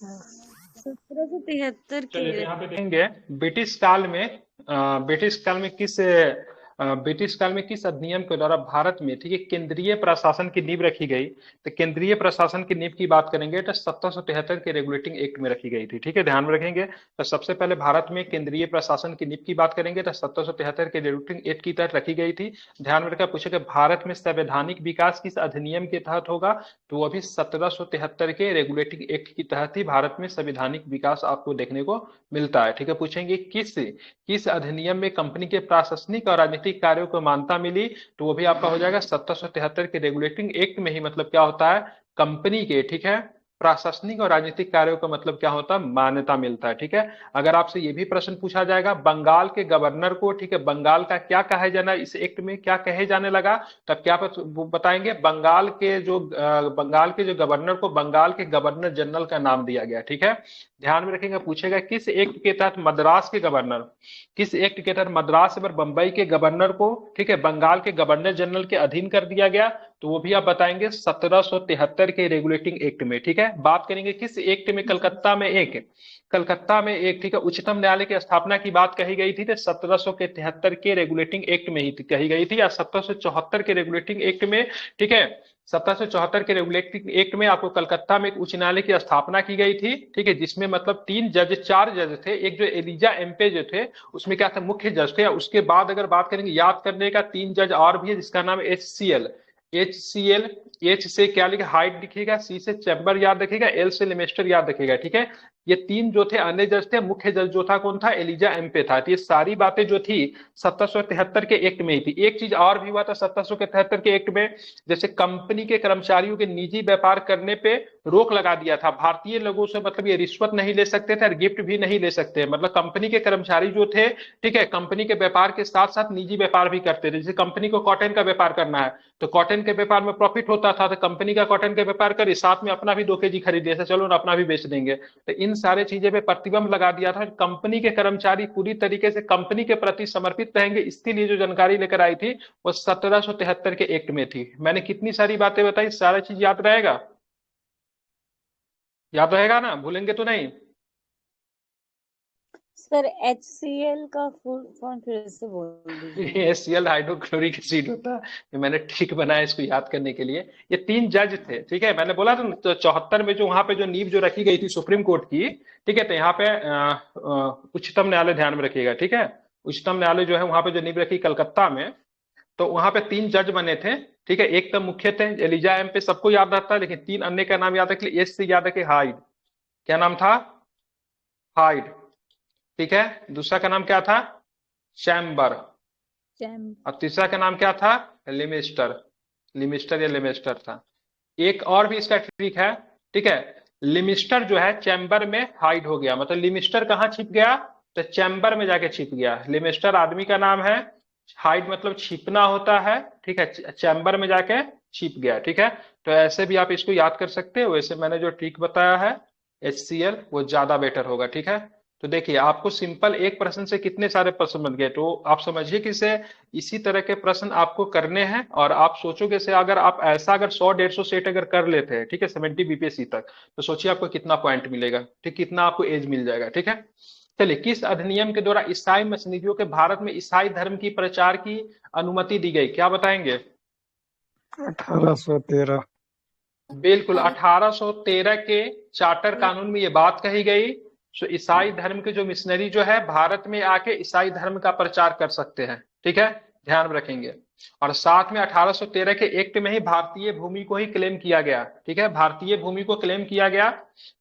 1773 चलिए, तो के। यहाँ पे देखेंगे ब्रिटिश काल में ब्रिटिश काल में किस अधिनियम के द्वारा भारत में, ठीक है, केंद्रीय प्रशासन की नींव रखी गई। तो केंद्रीय प्रशासन की नींव की बात करेंगे तो 1773 के रेगुलेटिंग एक्ट में रखी गई थी, ठीक है, ध्यान में रखेंगे। तो सबसे पहले भारत में केंद्रीय प्रशासन की नींव की बात करेंगे तो 1773 के रेगुलेटिंग एक्ट की तहत रखी गई थी। ध्यान में रखकर पूछेगा भारत में संवैधानिक विकास किस अधिनियम के तहत होगा, तो वो भी 1773 के रेगुलेटिंग एक्ट की तहत ही भारत में संवैधानिक विकास आपको देखने को मिलता है, ठीक है। पूछेंगे किस अधिनियम में कंपनी के प्रशासनिक और राजनीतिक कार्यों को मान्यता मिली, तो वो भी आपका हो जाएगा 1773 के रेगुलेटिंग एक्ट में ही। मतलब क्या होता है, कंपनी के, ठीक है, प्रशासनिक और राजनीतिक कार्यों का मतलब क्या होता है, मान्यता मिलता है, ठीक है। अगर आपसे ये भी प्रश्न पूछा जाएगा बंगाल के गवर्नर को, ठीक है, बंगाल का क्या कहे जाना, इस एक्ट में क्या कहे जाने लगा, तब क्या वो बताएंगे, बंगाल के जो गवर्नर को बंगाल के गवर्नर जनरल का नाम दिया गया, ठीक है। ध्यान में रखेंगे, पूछेगा किस एक्ट के तहत मद्रास और बंबई के गवर्नर को, ठीक है, बंगाल के गवर्नर जनरल के अधीन कर दिया गया, तो वो भी आप बताएंगे 1773 के रेगुलेटिंग एक्ट में, ठीक है। बात करेंगे किस एक्ट में, कलकत्ता में एक, ठीक है, उच्चतम न्यायालय की स्थापना की बात कही गई थी, तो 1773 के रेगुलेटिंग एक्ट में ही कही गई थी, या 1774 के रेगुलेटिंग एक्ट में, ठीक है। 1774 के रेगुलेटिंग एक्ट में आपको कलकत्ता में एक उच्च न्यायालय की स्थापना की गई थी, ठीक है, जिसमें मतलब चार जज थे। एक जो एलिजा एम्पे जो थे, उसमें क्या था, मुख्य जज थे। उसके बाद अगर बात करेंगे याद करने का, तीन जज और भी है जिसका नाम है एच सी एल। एच से क्या लिखा, हाइट लिखिएगा, सी से चैम्बर याद रखिएगा, एल से लिमेस्टर याद रखिएगा, ठीक है। ये तीन जो थे अन्य जज थे, मुख्य जज जो था कौन था, एलिजा एम्पे था। तो ये सारी बातें जो थी 1773 के एक्ट में ही थी। एक चीज और भी हुआ था 1773 के एक्ट में, जैसे कंपनी के कर्मचारियों के निजी व्यापार करने पे रोक लगा दिया था। भारतीय लोगों से मतलब ये रिश्वत नहीं ले सकते थे और गिफ्ट भी नहीं ले सकते, मतलब कंपनी के कर्मचारी जो थे, ठीक है, कंपनी के व्यापार के साथ साथ निजी व्यापार भी करते थे। जैसे कंपनी को कॉटन का व्यापार करना है, तो कॉटन के व्यापार में प्रॉफिट होता था, तो कंपनी का कॉटन का व्यापार करे, साथ में अपना भी 2 केजी खरीद लिया, चलो ना अपना भी बेच देंगे। तो इन सारे चीजें पे प्रतिबंध लगा दिया था। कंपनी के कर्मचारी पूरी तरीके से कंपनी के प्रति समर्पित रहेंगे, इसके लिए जो जानकारी लेकर आई थी वो 1773 के एक्ट में थी। मैंने कितनी सारी बातें बताई, सारा चीज याद रहेगा, याद रहेगा ना, भूलेंगे तो नहीं। सर HCl का फुल फॉर्म फिर से बोल दीजिए। HCl हाइड्रोक्लोरिक एसिड होता है। ये मैंने ट्रिक बनाया इसको याद करने के लिए। ये तीन जज थे, ठीक है, मैंने बोला था ना, तो 74 में जो वहां पे जो नींव जो रखी गई थी सुप्रीम कोर्ट की, ठीक है, तो यहाँ पे उच्चतम न्यायालय ध्यान में रखिएगा, ठीक है। उच्चतम न्यायालय जो है वहां पे जो नींव रखी कलकत्ता में, तो वहां पे तीन जज बने थे, ठीक है। एक तो मुख्य थे एलिजा एम पे, सबको याद रहता है, लेकिन तीन अन्य का नाम याद रख लिया। एस से याद रखे, हाइड, क्या नाम था, हाइड, ठीक है। दूसरा का नाम क्या था, चैम्बर। चैम और तीसरा का नाम क्या था, लिमिस्टर। लिमिस्टर या लिमिस्टर था। एक और भी इसका ट्रिक है, ठीक है। लिमिस्टर जो है चैम्बर में हाइड हो गया, मतलब लिमिस्टर कहाँ छिप गया, तो चैम्बर में जाके छिप गया। लिमिस्टर आदमी का नाम है, हाइड मतलब छिपना होता है, ठीक है, चैम्बर में जाके छिप गया, ठीक है। तो ऐसे भी आप इसको याद कर सकते हो। वैसे मैंने जो ट्रिक बताया है HCl वो ज्यादा बेटर होगा, ठीक है। तो देखिए आपको सिंपल एक प्रश्न से कितने सारे प्रश्न बन गए, तो आप समझिए कि इसे इसी तरह के प्रश्न आपको करने हैं। और आप सोचोगे से अगर आप ऐसा अगर 100-150 सेट अगर कर लेते हैं, ठीक है, 70 BPSC तक, तो सोचिए आपको कितना पॉइंट मिलेगा, ठीक, कितना आपको एज मिल जाएगा, ठीक है। चलिए, किस अधिनियम के द्वारा ईसाई मिशनरियों के भारत में ईसाई धर्म की प्रचार की अनुमति दी गई, क्या बताएंगे। 1813। बिल्कुल, 1813 के चार्टर कानून में ये बात कही गई। सो ईसाई धर्म के जो मिशनरी जो है भारत में आके ईसाई धर्म का प्रचार कर सकते हैं, ठीक है, ध्यान में रखेंगे। और साथ में 1813 के एक्ट में ही भारतीय भूमि को ही क्लेम किया गया, ठीक है, भारतीय भूमि को क्लेम किया गया,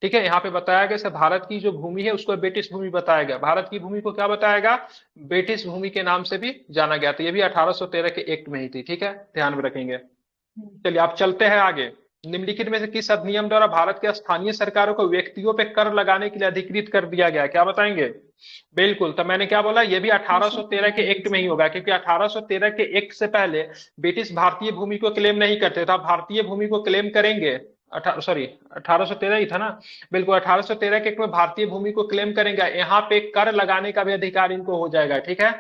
ठीक है। यहाँ पे बताया गया भारत की जो भूमि है उसको ब्रिटिश भूमि बताया गया, भारत की भूमि को क्या बताएगा, ब्रिटिश भूमि के नाम से भी जाना गया। तो ये भी 1813 के एक्ट में ही थी, ठीक है, ध्यान में रखेंगे। चलिए आप चलते हैं आगे। निम्नलिखित में से किस अधिनियम द्वारा भारत के स्थानीय सरकारों को व्यक्तियों पे कर लगाने के लिए अधिकृत कर दिया गया, क्या बताएंगे। बिल्कुल, तो मैंने क्या बोला, ये भी 1813 के एक्ट में ही होगा, क्योंकि 1813 के एक्ट से पहले ब्रिटिश भारतीय भूमि को क्लेम नहीं करते थे। भारतीय भूमि को क्लेम करेंगे, 1813 ही था ना, बिल्कुल 1813 के एक्ट में भारतीय भूमि को क्लेम करेंगे, यहाँ पे कर लगाने का भी अधिकार इनको हो जाएगा, ठीक है,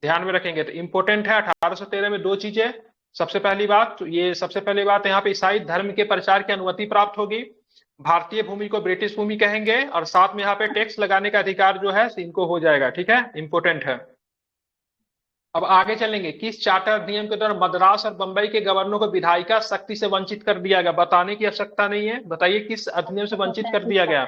ध्यान में रखेंगे। तो इंपॉर्टेंट है 1813 में दो चीजें। सबसे पहली बात, तो ये सबसे पहली बात यहाँ पे ईसाई धर्म के प्रचार की अनुमति प्राप्त होगी। भारतीय भूमि को ब्रिटिश भूमि कहेंगे, और साथ में यहाँ पे टैक्स लगाने का अधिकार जो है इनको हो जाएगा, ठीक है, इंपोर्टेंट है। अब आगे चलेंगे, किस चार्टर अधिनियम के द्वारा मद्रास और बंबई के गवर्नर को विधायिका शक्ति से वंचित कर दिया गया? बताने की आवश्यकता नहीं है, बताइए किस अधिनियम से वंचित कर दिया गया?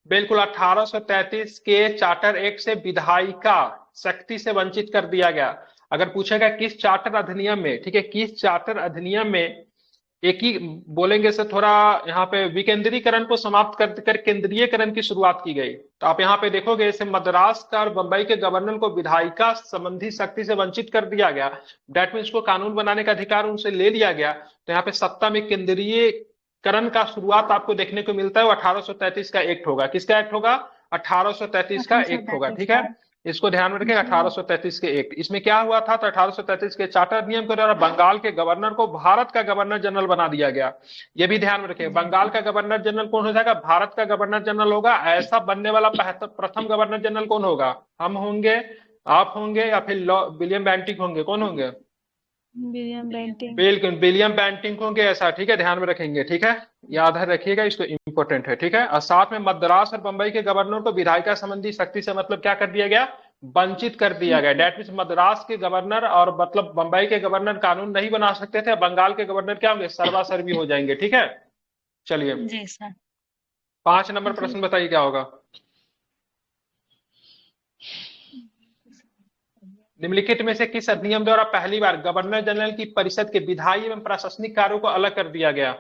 बिल्कुल 1833 के चार्टर एक्ट से विधायिका शक्ति से वंचित कर दिया गया। अगर पूछेगा किस चार्टर अधिनियम में, ठीक है, किस चार्टर अधिनियम में, एक ही बोलेंगे से थोड़ा यहाँ पे विकेंद्रीकरण को समाप्त कर केंद्रीयकरण की शुरुआत की गई। तो आप यहाँ पे देखोगे इसे मद्रास का और बंबई के गवर्नर को विधायिका संबंधी शक्ति से वंचित कर दिया गया, डेट मीन्स को कानून बनाने का अधिकार उनसे ले लिया गया। तो यहाँ पे सत्ता में केंद्रीयकरण का शुरुआत आपको देखने को मिलता है, वो 1833 का एक्ट होगा। किसका एक्ट होगा? 1833 का एक्ट होगा, ठीक है, इसको ध्यान में रखें, 1833 के एक्ट। इसमें क्या हुआ था? तो 1833 के चार्टर अधिनियम के द्वारा बंगाल के गवर्नर को भारत का गवर्नर जनरल बना दिया गया। ये भी ध्यान में रखें, बंगाल का गवर्नर जनरल कौन हो जाएगा? भारत का गवर्नर जनरल होगा। ऐसा बनने वाला प्रथम गवर्नर जनरल कौन होगा? हम होंगे, आप होंगे, या फिर विलियम बेंटिंक होंगे? कौन होंगे? William Bentinck. बिल्कुल विलियम बेंटिंक होंगे, ऐसा, ठीक है, ध्यान में रखेंगे, ठीक है, याद है रखिएगा इसको, इंपॉर्टेंट है, ठीक है। और साथ में मद्रास और बंबई के गवर्नर को विधायिका संबंधी शक्ति से मतलब क्या कर दिया गया? वंचित कर दिया गया। डेट मीन्स मद्रास के गवर्नर और मतलब बंबई के गवर्नर कानून नहीं बना सकते थे, बंगाल के गवर्नर क्या होंगे? सर्वासर्वी हो जाएंगे, ठीक है। चलिए जी सर। 5 नंबर प्रश्न बताइए क्या होगा? निम्नलिखित में से किस अधिनियम द्वारा पहली बार गवर्नर जनरल की परिषद के विधायी एवं प्रशासनिक कार्यों को अलग कर दिया गया?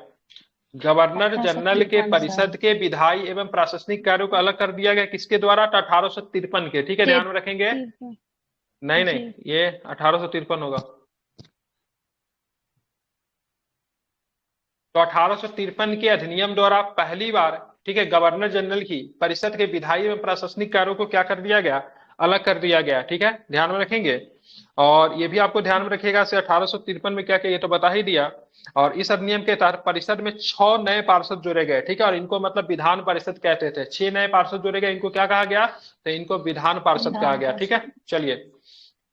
गवर्नर जनरल के परिषद के विधायी एवं प्रशासनिक कार्यों को अलग कर दिया गया किसके द्वारा? तो 1853 के, ठीक है, ध्यान में रखेंगे। नहीं नहीं, ये 1853 होगा। तो 1853 के अधिनियम द्वारा पहली बार, ठीक है, गवर्नर जनरल की परिषद के विधायी एवं प्रशासनिक कार्यों को क्या कर दिया गया? अलग कर दिया गया, ठीक है, ध्यान में रखेंगे। और ये भी आपको ध्यान में रखिएगा से 1853 में क्या किया, ये तो बता ही दिया। और इस अधिनियम के तहत परिषद में 6 नए पार्षद जोड़े गए, ठीक है, और इनको मतलब विधान पार्षद कहते थे। 6 नए पार्षद जोड़े गए, इनको क्या कहा गया? तो इनको विधान पार्षद कहा गया, ठीक है। चलिए,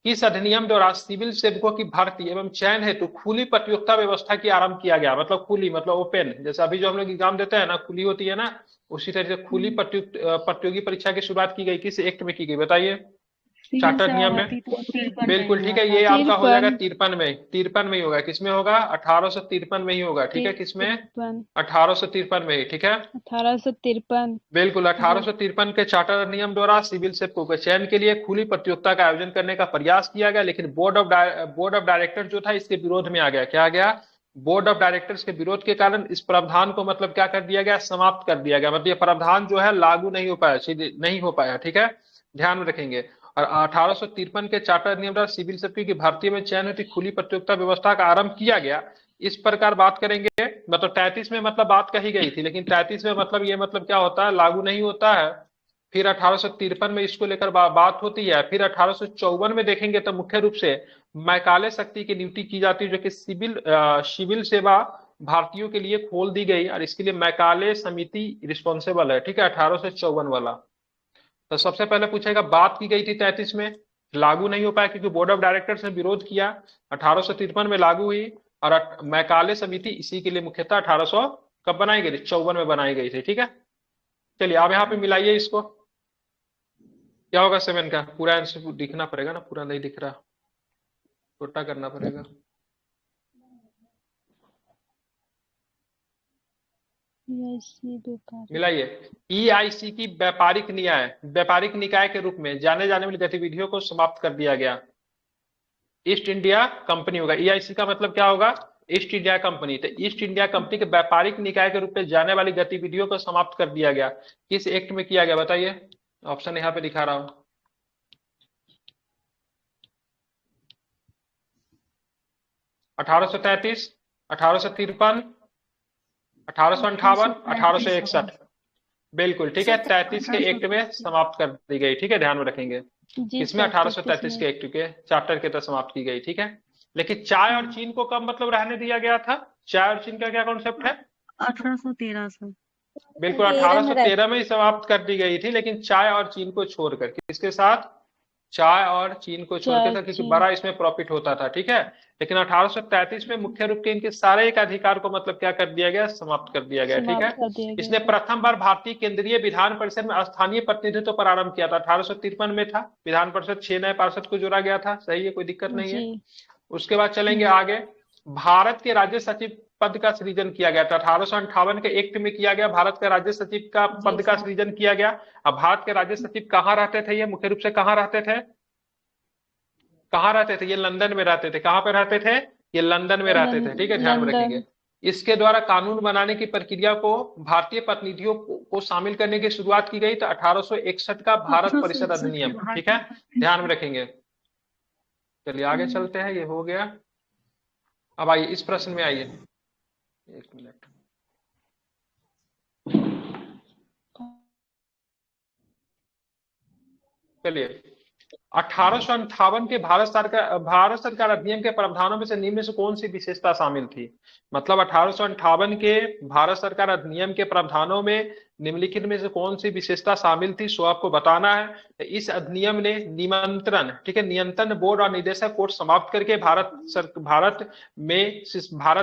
किस अधिनियम द्वारा सिविल सेवकों की भर्ती एवं चयन हेतु खुली प्रतियोगिता व्यवस्था की आरंभ किया गया? मतलब खुली मतलब ओपन, जैसे अभी जो हम लोग एग्जाम देते हैं ना, खुली होती है ना, उसी तरह से खुली प्रतियोगी परीक्षा की शुरुआत की गई। किस एक्ट में की गई बताइए? चार्टर नियम में। बिल्कुल ठीक है, ये आपका हो जाएगा 53 में, 53 में ही होगा। किसमें होगा? 1853 में ही होगा, ठीक है, किसमें? 1853 में ही, ठीक है, 1853। बिल्कुल 1853 के चार्टर नियम द्वारा सिविल सेवकों के चयन के लिए खुली प्रतियोगिता का आयोजन करने का प्रयास किया गया, लेकिन बोर्ड ऑफ डायरेक्टर जो था इसके विरोध में आ गया। क्या आ गया? बोर्ड ऑफ डायरेक्टर्स के विरोध के कारण इस प्रावधान को मतलब क्या कर दिया गया? समाप्त कर दिया गया। मतलब ये प्रावधान जो है लागू नहीं हो पाया, नहीं हो पाया, ठीक है, ध्यान में रखेंगे। और 1853 के चार्टर नियम द्वारा सिविल सेवकों की भारतीय में चयन हेतु खुली प्रतियोगिता व्यवस्था का आरंभ किया गया। इस प्रकार बात करेंगे, मतलब 33 में मतलब बात कही गई थी, लेकिन 33 में मतलब ये मतलब क्या होता है? लागू नहीं होता है। फिर 1853 में इसको लेकर बात होती है। फिर 1854 में देखेंगे तो मुख्य रूप से मैकाले शक्ति की नियुक्ति की जाती है, जो कि सिविल सेवा भारतीयों के लिए खोल दी गई, और इसके लिए मैकाले समिति रिस्पॉन्सिबल है, ठीक है, 1854 वाला। तो सबसे पहले पूछेगा, बात की गई थी 33 में, लागू नहीं हो पाया क्योंकि बोर्ड ऑफ डायरेक्टर्स ने विरोध किया। 1853 में लागू हुई, और मैकाले समिति इसी के लिए मुख्यतः 1800 कब बनाई गई थी? 54 में बनाई गई थी, ठीक है। चलिए आप यहाँ पे मिलाइए इसको, क्या होगा 7 का? पूरा आंसर दिखना पड़ेगा ना, पूरा नहीं दिख रहा, छोटा करना पड़ेगा। मिलाइए। EIC की व्यापारिक निकाय के रूप में जाने जाने वाली गतिविधियों को समाप्त कर दिया गया। ईस्ट इंडिया कंपनी होगा। EIC का मतलब क्या होगा? East India company. तो ईस्ट इंडिया कंपनी के व्यापारिक निकाय के रूप में जाने वाली गतिविधियों को समाप्त कर दिया गया। किस एक्ट में किया गया बताइए? ऑप्शन यहाँ पे दिखा रहा हूं। 1833, 1853, 1858, 1861। बिल्कुल ठीक है, 33 के एक्ट में समाप्त कर दी गई, ठीक है, ध्यान में रखेंगे। इसमें 1833 के एक्ट के चार्टर के तहत समाप्त की गई, ठीक है। लेकिन चाय और चीन को कब मतलब रहने दिया गया था? चाय और चीन का क्या कॉन्सेप्ट है? 1813 से। बिल्कुल 1813 में ही समाप्त कर दी गई थी, लेकिन चाय और चीन को छोड़कर। किसके साथ? चाय और चीन को छोड़ के चाय था, क्योंकि चीन। बड़ा इसमें प्रॉफिट होता था, ठीक है। लेकिन 1833 में मुख्य रूप के इनके सारे एक अधिकार को मतलब क्या कर दिया गया, समाप्त कर दिया गया, ठीक है। समाप्त कर दिया गया इसने था। प्रथम बार भारतीय केंद्रीय विधान परिषद में स्थानीय प्रतिनिधित्व पर आरंभ किया था, 1853 में था। विधान परिषद 6 नए पार्षद को जोड़ा गया था, सही है, कोई दिक्कत नहीं है। जी। उसके बाद चलेंगे आगे। भारत के राज्य सचिव पद का सृजन किया गया था, 1858 के एक्ट में किया गया, भारत का राज्य सचिव का जी पद का सर। सृजन किया गया। अब भारत के राज्य सचिव कहाँ रहते थे, ये मुख्य रूप से कहाँ रहते थे, कहाँ रहते थे, ये लंदन में रहते थे। कहाँ पे रहते थे, ये लंदन में रहते थे, ठीक है, ध्यान में रखेंगे। लंदन। इसके द्वारा कानून बनाने की प्रक्रिया को भारतीय प्रतिनिधियों को शामिल करने की शुरुआत की गई, तो 1861 का भारत परिषद अधिनियम, ठीक है, ध्यान में रखेंगे। चलिए आगे चलते हैं, ये हो गया। अब आइए इस प्रश्न में आइए, एक मिनट। चलिए, 1858 के भारत सरकार अधिनियम के प्रावधानों में से निम्न में से कौन सी विशेषता शामिल थी। मतलब 1858 के भारत सरकार अधिनियम के प्रावधानों में निम्नलिखित में से कौन सी विशेषता शामिल थी, सो आपको बताना है। तो इस अधिनियम ने निमंत्रण, ठीक है, नियंत्रण बोर्ड और निदेशक कोड समाप्त करके भारत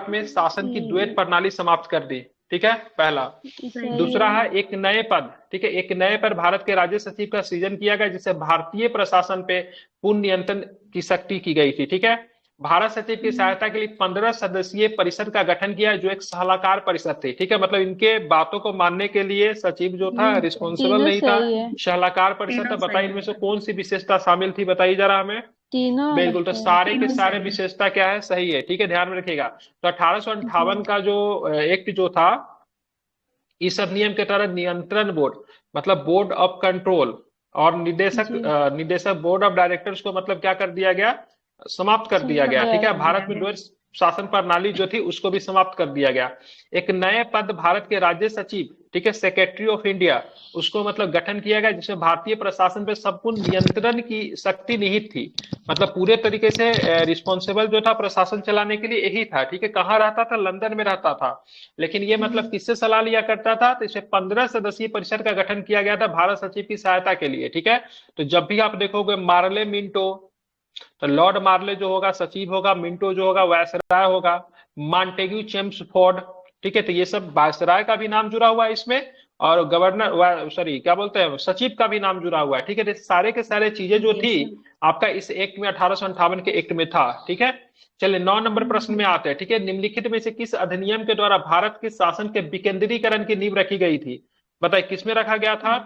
में शासन की द्वैत प्रणाली समाप्त कर दी, ठीक है, पहला। सही दूसरा है। है एक नए पद, ठीक है, एक नए पद भारत के राज्य सचिव का सृजन किया गया, जिससे भारतीय प्रशासन पे पूर्ण नियंत्रण की शक्ति की गई थी, ठीक है। भारत सचिव की सहायता के लिए 15 सदस्यीय परिषद का गठन किया, जो एक सलाहकार परिषद थी, ठीक है। मतलब इनके बातों को मानने के लिए सचिव जो था रिस्पॉन्सिबल तीनों नहीं था, सही है। सलाहकार परिषद। तो बताइए इनमें से कौन सी विशेषता शामिल थी, बताइए जरा हमें। तीनों बिल्कुल, तो है। सारे के सारे विशेषता क्या है, सही है, ठीक है, ध्यान में रखिएगा। तो 1858 का जो एक्ट जो था, इस अधिनियम के तहत नियंत्रण बोर्ड, मतलब बोर्ड ऑफ कंट्रोल, और जी। निदेशक बोर्ड ऑफ डायरेक्टर्स को मतलब क्या कर दिया गया, समाप्त कर दिया गया, ठीक है। भारत में द्वैत शासन प्रणाली जो थी उसको भी समाप्त कर दिया गया। एक नए पद भारत के राज्य सचिव, ठीक है, सेक्रेटरी ऑफ इंडिया, उसको मतलब गठन किया गया, जिसमें भारतीय प्रशासन पे संपूर्ण नियंत्रण की शक्ति निहित थी। मतलब पूरे तरीके से रिस्पॉन्सिबल जो था प्रशासन चलाने के लिए यही था, ठीक है। कहाँ रहता था, लंदन में रहता था। लेकिन ये मतलब किससे सलाह लिया करता था, तो इसे 15 सदस्यीय परिषद का गठन किया गया था भारत सचिव की सहायता के लिए, ठीक है। तो जब भी आप देखोगे मार्ले मिंटो, तो लॉर्ड मार्ले जो होगा सचिव होगा, मिंटो जो होगा वायसराय होगा, मॉन्टेग्यू चेम्सफोर्ड, ठीक है। तो ये सब वायसराय का भी नाम जुड़ा हुआ है इसमें, और गवर्नर सॉरी क्या बोलते हैं, सचिव का भी नाम जुड़ा हुआ है, ठीक है। तो सारे के सारे चीजें जो थी आपका इस एक्ट में 1858 के एक्ट में था, ठीक है। चलिए 9 नंबर प्रश्न में आते हैं, ठीक है। निम्नलिखित में से किस अधिनियम के द्वारा भारत के शासन के विकेंद्रीकरण की नींव रखी गई थी, बताइए किसमें रखा गया था।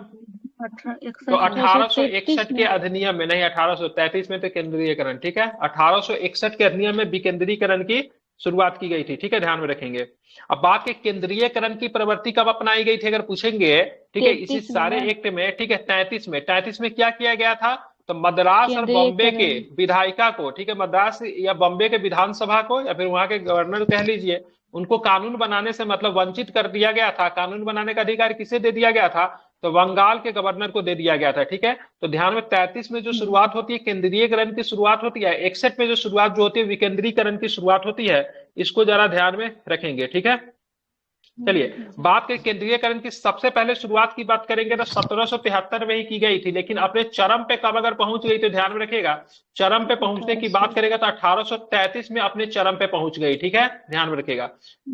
तो 1861 के अधिनियम में, नहीं 1833 में तो केंद्रीयकरण, ठीक है, 1861 के अधिनियम में विकेंद्रीकरण की शुरुआत की गई थी, ठीक है, ध्यान में रखेंगे। अब बात के केंद्रीयकरण की प्रवृत्ति कब अपनाई गई थी अगर पूछेंगे, ठीक है, इसी 33 में सारे ना। एक्ट में, ठीक है, 33 में क्या किया गया था, तो मद्रास और बॉम्बे के केंद्रीयकरण। विधायिका को, ठीक है, मद्रास या बॉम्बे के विधानसभा को या फिर वहां के गवर्नर कह लीजिए, उनको कानून बनाने से मतलब वंचित कर दिया गया था। कानून बनाने का अधिकार किसे दे दिया गया था, तो बंगाल के गवर्नर को दे दिया गया था, ठीक है। तो ध्यान में 33 में जो शुरुआत होती है केंद्रीयकरण की शुरुआत होती है, 61 में जो शुरुआत जो होती है विकेंद्रीकरण की शुरुआत होती है, इसको जरा ध्यान में रखेंगे, ठीक है। चलिए बात के केंद्रीयकरण की सबसे पहले शुरुआत की बात करेंगे तो 1773 में ही की गई थी, लेकिन अपने चरम पे कब अगर पहुंच गई तो ध्यान में रखिएगा, चरम पे पहुंचने की बात करेगा तो 1833 में अपने चरम पे पहुंच गई, ठीक है, ध्यान में रखिएगा।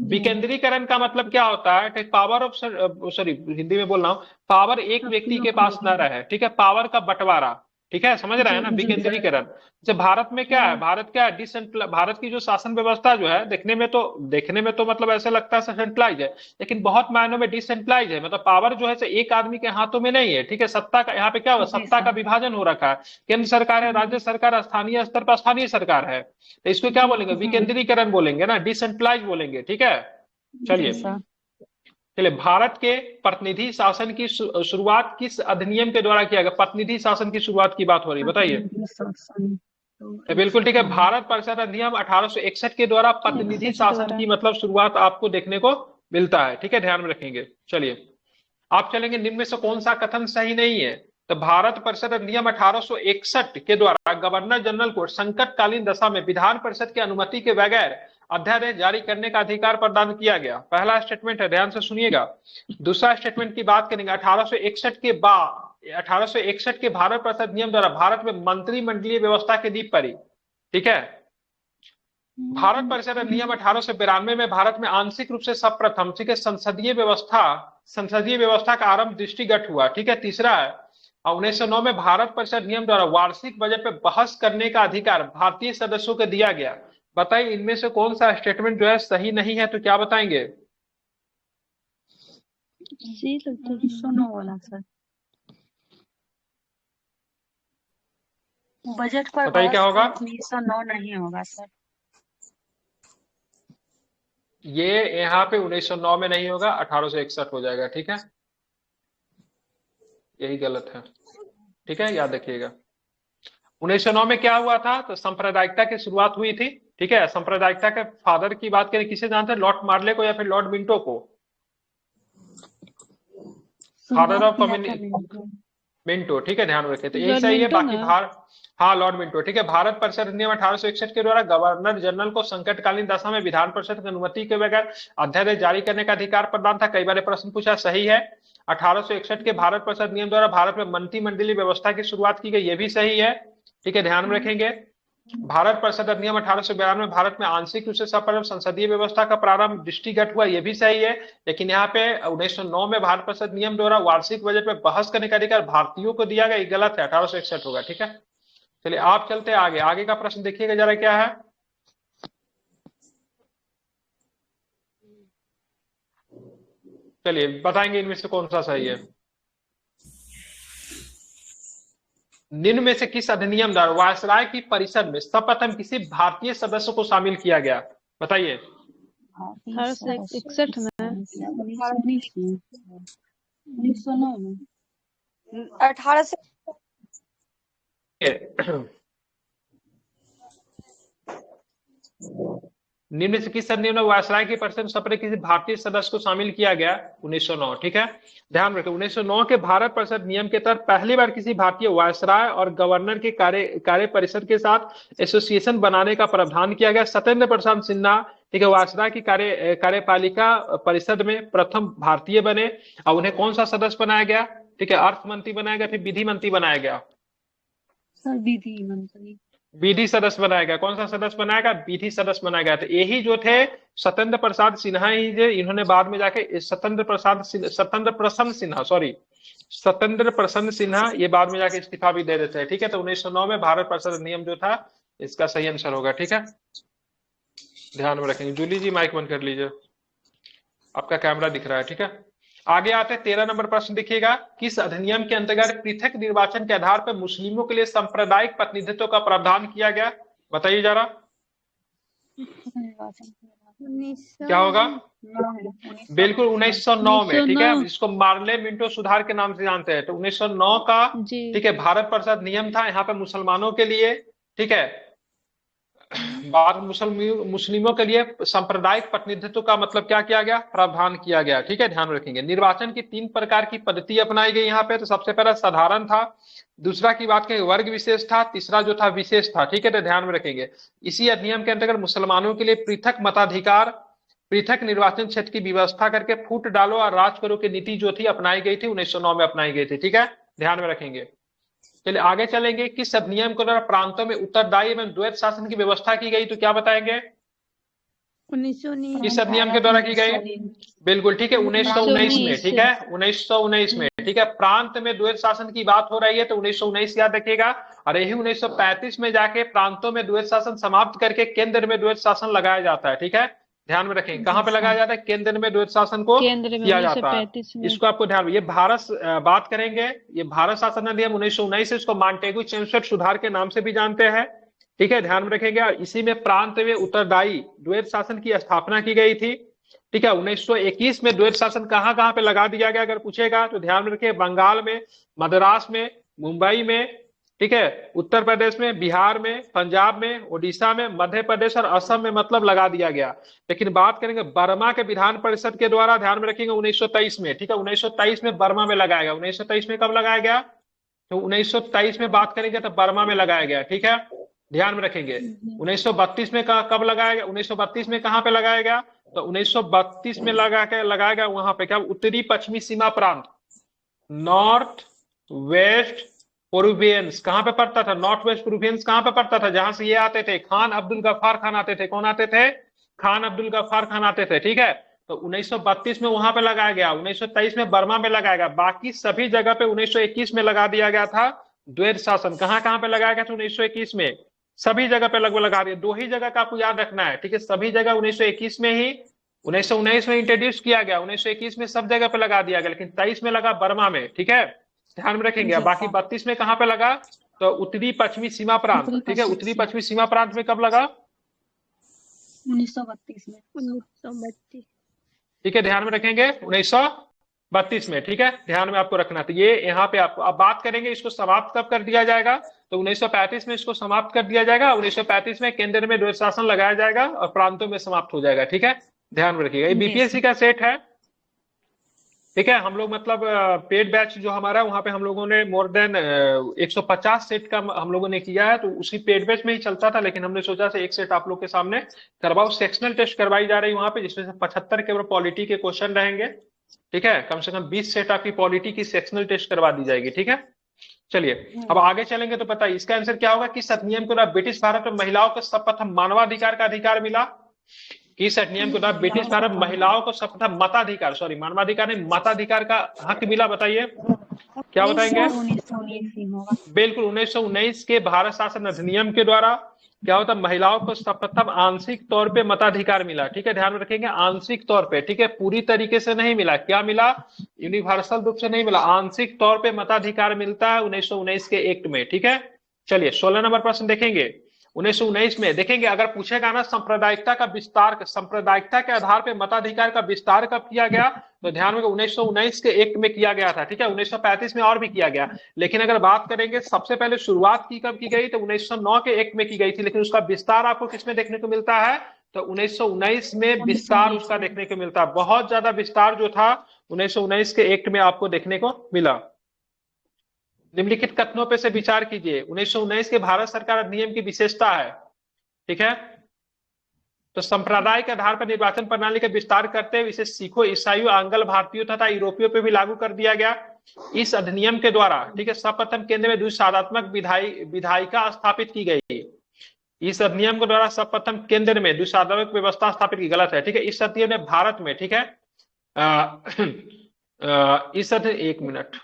विकेंद्रीकरण का मतलब क्या होता है, पावर ऑफ, सॉरी हिंदी में बोल रहा हूं, पावर एक व्यक्ति के पास ना रहे, ठीक है, पावर का बंटवारा, ठीक है, समझ रहे हैं ना, विकेंद्रीकरण। जैसे भारत में क्या है, भारत क्या है, भारत की जो शासन व्यवस्था जो है देखने में तो मतलब ऐसा लगता है सेंट्रलाइज है, लेकिन बहुत मायनों में डिसेंट्रलाइज है। मतलब पावर जो है एक आदमी के हाथों में नहीं है, ठीक है। सत्ता का यहाँ पे क्या हुआ, सत्ता का विभाजन हो रखा है, केंद्र सरकार है, राज्य सरकार, स्थानीय स्तर पर स्थानीय सरकार है, तो इसको क्या बोलेंगे, विकेंद्रीकरण बोलेंगे ना, डिसेंट्रलाइज बोलेंगे, ठीक है। चलिए चलिए, भारत के प्रतिनिधि शासन की शुरुआत किस अधिनियम के द्वारा किया गया, प्रतिनिधि शासन की शुरुआत की बात हो रही है, बताइए। बिल्कुल ठीक है, भारत परिषद अधिनियम 1861 के द्वारा प्रतिनिधि शासन की मतलब शुरुआत आपको देखने को मिलता है, ठीक है, ध्यान में रखेंगे। चलिए आप चलेंगे, निम्न में से कौन सा कथन सही नहीं है, तो भारत परिषद अधिनियम 1861 के द्वारा गवर्नर जनरल को संकटकालीन दशा में विधान परिषद की अनुमति के बगैर अध्यादेश जारी करने का अधिकार प्रदान किया गया। पहला स्टेटमेंट है, ध्यान से सुनिएगा। दूसरा स्टेटमेंट की बात करेंगे, 1861 के बाद 1861 के भारत परिषद नियम द्वारा भारत में मंत्रिमंडलीय व्यवस्था की नींव पड़ी। ठीक है, भारत परिषद नियम 1892 में भारत में आंशिक रूप से सर्वप्रथम, ठीक है, संसदीय व्यवस्था का आरंभ दृष्टिगत हुआ। ठीक है, तीसरा है 1909 में भारत परिषद नियम द्वारा वार्षिक बजट पे बहस करने का अधिकार भारतीय सदस्यों को दिया गया। बताइए इनमें से कौन सा स्टेटमेंट जो है सही नहीं है, तो क्या बताएंगे? जी लगता है 1909 वाला सर। बजट पर बताइए क्या होगा? 1909 नहीं होगा सर। ये यहाँ पे 1909 में नहीं होगा, 1861 हो जाएगा। ठीक है, यही गलत है। ठीक है, याद रखिएगा। 1909 में क्या हुआ था, तो सांप्रदायिकता की शुरुआत हुई थी। ठीक है, सांप्रदायिकता के फादर की बात करें, किसे जानते हैं? लॉर्ड मार्ले को या फिर लॉर्ड मिंटो को? Father of Minto. ठीक है, ध्यान रखें। तो यही सही है। बाकी हाँ, लॉर्ड मिंटो। ठीक है, भारत परिषद नियम 1861 के द्वारा गवर्नर जनरल को संकटकालीन दशा में विधान परिषद की अनुमति के बगैर अध्यादेश जारी करने का अधिकार प्रदान था। कई बार प्रश्न पूछा, सही है। 1861 के भारत परिषद नियम द्वारा भारत में मंत्रिमंडलीय व्यवस्था की शुरुआत की गई, ये भी सही है। ठीक है, ध्यान में रखेंगे। भारत परिषद अधिनियम 1892 में भारत में आंशिक रूप से सर्वप्रथम संसदीय व्यवस्था का प्रारंभ दृष्टिगत हुआ, यह भी सही है। लेकिन यहाँ पे 1909 में भारत परिषद नियम द्वारा वार्षिक बजट में बहस करने का अधिकार भारतीयों को दिया गया, ये गलत है, 1861 होगा। ठीक है, चलिए आप चलते आगे। आगे का प्रश्न देखिएगा जरा क्या है। चलिए बताएंगे इनमें से कौन सा सही है। निम्न में से किस अधिनियम द्वारा वायसराय की परिषद में सर्वप्रथम किसी भारतीय सदस्य को शामिल किया गया? बताइए। 1861 में 1909 में 18 से निम्न में से किस अधिनियम में वायसराय की परिषद में सबसे किसी भारतीय सदस्य को शामिल किया गया? 1909। ठीक है, ध्यान रखें। 1909 के भारत परिषद नियम के तहत पहली बार किसी भारतीय वायसराय और गवर्नर के कार्य परिषद के साथ एसोसिएशन बनाने का प्रावधान किया गया। सत्येंद्र प्रसाद सिन्हा, ठीक है, वायसराय की कार्यपालिका परिषद में प्रथम भारतीय बने। और उन्हें कौन सा सदस्य बनाया गया? ठीक है, अर्थ मंत्री बनाया गया, फिर विधि मंत्री बनाया गया। सर विधि मंत्री, विधि सदस्य बनाया गया। कौन सा सदस्य बनाएगा? विधि सदस्य बनाया गया। तो यही जो थे सत्येंद्र प्रसाद सिन्हा ही, जो इन्होंने बाद में जाके सत्येंद्र प्रसन्न सिन्हा ये बाद में जाके इस्तीफा भी दे देते हैं। ठीक है, तो 1909 में भारत परिषद नियम जो था, इसका सही आंसर होगा। ठीक है, ध्यान में रखेंगे। जूली जी माइक बंद कर लीजिए, आपका कैमरा दिख रहा है। ठीक है, आगे आते हैं 13 नंबर प्रश्न। देखिएगा, किस अधिनियम के अंतर्गत पृथक निर्वाचन के आधार पर मुस्लिमों के लिए सांप्रदायिक प्रतिनिधित्व का प्रावधान किया गया? बताइए जरा क्या होगा? बिल्कुल 1909 में। ठीक है, जिसको मार्ले मिंटो सुधार के नाम से जानते हैं। तो 1909 का, ठीक है, भारत परिषद नियम था यहाँ पे मुसलमानों के लिए। ठीक है, मुस्लिमों के लिए सांप्रदायिक प्रतिनिधित्व का मतलब क्या किया गया? प्रावधान किया गया। ठीक है, ध्यान रखेंगे। निर्वाचन की 3 प्रकार की पद्धति अपनाई गई यहाँ पे। तो सबसे पहला साधारण था, दूसरा की बात करें वर्ग विशेष था, तीसरा जो था विशेष था। ठीक है, तो ध्यान में रखेंगे। इसी अधिनियम के अंतर्गत मुसलमानों के लिए पृथक मताधिकार, पृथक निर्वाचन क्षेत्र की व्यवस्था करके फूट डालो और राज करो की नीति जो थी अपनाई गई थी, 1909 में अपनाई गई थी। ठीक है, ध्यान में रखेंगे। चलिए आगे चलेंगे। किस अधिनियम के द्वारा प्रांतों में उत्तरदायी एवं द्वैत शासन की व्यवस्था की गई? तो क्या बताएंगे? 1919 किस अधिनियम के द्वारा की गई? बिल्कुल ठीक है, 1919 में। ठीक है, 1919 में। ठीक है, प्रांत में द्वैत शासन की बात हो रही है, तो 1919 याद रखिएगा। और यही 1935 में जाके प्रांतों में द्वैत शासन समाप्त करके केंद्र में द्वैत शासन लगाया जाता है। ठीक है, ध्यान में रखेंगे। कहां पे लगाया जाता है? केंद्र में द्वैत शासन को किया जाता है। इसको आपको ध्यान, ये भारत बात करेंगे, ये भारत शासन अधिनियम 1919 है। इसको मांटेगू चेम्सफोर्ड सुधार के नाम से भी जानते हैं। ठीक है, ध्यान में रखेंगे। और इसी में प्रांत में उत्तरदायी द्वैत शासन की स्थापना की गई थी। ठीक है, 1921 में द्वैत शासन कहां पे लगा दिया गया अगर पूछेगा तो ध्यान में रखिए, बंगाल में, मद्रास में, मुंबई में, ठीक है, उत्तर प्रदेश में, बिहार में, पंजाब में, उड़ीसा में, मध्य प्रदेश और असम में मतलब लगा दिया गया। लेकिन बात करेंगे बर्मा के विधान परिषद के द्वारा, ध्यान में रखेंगे 1923 में। ठीक है, 1923 में बर्मा में लगाया गया। 1923 में कब लगाया गया? तो 1923 में बात करेंगे तो बर्मा में लगाया गया। ठीक है, ध्यान में रखेंगे। 1932 में कब लगाया गया? 1932 में कहां पे लगाया गया? तो 1932 में लगाया गया वहां पे क्या? उत्तरी पश्चिमी सीमा प्रांत, नॉर्थ वेस्ट पेरुवियंस कहाँ पे पड़ता था? नॉर्थ वेस्ट पेरुवियंस कहाँ पे पड़ता था? जहां से ये आते थे, खान अब्दुल गफ्फार खान आते थे। कौन आते थे? खान अब्दुल गफ्फार खान आते थे, ठीक है। तो 1932 में वहां पे लगाया गया, 1923 में बर्मा में लगाया गया, बाकी सभी जगह पे 1921 में लगा दिया गया था द्वैध शासन। कहाँ कहाँ पे लगाया गया था 1921 में? सभी जगह पे लगभग लगा दिया। दो ही जगह का आपको याद रखना है, ठीक है। सभी जगह 1921 में ही, 1919 में इंट्रोड्यूस किया गया, 1921 में सब जगह पे लगा दिया गया, लेकिन 23 में लगा बर्मा में, ठीक है। ध्यान में रखेंगे। जी बाकी सर। 32 में कहाँ पे लगा? तो उत्तरी पश्चिमी सीमा प्रांत, उत्तरी ठीक है। पश्चिम उत्तरी पश्चिमी सीमा प्रांत में कब लगा? 1932 में। 1932। ठीक है, ध्यान में रखेंगे 1932 में, ठीक है। ध्यान में आपको रखना। तो ये यहाँ पे आपको अब बात करेंगे, इसको समाप्त कब कर दिया जाएगा? तो 1935 में इसको समाप्त कर दिया जाएगा। 1935 में केंद्र में द्वैध शासन लगाया जाएगा और प्रांतों में समाप्त हो जाएगा, ठीक है। ध्यान में रखिएगा। ये जी बीपीएससी का सेट है, ठीक है। हम लोग मतलब पेड बैच जो हमारा है वहां पे हम लोगों ने मोर देन 150 सेट का हम लोगों ने किया है। तो उसी पेड बैच में ही चलता था, लेकिन हमने सोचा था एक सेट आप लोग के सामने करवाओ। सेक्शनल टेस्ट करवाई जा रही है वहां पे, जिसमें से 75 केवल पॉलिटी के क्वेश्चन रहेंगे, ठीक है। कम से कम 20 सेट आपकी पॉलिटी की सेक्शनल टेस्ट करवा दी जाएगी, ठीक है। चलिए अब आगे चलेंगे तो बताइए इसका आंसर क्या होगा। किस अधिनियम के द्वारा ब्रिटिश भारत में महिलाओं को सर्वप्रथम मानवाधिकार का अधिकार मिला? किस अधिनियम के द्वारा ब्रिटिश भारत महिलाओं को सर्वप्रथम मताधिकार, सॉरी मानवाधिकार नहीं, मताधिकार का हक मिला? बताइए क्या बताएंगे? 1919 होगा। बिल्कुल 1919 के भारत शासन अधिनियम के द्वारा क्या होता है? महिलाओं को सर्वप्रथम आंशिक तौर पे मताधिकार मिला, ठीक है। ध्यान में रखेंगे आंशिक तौर पे, ठीक है। पूरी तरीके से नहीं मिला। क्या मिला? यूनिवर्सल रूप से नहीं मिला, आंशिक तौर पे मताधिकार मिलता है 1919 के एक्ट में, ठीक है। चलिए 16 नंबर प्रश्न देखेंगे। 1919 में देखेंगे, अगर पूछेगा ना सांप्रदायिकता का विस्तार, सांप्रदायिकता के आधार पर मताधिकार का विस्तार कब किया गया? तो ध्यान में 1919 के एक्ट में किया गया था, ठीक है। 1935 में और भी किया गया, लेकिन अगर बात करेंगे सबसे पहले शुरुआत की कब की गई? तो 1909 के एक्ट में की गई थी, लेकिन उसका विस्तार आपको किसमें देखने को मिलता है? तो 1919 में विस्तार उसका देखने को मिलता है। बहुत ज्यादा विस्तार जो था 1919 के एक्ट में आपको देखने को मिला। निम्नलिखित कथनों पे से विचार कीजिए। 1919 के भारत सरकार अधिनियम की विशेषता है, ठीक है। तो संप्रदाय के आधार पर निर्वाचन प्रणाली का विस्तार करते हुए इसे सिखों, ईसाइयों, आंग्ल भारतीयों तथा यूरोपियों पे भी लागू कर दिया गया। इस अधिनियम के द्वारा, ठीक है, सर्वप्रथम केंद्र में द्विसाधात्मक विधायिका स्थापित की गई। इस अधिनियम के द्वारा सर्वप्रथम केंद्र में द्विसाधात्मक व्यवस्था स्थापित की, गलत है, ठीक है। इस अधिनियम ने भारत में, ठीक है, एक मिनट,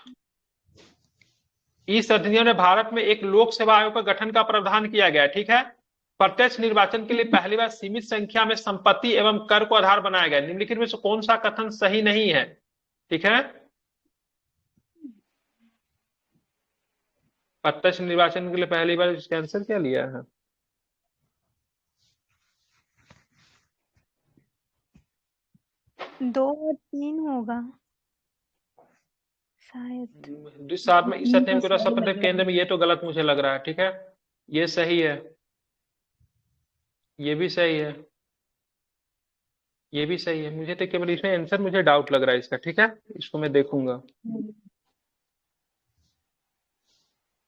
इस अधिनियम ने भारत में एक लोक सेवा आयोग का गठन का प्रावधान किया गया, ठीक है। प्रत्यक्ष निर्वाचन के लिए पहली बार सीमित संख्या में संपत्ति एवं कर को आधार बनाया गया। निम्नलिखित में से कौन सा कथन सही नहीं है? ठीक है, प्रत्यक्ष निर्वाचन के लिए पहली बार, इसका आंसर क्या लिया है? दो और तीन होगा शायद। साथ में इस अधिनियम के द्वारा केंद्र में, ये तो गलत मुझे लग रहा है, ठीक है। ये सही है, ये भी सही है, ये भी सही है। मुझे तो केवल इसमें आंसर मुझे डाउट लग रहा है इसका, ठीक है। इसको मैं देखूंगा,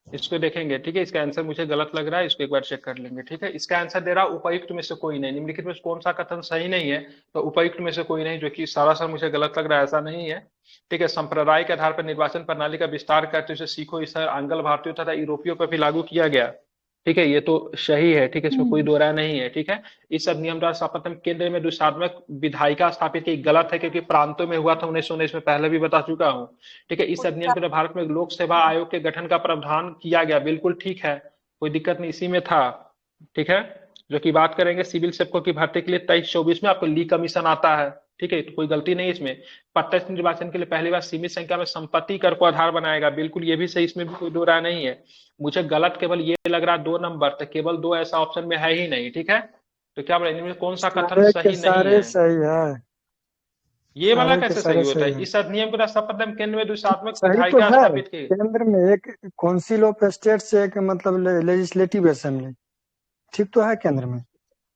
इसको देखेंगे, ठीक है। इसका आंसर मुझे गलत लग रहा है, इसको एक बार चेक कर लेंगे, ठीक है। इसका आंसर दे रहा उपर्युक्त में से कोई नहीं। निम्नलिखित में कौन सा कथन सही नहीं है? तो उपर्युक्त में से कोई नहीं, जो कि सारा मुझे गलत लग रहा है, ऐसा नहीं है, ठीक है। संप्रदाय के आधार पर निर्वाचन प्रणाली का विस्तार करते हुए सिखों, ईसाई, आंग्ल भारतीयों तथा यूरोपियों पर भी लागू किया गया, ठीक है। ये तो सही है, ठीक है, इसमें कोई दो राय नहीं है, ठीक है। इस अधिनियम द्वारा सर्वप्रथम केंद्र में द्विसाधात्मक विधायिका स्थापित की, गलत है, क्योंकि प्रांतों में हुआ था 1919 में, पहले भी बता चुका हूं, ठीक है। इस अधिनियम के द्वारा भारत में लोक सेवा आयोग के गठन का प्रावधान किया गया, बिल्कुल ठीक है, कोई दिक्कत नहीं, इसी में था, ठीक है। जो कि बात करेंगे सिविल सेवकों की भर्ती के लिए 23-24 में आपको ली कमीशन आता है, ठीक है, तो कोई गलती नहीं इसमें। प्रत्यक्ष निर्वाचन के लिए पहली बार सीमित संख्या में संपत्ति कर को आधार बनाएगा, बिल्कुल ये भी सही, इसमें भी कोई दो राय नहीं है। मुझे गलत केवल ये लग रहा है 2 नंबर, तो केवल 2 ऐसा ऑप्शन में है ही नहीं, ठीक है। तो क्या बोले, इनमें कौन सा कथन सही नहीं है? सही है, ये वाला कैसे सही होता है? इस अधिनियम के द्वारा सर्वप्रथम केंद्र में द्विसाधात्मक सही तो विधायिका है। स्थापित की, केंद्र में एक काउंसिल ऑफ स्टेट से एक मतलब लेजिस्लेटिव असेंबली, ठीक तो है केंद्र में,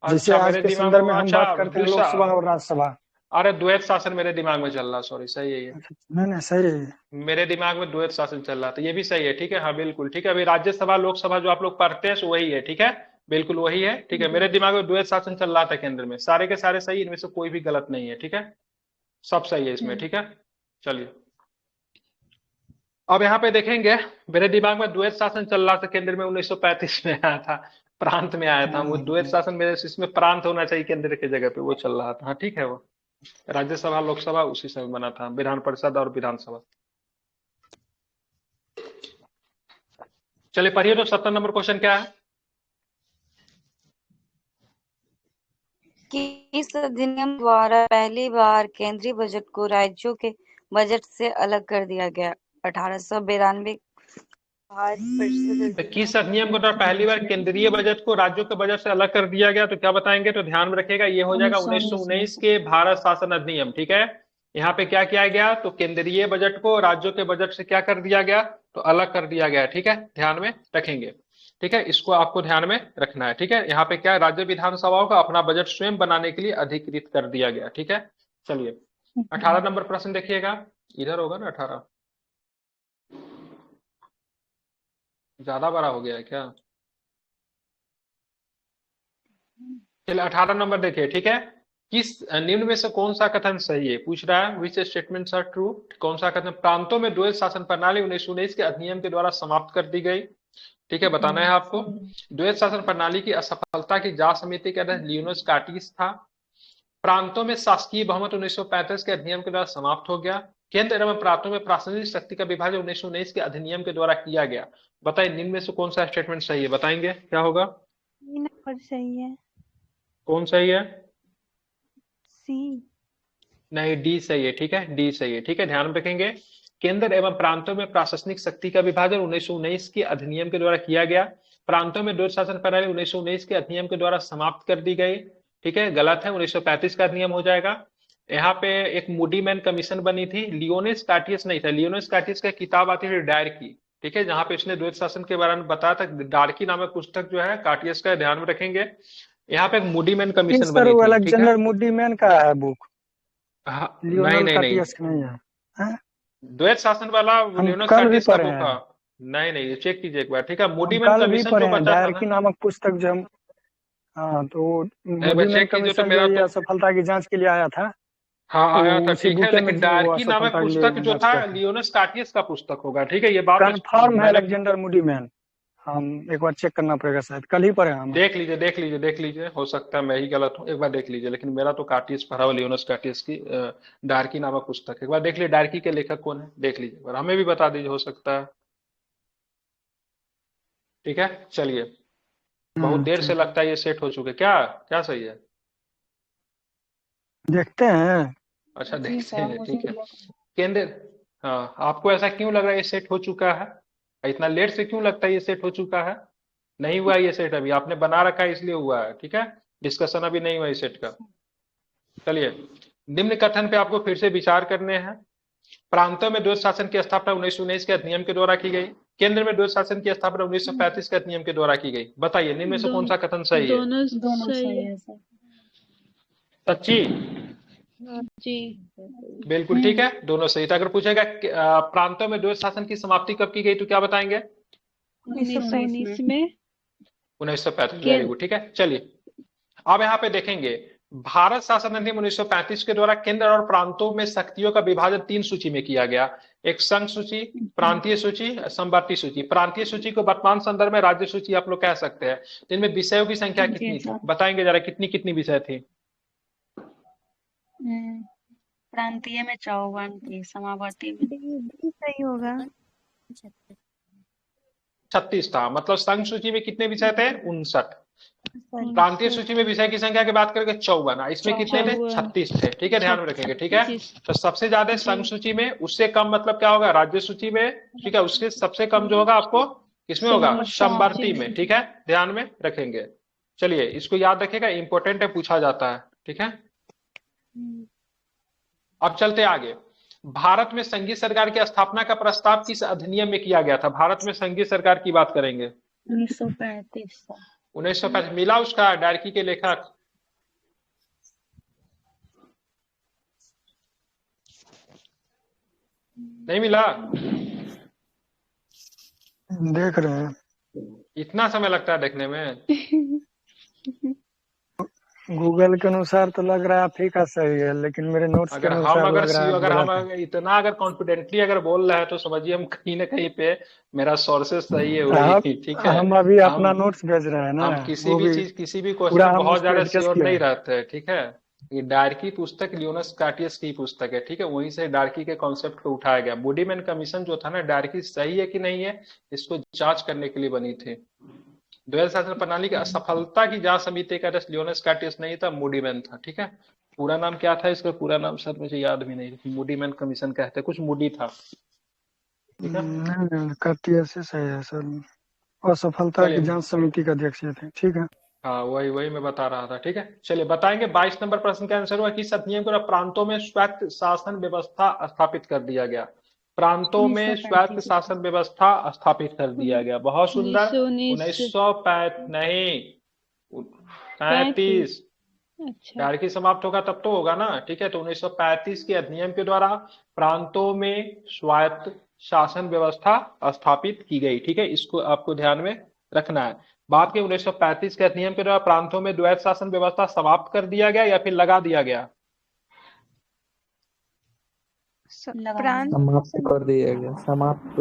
जैसे अच्छा आज मेरे के दिमाग संदर्भ में, में हम अच्छा बात करते हैं लोकसभा और राज्यसभा। अरे द्वैध शासन मेरे दिमाग में चल रहा, सॉरी, सही है ये, नहीं सही है, मेरे दिमाग में द्वैध शासन चल रहा था, ये भी सही है, ठीक है, हाँ बिल्कुल ठीक है। अभी राज्यसभा लोकसभा जो आप लोग पढ़ते हैं सो वही है, ठीक है, बिल्कुल वही है, ठीक है। मेरे दिमाग में द्वैध शासन चल रहा था केंद्र में, सारे के सारे सही, इनमें से कोई भी गलत नहीं है, ठीक है, सब सही है इसमें, ठीक है। चलिए अब यहाँ पे देखेंगे, मेरे दिमाग में द्वैत शासन चल रहा था, केंद्र में 1935 में आया था, प्रांत में आया था वो द्वैत शासन, मेरे इसमें प्रांत होना चाहिए केंद्र की जगह पे, वो चल रहा था। हाँ ठीक है, वो राज्यसभा लोकसभा उसी समय बना था, विधान परिषद और विधानसभा। चलिए पढ़िए तो 70 नंबर क्वेश्चन क्या है। किस अधिनियम द्वारा पहली बार केंद्रीय बजट को राज्यों के बजट से अलग कर दिया गया? 1892 तो किस अधिनियम के द्वारा पहली बार केंद्रीय बजट को राज्यों के बजट से अलग कर दिया गया? तो क्या बताएंगे, तो ध्यान में रखिएगा, ये हो जाएगा 1919 के भारत शासन अधिनियम। ठीक है, यहाँ पे क्या किया गया, तो केंद्रीय बजट को राज्यों के बजट से क्या कर दिया गया, तो अलग कर दिया गया। ठीक है, ध्यान में रखेंगे। ठीक है, इसको आपको ध्यान में रखना है। ठीक है, यहाँ पे क्या, राज्य विधानसभाओं का अपना बजट स्वयं बनाने के लिए अधिकृत कर दिया गया। ठीक है, चलिए 18 नंबर प्रश्न देखिएगा, इधर होगा ना 18, ज्यादा बड़ा हो गया है क्या? चलिए 18 नंबर देखिए। ठीक है, किस निम्न में से कौन सा कथन सही है, पूछ रहा है, विच स्टेटमेंट्स आर ट्रू। कौन सा कथन, प्रांतों में द्वैत शासन प्रणाली 1919 के अधिनियम के द्वारा समाप्त कर दी गई। ठीक है, बताना है आपको। द्वैत शासन प्रणाली की असफलता की जांच समिति का अध्यक्ष लियोनस कार्टिस था। प्रांतों में शासकीय बहुमत 1935 के अधिनियम के द्वारा समाप्त हो गया। केंद्र एवं प्रांतों में प्रशासनिक शक्ति का विभाजन 1919 के अधिनियम के द्वारा किया गया। बताइए निम्न में से कौन सा स्टेटमेंट सही है, बताएंगे क्या होगा? सी नंबर सही है। कौन सही है? सी। नहीं, डी सही है। ठीक है, डी सही है। ठीक है, ध्यान रखेंगे, केंद्र एवं प्रांतों में प्रशासनिक शक्ति का विभाजन 1919 के अधिनियम के द्वारा किया गया। प्रांतों में द्वैत शासन प्रणाली 1919 के अधिनियम के द्वारा समाप्त कर दी गई। ठीक है, गलत है, 1935 का अधिनियम हो जाएगा। यहाँ पे एक मूडी मैन कमीशन बनी थी, लियोनेस कार्टियस नहीं था। लियोनेस कार्टियस का किताब आती है डायरकी। ठीक है, जहां पे इसने द्वैत शासन के बारे में बताया था, डार्की नामक पुस्तक जो है कार्टियस का, ध्यान में रखेंगे। यहाँ पे एक मूडी मैन कमीशन सर बनी वो थी। ठीक है, अलेक्जेंडर मूडी मैन का है बुक, हाँ, नहीं लियोनल नहीं नहीं, कार्टियस का नहीं है। हैं? द्वैत शासन वाला हम लियोनस कल भी कार्टिस का पढ़े बुक है। हैं, नहीं नहीं, चेक कीजिए एक बार। ठीक है, हम मूडी मैन कल भी कमीशन पढ़े जो हैं बचा था डायरकी ना, नामक पुस्तक जो हम। हाँ तो एक बार मूडी मैन चेक कीजिए तो कमीशन जो मेरा ये तो, असफलता की जांच के लिए आया था, हाँ तो आया था। उसी ठीक है, बुके में लेकिन वो डायरकी नामक असफलता के लिए पुस्तक जो जांच था किया था। लियोनस कार्टियस का पुस्तक होगा। ठीक है, ये बात कन्फर्म है मैंने, अलेक्जेंडर मूडी मैन। हम एक बार चेक करना पड़ेगा, शायद कल ही पढ़े हैं हम। देख लीजिए देख लीजिए देख लीजिए, हो सकता है मैं ही गलत हूँ, एक बार देख लीजिए। लेकिन मेरा तो कार्टियस पढ़ा हुआ, लियोनस कार्टियस की डायरकी नामक पुस्तक, एक बार देख लीजिए डायरकी के लेखक कौन है, देख लीजिए, और हमें भी बता दीजिए, हो सकता है। ठीक है, चलिए, बहुत देर से ठीक है, लगता है ये सेट हो चुके, क्या क्या सही है? देखते हैं। अच्छा जी देखते सर, हैं, मुझे ठीक है। केंद्र, हाँ, आपको ऐसा क्यों लग रहा है ये सेट हो चुका है? इतना लेट से क्यों लगता है ये सेट हो चुका है? नहीं हुआ ये सेट, अभी आपने बना रखा है इसलिए हुआ है। ठीक है, डिस्कशन अभी नहीं हुआ इस सेट का। चलिए, निम्न कथन पे आपको फिर से विचार करने हैं। प्रांतों में द्वैत शासन की स्थापना 1919 के अधिनियम के द्वारा की गई। केंद्र में द्वैत शासन की स्थापना 1935 के अधिनियम के द्वारा की गई। बताइए निम्न में से कौन सा कथन सही है? दोनों दोनों सही सही है। है सर। सच्ची? जी। बिल्कुल ठीक है, दोनों सही था। अगर पूछेगा प्रांतों में द्वैत शासन की समाप्ति कब की गई, तो क्या बताएंगे? 1919 में। 1935, वेरी गुड। ठीक है, चलिए अब यहाँ पे देखेंगे, भारत शासन अधिनियम 1935 के द्वारा केंद्र और प्रांतों में शक्तियों का विभाजन 3 सूची में किया गया। एक संघ सूची, प्रांतीय सूची, समवर्ती सूची। प्रांतीय सूची को वर्तमान संदर्भ में राज्य सूची आप लोग कह सकते हैं। तो इनमें विषयों की संख्या कितनी थी, बताएंगे जरा, कितनी कितनी विषय थी? प्रांतीय में 54 थी, समावर्ती में डी सही होगा। 36 था, मतलब संघ सूची में कितने विषय थे? 59। प्रांतीय सूची में विषय की संख्या की बात करेंगे 54, इसमें कितने थे? 36 थे। ठीक है, ध्यान में रखेंगे। ठीक है, तो सबसे ज्यादा संघ सूची में, उससे कम मतलब क्या होगा, राज्य सूची में। ठीक है, उसके सबसे कम जो होगा आपको किसमें होगा? समवर्ती में। ठीक है, ध्यान में रखेंगे। चलिए, इसको याद रखेगा, इंपॉर्टेंट है, पूछा जाता है। ठीक है, अब चलते आगे। भारत में संघीय सरकार की स्थापना का प्रस्ताव किस अधिनियम में किया गया था? भारत में संघीय सरकार की बात करेंगे 1935 सर। 1935। मिला उसका डायरकी के लेखक? नहीं मिला? देख रहे हैं। इतना समय लगता है देखने में? गूगल के अनुसार तो लग रहा है आप ही का सही है, लेकिन मेरे नोट्स के अगर हम अनुसार अगर लग रहा है सी आप अगर हम गलत है। इतना अगर कॉन्फिडेंटली अगर बोल रहे हैं तो समझिए हम कहीं ना कहीं पे मेरा सोर्सेस सही है वही, आप ठीक है। हम अभी हम अपना नोट्स भेज रहे हैं ना, हम किसी वो भी भी चीज किसी भी क्वेश्चन पूरा में हम बहुत उस पर ज्यादा एडजस्ट श्योर किए नहीं हैं। रहते हैं, ठीक है। ये डार्की पुस्तक लियोनस कार्टियस की पुस्तक है, ठीक है, वहीं से डार्की के कॉन्सेप्ट को उठाया गया। बुडीमैन कमीशन जो था ना, डार्की सही है कि नहीं है इसको जांच करने के लिए बनी थी। द्वैध शासन प्रणाली की असफलता की जांच समिति का अध्यक्ष लियोनस कार्टियस नहीं था, मूडीमैन था, ठीक है। पूरा नाम क्या था इसका, पूरा नाम सर मुझे याद भी नहीं, मूडीमैन कमीशन कहते कुछ मूडी था, ठीक है। नहीं, कार्टियस से सही है सर। असफलता की चलिए, जांच समिति का अध्यक्ष ये थे, ठीक है। हाँ वही वही मैं बता रहा था, ठीक है। चलिए बताएंगे 22 नंबर प्रश्न का आंसर हुआ किस अधिनियम के द्वारा प्रांतों में स्वायत्त शासन व्यवस्था स्थापित कर दिया गया। प्रांतों में स्वायत्त 1935। शासन व्यवस्था स्थापित कर दिया गया, बहुत सुंदर। 1919 1935 नहीं, 35। 35। अच्छा। डायरकी समाप्त होगा तब तो होगा ना, ठीक है। तो 1935 के अधिनियम के द्वारा प्रांतों में स्वायत्त शासन व्यवस्था स्थापित की गई, ठीक है, इसको आपको ध्यान में रखना है। बात के 1935 के अधिनियम के द्वारा प्रांतों में द्वैत शासन व्यवस्था समाप्त कर दिया गया या फिर लगा दिया गया। प्रांत समाप्त कर दिया गया, लगा समाप्त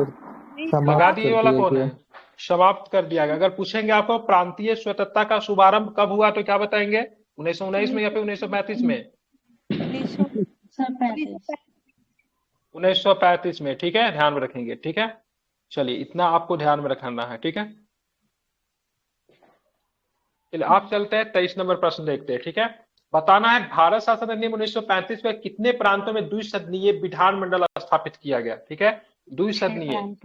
दिए कर वाला दिया कौन गया। है, समाप्त कर दिया गया। अगर पूछेंगे आपको प्रांतीय स्वतंत्रता का शुभारंभ कब हुआ तो क्या बताएंगे, 1919 में या फिर 1935 में। 1935 में, ठीक है, ध्यान में रखेंगे, ठीक है। चलिए इतना आपको ध्यान में रखना है, ठीक है। चलिए आप चलते हैं 23 नंबर प्रश्न देखते हैं, ठीक है। बताना है भारत शासन अधिनियम 1935 में कितने प्रांतों में द्विसदनीय विधानमंडल स्थापित किया गया, ठीक है। द्विसदनीय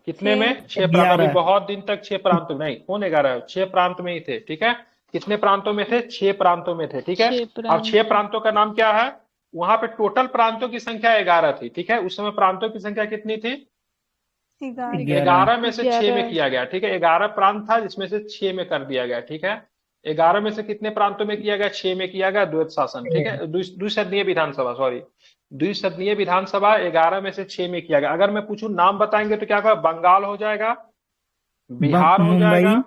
कितने में, 6 प्रांत। अभी बहुत दिन तक 6 प्रांतों नहीं, कौन 11, 6 प्रांत में ही थे, ठीक है। कितने प्रांतों में थे, 6 प्रांतों में थे, ठीक है। 6 अब प्रांत। 6 प्रांतों का नाम क्या है, वहां पे टोटल प्रांतों की संख्या 11 थी, ठीक है। उस समय प्रांतों की संख्या कितनी थी, 11 में से 6 में किया गया, ठीक है। 11 प्रांत था जिसमें से 6 में कर दिया गया, ठीक है। 11 में से कितने प्रांतों में किया गया, 6 में किया गया द्वैत शासन, ठीक है। द्विसदनीय विधानसभा, सॉरी, द्विसदनीय विधानसभा 11 में से 6 में किया गया। अगर मैं पूछूं नाम बताएंगे तो क्या कहा, बंगाल हो जाएगा, बिहार हो जाएगा,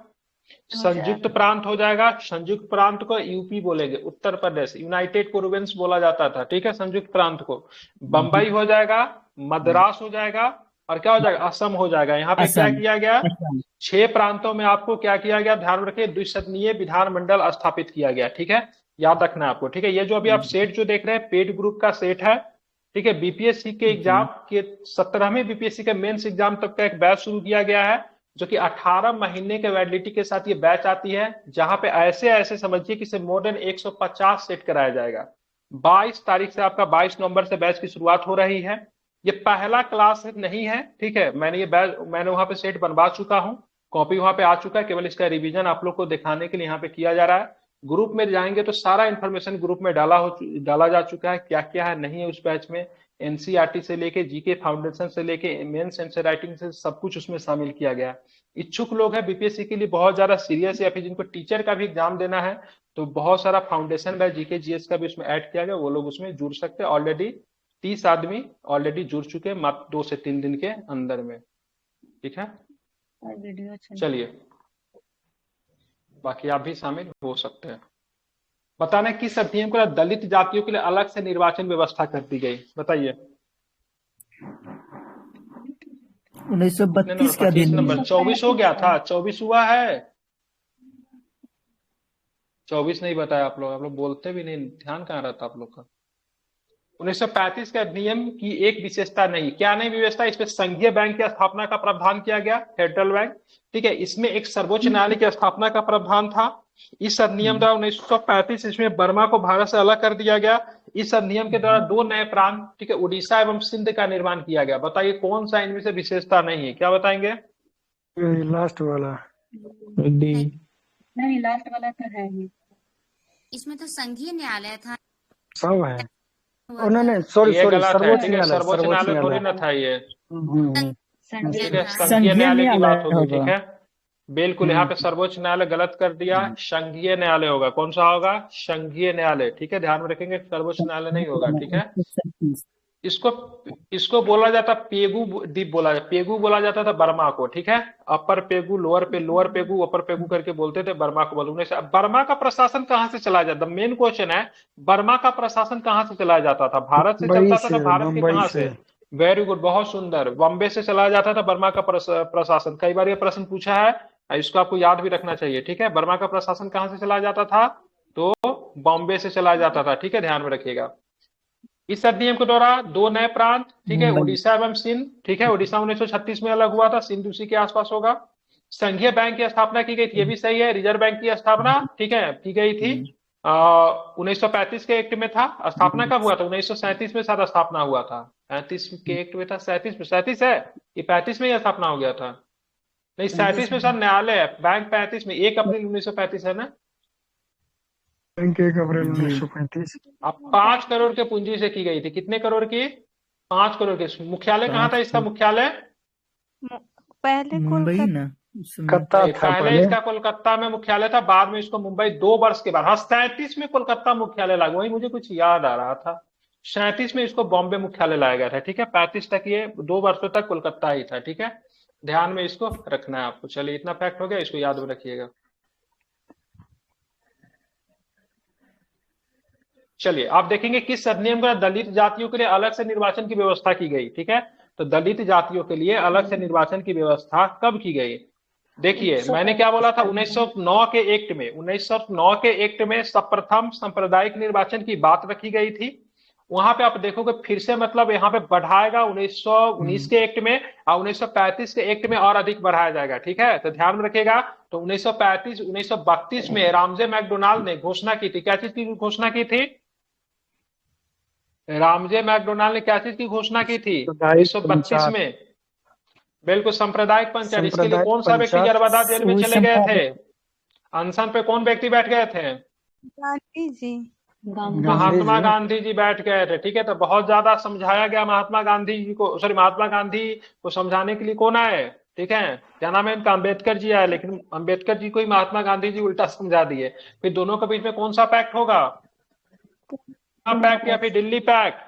संयुक्त प्रांत हो जाएगा। संयुक्त प्रांत को यूपी बोलेंगे, उत्तर प्रदेश, यूनाइटेड प्रोविंस बोला जाता था, ठीक है, संयुक्त प्रांत को। बंबई हो जाएगा, मद्रास हो जाएगा, और क्या हो जाएगा, असम हो जाएगा। यहाँ पे क्या किया गया, 6 प्रांतों में आपको क्या किया गया, ध्यान रखिए, द्विसदनीय विधानमंडल स्थापित किया गया, ठीक है। याद रखना है आपको, ठीक है। ये जो अभी आप सेट जो देख रहे हैं पेड ग्रुप का सेट है, ठीक है। बीपीएससी के एग्जाम के 17वें बीपीएससी के मेंस एग्जाम तक का एक बैच शुरू किया गया है, जो कि 18 महीने के वैलिडिटी के साथ ये बैच आती है, जहां पे ऐसे ऐसे समझिए कि इसे मोर देन 150 सेट कराया जाएगा। 22 तारीख से आपका 22 नवंबर से बैच की शुरुआत हो रही है। ये पहला क्लास नहीं है, ठीक है। मैंने ये बैच मैंने वहां पे सेट बनवा चुका हूँ, कॉपी वहां पे आ चुका है, केवल इसका रिवीजन आप लोग को दिखाने के लिए यहाँ पे किया जा रहा है। ग्रुप में जाएंगे तो सारा इन्फॉर्मेशन ग्रुप में डाला जा चुका है, क्या क्या है नहीं है उस बैच में। एनसीईआरटी से लेके जीके फाउंडेशन से लेके मेंस आंसर राइटिंग से सब कुछ उसमें शामिल किया गया है। इच्छुक लोग हैं बीपीएससी के लिए बहुत ज्यादा सीरियस, या फिर जिनको टीचर का भी एग्जाम देना है, तो बहुत सारा फाउंडेशन बैच जीके जीएस का भी उसमें ऐड किया गया, वो लोग उसमें जुड़ सकते हैं। ऑलरेडी 30 आदमी ऑलरेडी जुड़ चुके हैं मात्र 2 से 3 दिन के अंदर में, ठीक है। चलिए बाकी आप भी शामिल हो सकते हैं। बताना किस अधिनियम को दलित जातियों के लिए अलग से निर्वाचन व्यवस्था कर दी गई, बताइए। 1932 का 25 दिन नंबर, 24 हो गया था, 24 हुआ है, 24 नहीं बताया आप लोग बोलते भी नहीं, ध्यान कहाँ रहता आप लोग का। 1935 के अधिनियम की एक विशेषता नहीं, क्या नहीं विशेषता, इसमें संघीय बैंक की स्थापना का प्रावधान किया गया, फेडरल बैंक, ठीक है। इसमें एक सर्वोच्च न्यायालय की स्थापना का प्रावधान था। इस अधिनियम द्वारा 1935 इसमें बर्मा को भारत से अलग कर दिया गया। इस अधिनियम के द्वारा 2 नए प्रांत, ठीक है, उड़ीसा एवं सिंध का निर्माण किया गया। बताइए कौन सा इनमें से विशेषता नहीं है, क्या बताएंगे। लास्ट वाला डी। नहीं, लास्ट वाला तो है ही। इसमें तो संघीय न्यायालय था। सब है। नहीं सॉरी ये सॉरी, गलत है, सर्वोच्च ठीक है, न्यायालय, सर्वोच्च न्यायालय थोड़ी ना था ये, ठीक है, संघीय न्यायालय की बात होगी, ठीक है। बिल्कुल, यहाँ पे सर्वोच्च न्यायालय गलत कर दिया, संघीय न्यायालय होगा। कौन सा होगा, संघीय न्यायालय, ठीक है, ध्यान में रखेंगे, सर्वोच्च न्यायालय नहीं होगा, ठीक है। इसको इसको बोला जाता पेगु द्वीप बोला जाता, पेगु बोला जाता था बर्मा को, ठीक है। अपर पेगु, लोअर पेगु, अपर पेगु करके बोलते थे, बर्मा को बोलने से। बर्मा का प्रशासन कहाँ से चला जाता, मेन क्वेश्चन है, बर्मा का प्रशासन कहाँ से चला जाता था, भारत से चलता था तो भारत के कहाँ से? वेरी गुड, बहुत सुंदर, बॉम्बे से चला जाता था बर्मा का प्रशासन। कई बार ये प्रश्न पूछा है, इसको आपको याद भी रखना चाहिए, ठीक है। बर्मा का प्रशासन कहाँ से चला जाता था, तो बॉम्बे से चला जाता था, ठीक है, ध्यान में रखिएगा। इस अधिनियम के द्वारा दो नए प्रांत, ठीक है, उड़ीसा एवं सिंध, ठीक है, उड़ीसा 1936 में अलग हुआ था, सिंध उसी के आसपास होगा। संघीय बैंक की स्थापना की गई थी, ये भी सही है, रिजर्व बैंक की स्थापना, ठीक है, की गई थी 1935 के एक्ट में था। स्थापना कब हुआ था, 1937 में शायद स्थापना हुआ था, 35 के एक्ट में था, 37 में, 37 है ये, 35 में ही स्थापना हो गया था, नहीं 37 में शायद न्यायालय है, बैंक 35 में, 1 अप्रैल 1935 है ना, बैंक 1 अप्रैल 1935। अब 5 करोड़ के पूंजी से की गई थी, कितने करोड़ की, 5 करोड़ की। मुख्यालय कहाँ था इसका, मुख्यालय पहले मुंबई ना, कलकत्ता था पहले इसका कोलकाता में मुख्यालय था, बाद में इसको मुंबई 2 वर्ष के बाद, हाँ 37 में कोलकाता मुख्यालय लगा, वही मुझे कुछ याद आ रहा था, 37 में इसको बॉम्बे मुख्यालय लाया गया था, ठीक है। 35 तक ये 2 वर्षों तक कोलकाता ही था, ठीक है, ध्यान में इसको रखना है आपको। चलिए इतना फैक्ट हो गया, इसको याद में रखिएगा। चलिए आप देखेंगे किस अधिनियम का दलित जातियों के लिए अलग से निर्वाचन की व्यवस्था की गई, ठीक है। तो दलित जातियों के लिए अलग से निर्वाचन की व्यवस्था कब की गई, देखिए मैंने क्या बोला था, 1909 के एक्ट में, 1909 के एक्ट में सर्वप्रथम सांप्रदायिक निर्वाचन की बात रखी गई थी। वहां पे आप देखोगे फिर से मतलब यहाँ पे बढ़ाएगा 1919 के एक्ट में, और 1935 के एक्ट में और अधिक बढ़ाया जाएगा, ठीक है, तो ध्यान में रखिएगा। तो 1935 1932 में रामजे मैकडोनाल्ड ने घोषणा की थी, क्या चीज की घोषणा की थी, रामजे मैकडोनाल्ड ने क्या चीज की घोषणा की थी 1932 में, बिल्कुल सांप्रदायिक पंचायत। इसके लिए कौन सा व्यक्ति यरबदा जेल में चले गए थे, अनशन पे कौन व्यक्ति बैठ गए थे, गांधी जी। महात्मा गांधी जी बैठ गए थे, ठीक है। तो बहुत ज्यादा समझाया गया महात्मा गांधी जी को, सॉरी महात्मा गांधी को समझाने के लिए कौन आए, ठीक है, क्या नाम है इनका, अम्बेडकर जी आए, लेकिन अम्बेडकर जी को ही महात्मा गांधी जी उल्टा समझा दिए। फिर दोनों के बीच में कौन सा पैक्ट होगा, पैक्ट या फिर दिल्ली पैक्ट,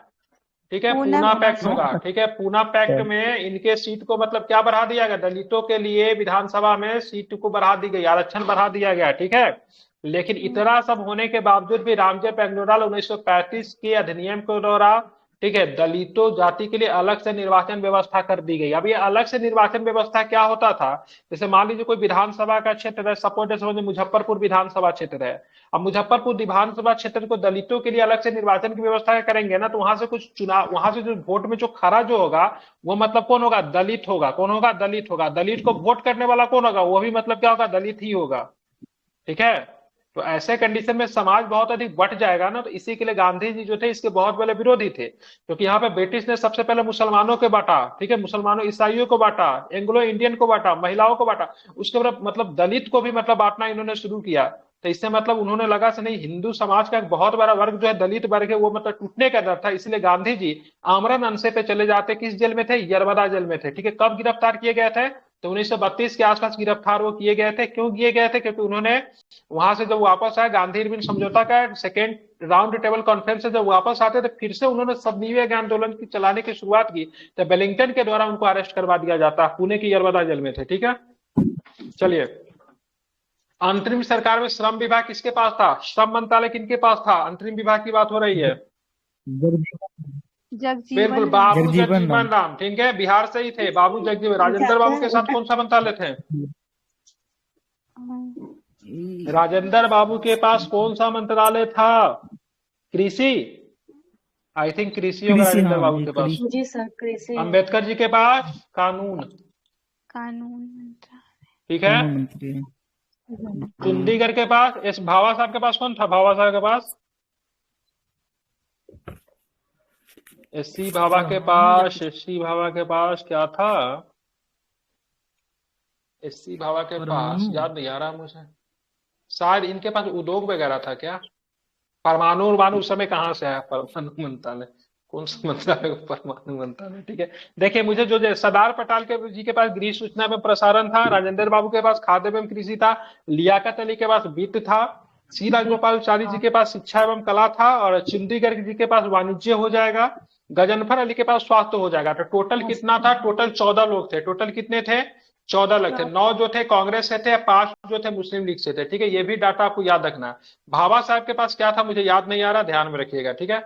ठीक है, पूना पैक्ट होगा, ठीक है। पूना पैक्ट में इनके सीट को मतलब क्या बढ़ा दिया गया, दलितों के लिए विधानसभा में सीट को बढ़ा दी गई, आरक्षण बढ़ा दिया गया, ठीक है। लेकिन इतना सब होने के बावजूद भी रामजे मैकडोनाल्ड 1935 के अधिनियम के द्वारा, ठीक है, दलितों जाति के लिए अलग से निर्वाचन व्यवस्था कर दी गई। अब ये अलग से निर्वाचन व्यवस्था क्या होता था, जैसे मान लीजिए कोई विधानसभा का क्षेत्र है, सपोज समझिए मुजफ्फरपुर विधानसभा क्षेत्र है, अब मुजफ्फरपुर विधानसभा क्षेत्र को दलितों के लिए अलग से निर्वाचन की व्यवस्था करेंगे ना, तो वहां से कुछ चुनाव, वहां से जो वोट में जो खरा जो होगा वो मतलब कौन होगा, दलित होगा, कौन होगा, दलित होगा। दलित को वोट करने वाला कौन होगा, वो भी मतलब क्या होगा, दलित ही होगा, ठीक है। तो ऐसे कंडीशन में समाज बहुत अधिक बढ़ जाएगा ना, तो इसी के लिए गांधी जी जो थे इसके बहुत बड़े विरोधी थे, क्योंकि यहाँ पे ब्रिटिश ने सबसे पहले मुसलमानों को बांटा, ठीक है, मुसलमानों ईसाइयों को बांटा, एंग्लो इंडियन को बांटा, महिलाओं को बांटा, उसके बाद मतलब दलित को भी मतलब बांटना इन्होंने शुरू किया। तो इससे मतलब उन्होंने लगा से नहीं, हिंदू समाज का एक बहुत बड़ा वर्ग जो है दलित वर्ग है वो मतलब टूटने का डर था, इसलिए गांधी जी आमरण अनशन पे चले जाते, किस जेल में थे, यरबदा जेल में थे, ठीक है। कब गिरफ्तार किए गए थे, तो 1932 के आसपास गिरफ्तार वो किए गए थे। क्यों किए गए थे, क्योंकि उन्होंने वहां से जब वापस आए, गांधी इरविन समझौता का सेकेंड राउंड टेबल कॉन्फ्रेंस से जब वापस आते थे, फिर से उन्होंने सबनीय आंदोलन की चलाने की शुरुआत की, तो वेलिंगटन के द्वारा उनको अरेस्ट करवा दिया जाता, पुणे की यरबदा जेल में थे, ठीक है। चलिए अंतरिम सरकार में श्रम विभाग किसके पास था, श्रम मंत्रालय किनके पास था, अंतरिम विभाग की बात हो रही है, बिल्कुल बाबू जगजीवन राम, ठीक है, बिहार से ही थे बाबू जगजीवन। राजेंद्र बाबू के साथ कौन सा मंत्रालय थे, राजेंद्र बाबू के पास कौन सा मंत्रालय था, कृषि, आई थिंक कृषि होगा राजेंद्र बाबू के पास, जी सर कृषि। अम्बेडकर जी के पास कानून, ठीक है। चंडीगढ़ के पास एस भावा साहब के पास कौन था, भावा साहब के पास, एससी भावा के पास क्या था, एससी भावा के पास याद नहीं आ रहा मुझे, शायद इनके पास उद्योग वगैरह था क्या, परमाणु उस समय कहाँ से आया परमाणु मंत्रालय, कौन सा मंत्रालय परमाणु मंत्रालय, ठीक है। देखिए मुझे जो सरदार पटेल के जी के पास गृह सूचना एवं प्रसारण था, राजेंद्र बाबू के पास खाद्य एवं कृषि था, लियाकत अली के पास वित्त था, सी राजगोपालाचारी जी के पास शिक्षा एवं कला था, और चंडीगढ़ जी के पास वाणिज्य हो जाएगा, गजनफर अली के पास स्वास्थ्य हो जाएगा। तो टोटल कितना था? टोटल 14 लोग थे। टोटल कितने थे? 14 लोग थे। 9 जो थे कांग्रेस से थे, 5 जो थे मुस्लिम लीग से थे। ठीक है, ये भी डाटा आपको याद रखना है। भाभा साहब के पास क्या था मुझे याद नहीं आ रहा, ध्यान में रखिएगा। ठीक है,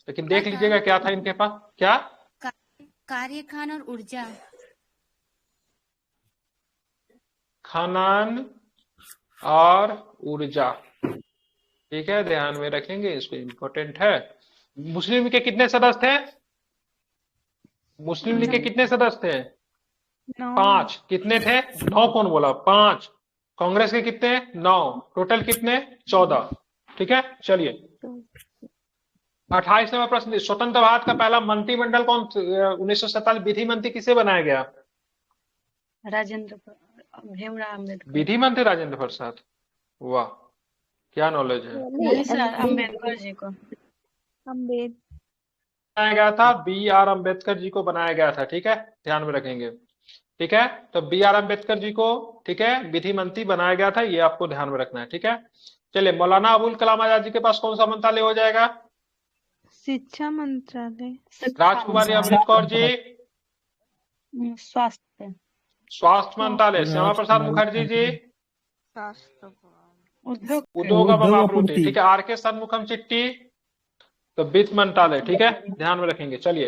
लेकिन देख लीजिएगा क्या था इनके पास। क्या? कार्य खान और ऊर्जा। खनन और ऊर्जा। ठीक है, ध्यान में रखेंगे, इसको इम्पोर्टेंट है। मुस्लिम लीग के कितने सदस्य थे? मुस्लिम लीग के कितने सदस्य थे? 9। 5। कितने थे? 9 कौन बोला? 5। कांग्रेस के कितने? 9। टोटल कितने? 14। ठीक है, चलिए 28 नंबर प्रश्न। स्वतंत्र भारत का पहला मंत्रिमंडल कौन 1947 विधि मंत्री किसे बनाया गया? भीमराव अम्बेडकर। विधि मंत्री राजेंद्र प्रसाद। वाह, क्या नॉलेज है। नहीं सर, अम्बेडकर जी को। अम्बेद बनाया गया था, B.R. अम्बेडकर जी को बनाया गया था। ठीक है, ध्यान में रखेंगे। ठीक है, तो B.R. अम्बेडकर जी को, ठीक है, विधि मंत्री बनाया गया था, ये आपको ध्यान में रखना है। ठीक है, चलिए मौलाना अबुल कलाम आजाद जी के पास कौन सा मंत्रालय हो जाएगा? शिक्षा मंत्रालय। राजकुमारी अमृत कौर जी स्वास्थ्य। स्वास्थ्य मंत्रालय। श्यामा प्रसाद मुखर्जी जी उद्योग एवं आपूर्ति। ठीक है, R.K. षणमुखम चिट्टी तो वित्त मंत्रालय। ठीक है, ध्यान में रखेंगे। चलिए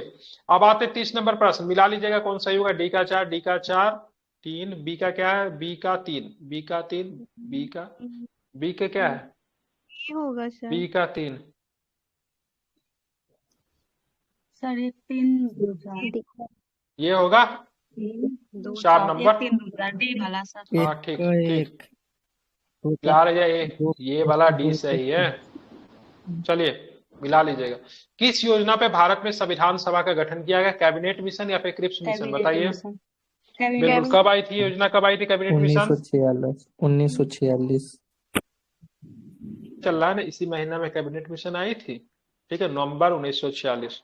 अब आते 30 नंबर प्रश्न, मिला लीजिएगा कौन सही होगा। D का 4, D का 4, 3, B का क्या है? B का 3, B का 3, B का क्या है? ये होगा सर। B का 3। सर ये 3 ये होगा 4 नंबर। डी वाला सर। हाँ ठीक ठीक यार, ये वाला D सही है। चलिए मिला लीजिएगा। किस योजना पे भारत में संविधान सभा का गठन किया गया? कैबिनेट मिशन या फिर क्रिप्स मिशन? बताइए। बिल्कुल, कब आई थी योजना? कब आई थी कैबिनेट मिशन? 1946 चल रहा है ना, इसी महीना में कैबिनेट मिशन आई थी। ठीक है, नवंबर 1946।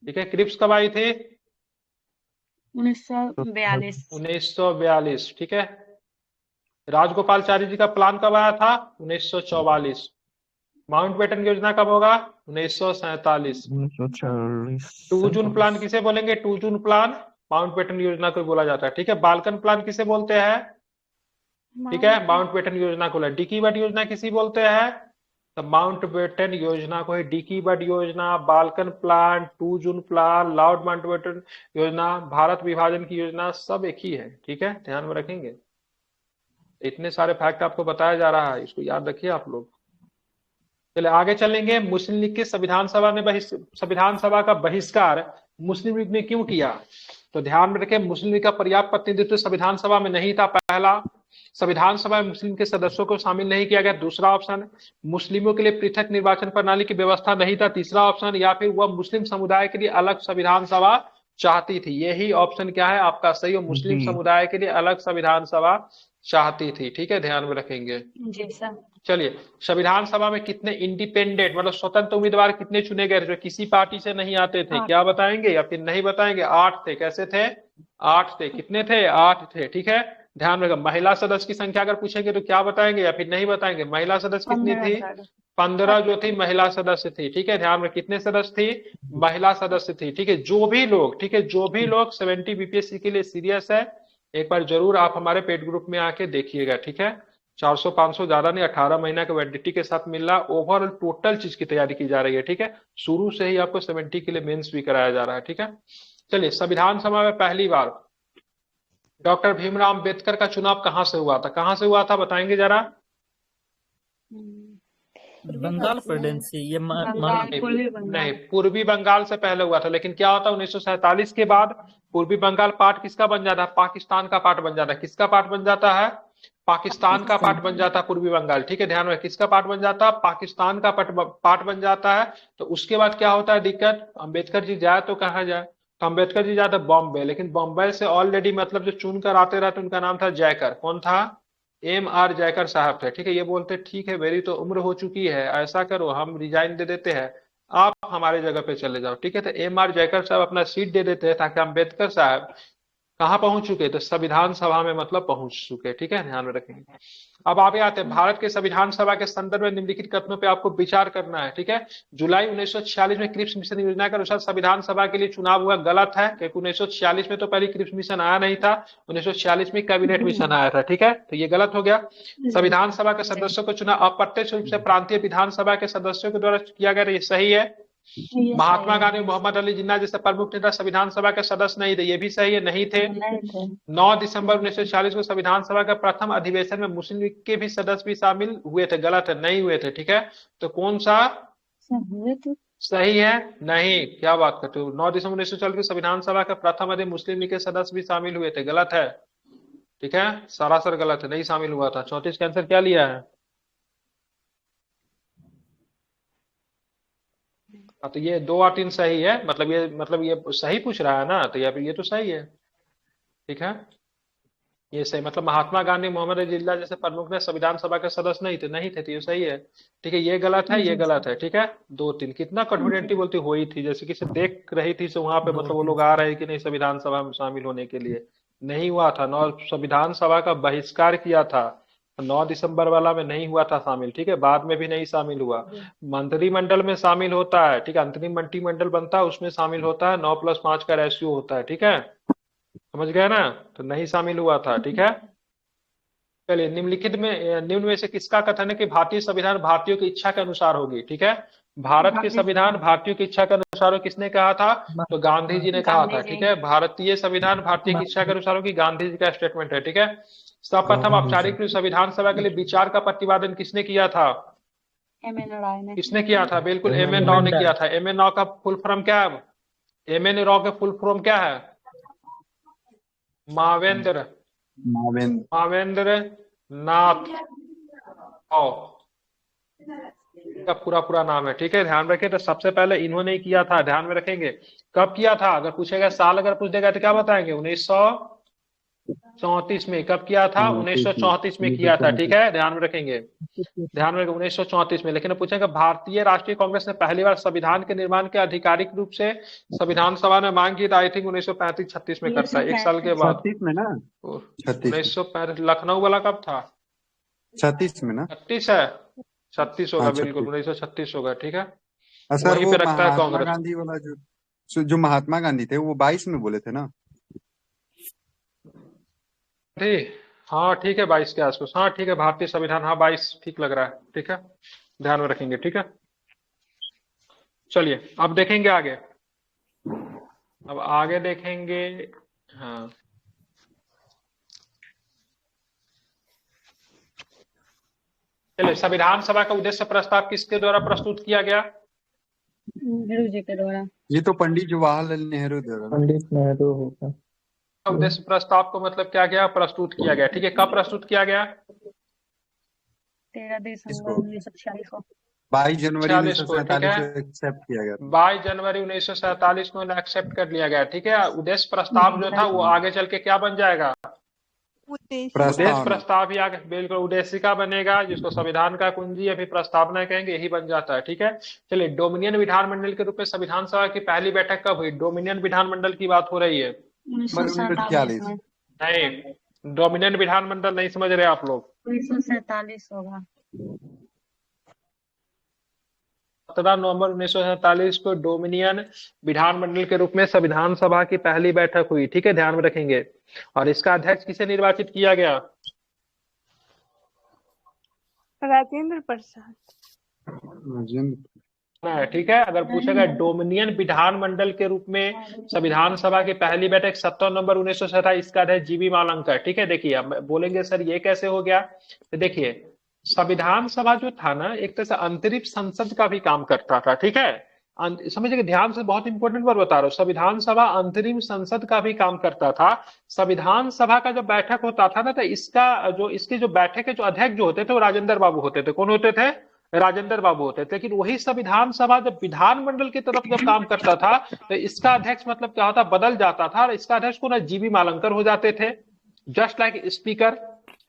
ठीक है, क्रिप्स कब आई थी? 1942। 1942। ठीक है, राजगोपालचारी जी का प्लान कब आया था? 1944। माउंटबेटन योजना कब होगा? 1947। 2 जून प्लान किसे बोलेंगे? 2 जून प्लान माउंटबेटन योजना को बोला जाता है। ठीक है, बाल्कन प्लान किसे बोलते हैं? ठीक है, माउंटबेटन योजना को। डिकी बर्ड योजना किसी बोलते हैं? तो माउंटबेटन योजना को ही डिकी बर्ड योजना, बाल्कन प्लान, 2 जून प्लान, लॉर्ड माउंटबेटन योजना, भारत विभाजन की योजना, सब एक ही है। ठीक है, ध्यान में रखेंगे। इतने सारे फैक्ट आपको बताया जा रहा है, इसको याद रखिए आप लोग। चलिए आगे चलेंगे। मुस्लिम लीग के संविधान सभा का बहिष्कार मुस्लिम लीग ने क्यों किया? तो ध्यान में रखें, मुस्लिम लीग का पर्याप्त प्रतिनिधित्व संविधान सभा में नहीं था। पहला, संविधान सभा में मुस्लिम के सदस्यों को शामिल नहीं किया गया। दूसरा ऑप्शन, मुस्लिमों के लिए पृथक निर्वाचन प्रणाली की व्यवस्था नहीं था। तीसरा ऑप्शन, या फिर वह मुस्लिम समुदाय के लिए अलग संविधान सभा चाहती थी। यही ऑप्शन क्या है आपका सही? मुस्लिम समुदाय के लिए अलग संविधान सभा चाहती थी। ठीक है, ध्यान में रखेंगे। जी सर। चलिए, संविधान सभा में कितने इंडिपेंडेंट मतलब स्वतंत्र उम्मीदवार कितने चुने गए जो किसी पार्टी से नहीं आते थे? क्या बताएंगे या फिर नहीं बताएंगे? 8 थे। कैसे थे? 8 थे। कितने थे? 8 थे। ठीक है, ध्यान रखें। महिला सदस्य की संख्या अगर पूछेंगे तो क्या बताएंगे या फिर नहीं बताएंगे? महिला सदस्य कितनी थी? 15 जो थी महिला सदस्य थी। ठीक है, ध्यान में कितने सदस्य थी? महिला सदस्य थी। ठीक है, जो भी लोग 70 बीपीएससी के लिए सीरियस है, एक बार जरूर आप हमारे पेड ग्रुप में आके देखिएगा। ठीक है, 400-500 ज्यादा नहीं, 18 महीना का वैलिडिटी के साथ मिल रहा है। ओवरऑल टोटल चीज की तैयारी की जा रही है। ठीक है, शुरू से ही आपको 70 के लिए मेंस भी कराया जा रहा है। ठीक है, चलिए संविधान सभा में पहली बार डॉक्टर भीमराव अंबेडकर का चुनाव कहां से हुआ था? कहां से हुआ था बताएंगे जरा? बंगाल प्रेसिडेंसी से ये नहीं, पूर्वी बंगाल से पहले हुआ था। लेकिन क्या होता है 1947 के बाद पूर्वी बंगाल पार्ट किसका बन जाता है? पाकिस्तान का पार्ट बन जाता है। किसका पार्ट बन जाता है? पाकिस्तान का पार्ट बन जाता है पूर्वी बंगाल। ठीक है, ध्यान में किसका पार्ट बन जाता है? पाकिस्तान का पार्ट बन जाता है। तो उसके बाद क्या होता है दिक्कत? अम्बेडकर जी जाए तो कहाँ जाए? तो अम्बेडकर जी जाते बॉम्बे, लेकिन बॉम्बे से ऑलरेडी मतलब जो चुन कर आते रहते उनका नाम था जयकर। कौन था? M.R. जयकर साहब थे। ठीक है, ये बोलते ठीक है मेरी तो उम्र हो चुकी है, ऐसा करो हम रिजाइन दे देते हैं, आप हमारे जगह पे चले जाओ। ठीक है, तो M.R. जयकर साहब अपना सीट दे देते हैं ताकि अम्बेडकर साहब कहाँ पहुंच चुके? तो संविधान सभा में मतलब पहुंच चुके, ठीक है, ध्यान में रखेंगे। अब आगे आते हैं, भारत के संविधान सभा के संदर्भ में निम्नलिखित कथनों पे आपको विचार करना है, ठीक है। जुलाई 1946 में क्रिप्स मिशन योजना के अनुसार संविधान सभा के लिए चुनाव हुआ, गलत है, क्योंकि 1946 में तो पहले क्रिप्स मिशन आया नहीं था, 1946 में कैबिनेट मिशन आया था, ठीक है, तो ये गलत हो गया। संविधान सभा के सदस्यों को चुना अप्रत्यक्ष रूप से प्रांतीय विधानसभा के सदस्यों के द्वारा किया गया, ये सही है। महात्मा गांधी, मोहम्मद अली जिन्ना जैसे प्रमुख नेता संविधान सभा के सदस्य नहीं थे, ये भी सही है, नहीं थे। 9 दिसंबर 1946 को संविधान सभा का प्रथम अधिवेशन में मुस्लिम लीग के भी सदस्य भी शामिल हुए थे, गलत है, नहीं हुए थे, ठीक है। तो कौन सा सही है? नहीं, क्या बात करते हो। 9 दिसंबर 1946 को संविधान सभा का प्रथम अधिवेशन मुस्लिम लीग के सदस्य भी शामिल हुए थे, गलत है, ठीक है, सरासर गलत है, नहीं शामिल हुआ था। 34 का आंसर क्या लिया है? तो ये 2 और 3 सही है, मतलब ये सही पूछ रहा है ना, तो ये तो सही है, ठीक है, ये सही, मतलब महात्मा गांधी, मोहम्मद अली जिन्ना जैसे प्रमुख ने संविधान सभा के सदस्य नहीं थे, तो ये सही है, ठीक है। ये गलत है, ये गलत है, ठीक है। 2 3 कितना कॉन्फिडेंटली बोलती हुई थी, जैसे किसी देख रही थी, तो वहां पे मतलब वो लोग आ रहे कि नहीं संविधान सभा में शामिल होने के लिए, नहीं हुआ था। 9 संविधान सभा का बहिष्कार किया था, 9 दिसंबर वाला में नहीं हुआ था शामिल, ठीक है, बाद में भी नहीं शामिल हुआ। मंत्रिमंडल में शामिल होता है, ठीक है, अंतरिम मंत्रिमंडल बनता है, उसमें शामिल होता है, 9+5 का रेशियो होता है, ठीक है, समझ गए ना, तो नहीं शामिल हुआ था, ठीक है। चलिए, निम्न में से किसका कथन है कि भारतीय संविधान भारतीयों की इच्छा के अनुसार होगी, ठीक है। भारत के संविधान भारतीयों की इच्छा के अनुसार हो, किसने कहा था? तो गांधी जी ने कहा था, ठीक है। भारतीय संविधान भारतीय की इच्छा के अनुसार होगी, गांधी जी का स्टेटमेंट है, ठीक है। सर्वप्रथम औपचारिक रूप संविधान सभा के लिए विचार का प्रतिपादन किसने किया था? किसने किया था? बिल्कुल एम.एन. राव ने किया था। एम.एन. राव का फुल फॉर्म क्या है? एम.एन. राव का फुल फॉर्म क्या है? मावेंद्र नाथ राव का पूरा नाम है, ठीक है, ध्यान रखें। तो सबसे पहले इन्होंने ही किया था, ध्यान में रखेंगे। कब किया था? अगर पूछेगा साल, अगर पूछ देगा तो क्या बताएंगे? 1934 में। कब किया था? 1934 में किया था, ठीक है, ध्यान में रखेंगे, ध्यान में रखेंगे, 1934 में। लेकिन पूछेगा भारतीय राष्ट्रीय कांग्रेस ने पहली बार संविधान के निर्माण के आधिकारिक रूप से संविधान सभा ने मांग की, आई थिंक 1935-36 में करता है, 1 साल के बाद। 36 में ना, 1935 लखनऊ वाला कब था? 36 में ना, 36 है, 36 होगा, बिल्कुल 1936 होगा, ठीक है, सर। वहीं वो पे रखता है महात्मा कांग्रेस। गांधी वाला जो महात्मा गांधी थे वो 22 में बोले थे ना, ठीक, हाँ ठीक है, 22 के आसपास, हाँ ठीक है, भारतीय संविधान, हाँ 22 ठीक लग रहा है, ठीक है, ध्यान में रखेंगे, ठीक है। चलिए अब देखेंगे आगे, अब आगे देखेंगे, हाँ चलिए, संविधान सभा का उद्देश्य प्रस्ताव किसके द्वारा प्रस्तुत किया गया? नेहरू जी के द्वारा। ये तो पंडित जवाहरलाल नेहरू द्वारा। पंडित नेहरू होगा। उद्देश्य प्रस्ताव को मतलब क्या गया? प्रस्तुत किया गया, ठीक है। कब प्रस्तुत किया गया? 13 दिसंबर 1946 को। 22 जनवरी 46 को, ठीक 1947 है, को एक्सेप्ट किया गया। 22 जनवरी 1947 को एक्सेप्ट कर लिया गया, ठीक है। उद्देश्य प्रस्ताव जो था वो आगे चल के क्या बन जाएगा? उद्देश्य प्रस्ताव ही आगे, बिल्कुल उद्देशिका बनेगा, जिसको संविधान का कुंजी अभी प्रस्तावना कहेंगे, यही बन जाता है, ठीक है। चलिए, डोमिनियन विधानमंडल के रूप में संविधान सभा की पहली बैठक कब हुई? डोमिनियन विधानमंडल की बात हो रही है। 1947 में। नहीं, डोमिनियन विधानमंडल नहीं समझ रहे आप लोग। 1947 होगा। 17 नवंबर 1947 को डोमिनियन विधानमंडल के रूप में संविधान सभा की पहली बैठक हुई, ठीक है, ध्यान में रखेंगे। और इसका अध्यक्ष किसे निर्वाचित किया गया? राजेंद्र प्रसाद। ठीक है। अगर पूछेगा डोमिनियन विधानमंडल के रूप में संविधान सभा की पहली बैठक 17 नवंबर 1927, इसका अध्यक्ष जीवी मालंकर, ठीक है। देखिए, अब बोलेंगे सर ये कैसे हो गया, तो देखिए, संविधान सभा जो था ना, एक तरह से अंतरिम संसद का भी काम करता था, ठीक है, समझिए ध्यान से, बहुत इंपॉर्टेंट बात बता रहा हूँ। संविधान सभा अंतरिम संसद का भी काम करता था। संविधान सभा का जो बैठक होता था ना, तो इसकी जो बैठक के जो अध्यक्ष जो होते थे वो राजेंद्र बाबू होते थे। कौन होते थे? राजेंद्र बाबू होते थे। लेकिन वही संविधान सभा जब विधानमंडल की तरफ जब काम करता था, तो इसका अध्यक्ष मतलब क्या होता, बदल जाता था, और इसका अध्यक्ष को ना जीवी मालंकर हो जाते थे, जस्ट लाइक स्पीकर,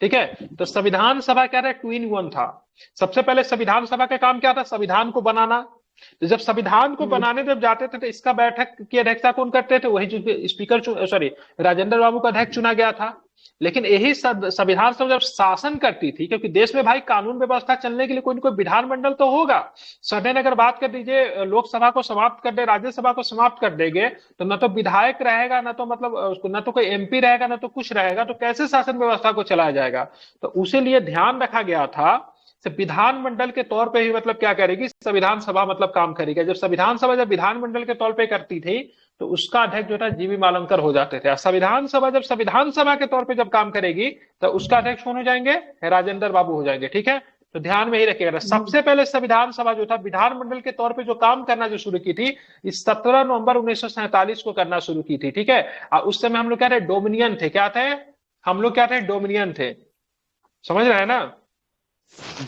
ठीक है। तो संविधान सभा क्या था? 2 in 1 था। सबसे पहले संविधान सभा का काम क्या था? संविधान को बनाना, तो जब संविधान को बनाने जब जाते थे तो इसका बैठक की अध्यक्षता कौन करते थे? वही जो स्पीकर सॉरी राजेंद्र बाबू का अध्यक्ष चुना गया था। लेकिन यही संविधान सभा जब शासन करती थी, क्योंकि देश में भाई कानून व्यवस्था चलने के लिए कोई न कोई विधानमंडल तो होगा। सडन अगर बात कर दीजिए लोकसभा को समाप्त कर दे, राज्यसभा को समाप्त कर देंगे, तो न तो विधायक रहेगा, न तो मतलब न तो कोई एमपी रहेगा, न तो कुछ रहेगा, तो कैसे शासन व्यवस्था को चलाया जाएगा? तो उसी लिए ध्यान रखा गया था विधानमंडल के तौर पे ही मतलब क्या करेगी, संविधान सभा मतलब काम करेगी। जब संविधान सभा जब विधानमंडल के तौर पे करती थी तो उसका अध्यक्ष जो था जीवी मालंकर हो जाते थे। संविधान सभा जब संविधान सभा के तौर पे जब काम करेगी तो उसका अध्यक्ष कौन हो जाएंगे? राजेंद्र बाबू हो जाएंगे। ठीक है, तो ध्यान में ही रखिएगा। सबसे पहले संविधान सभा जो था विधानमंडल के तौर पे जो काम करना जो शुरू की थी, इस 17 नवंबर 1947 को करना शुरू की थी। ठीक है, और उस समय हम लोग क्या थे? डोमिनियन थे। क्या थे हम लोग? क्या थे? डोमिनियन थे। समझ रहे हैं ना?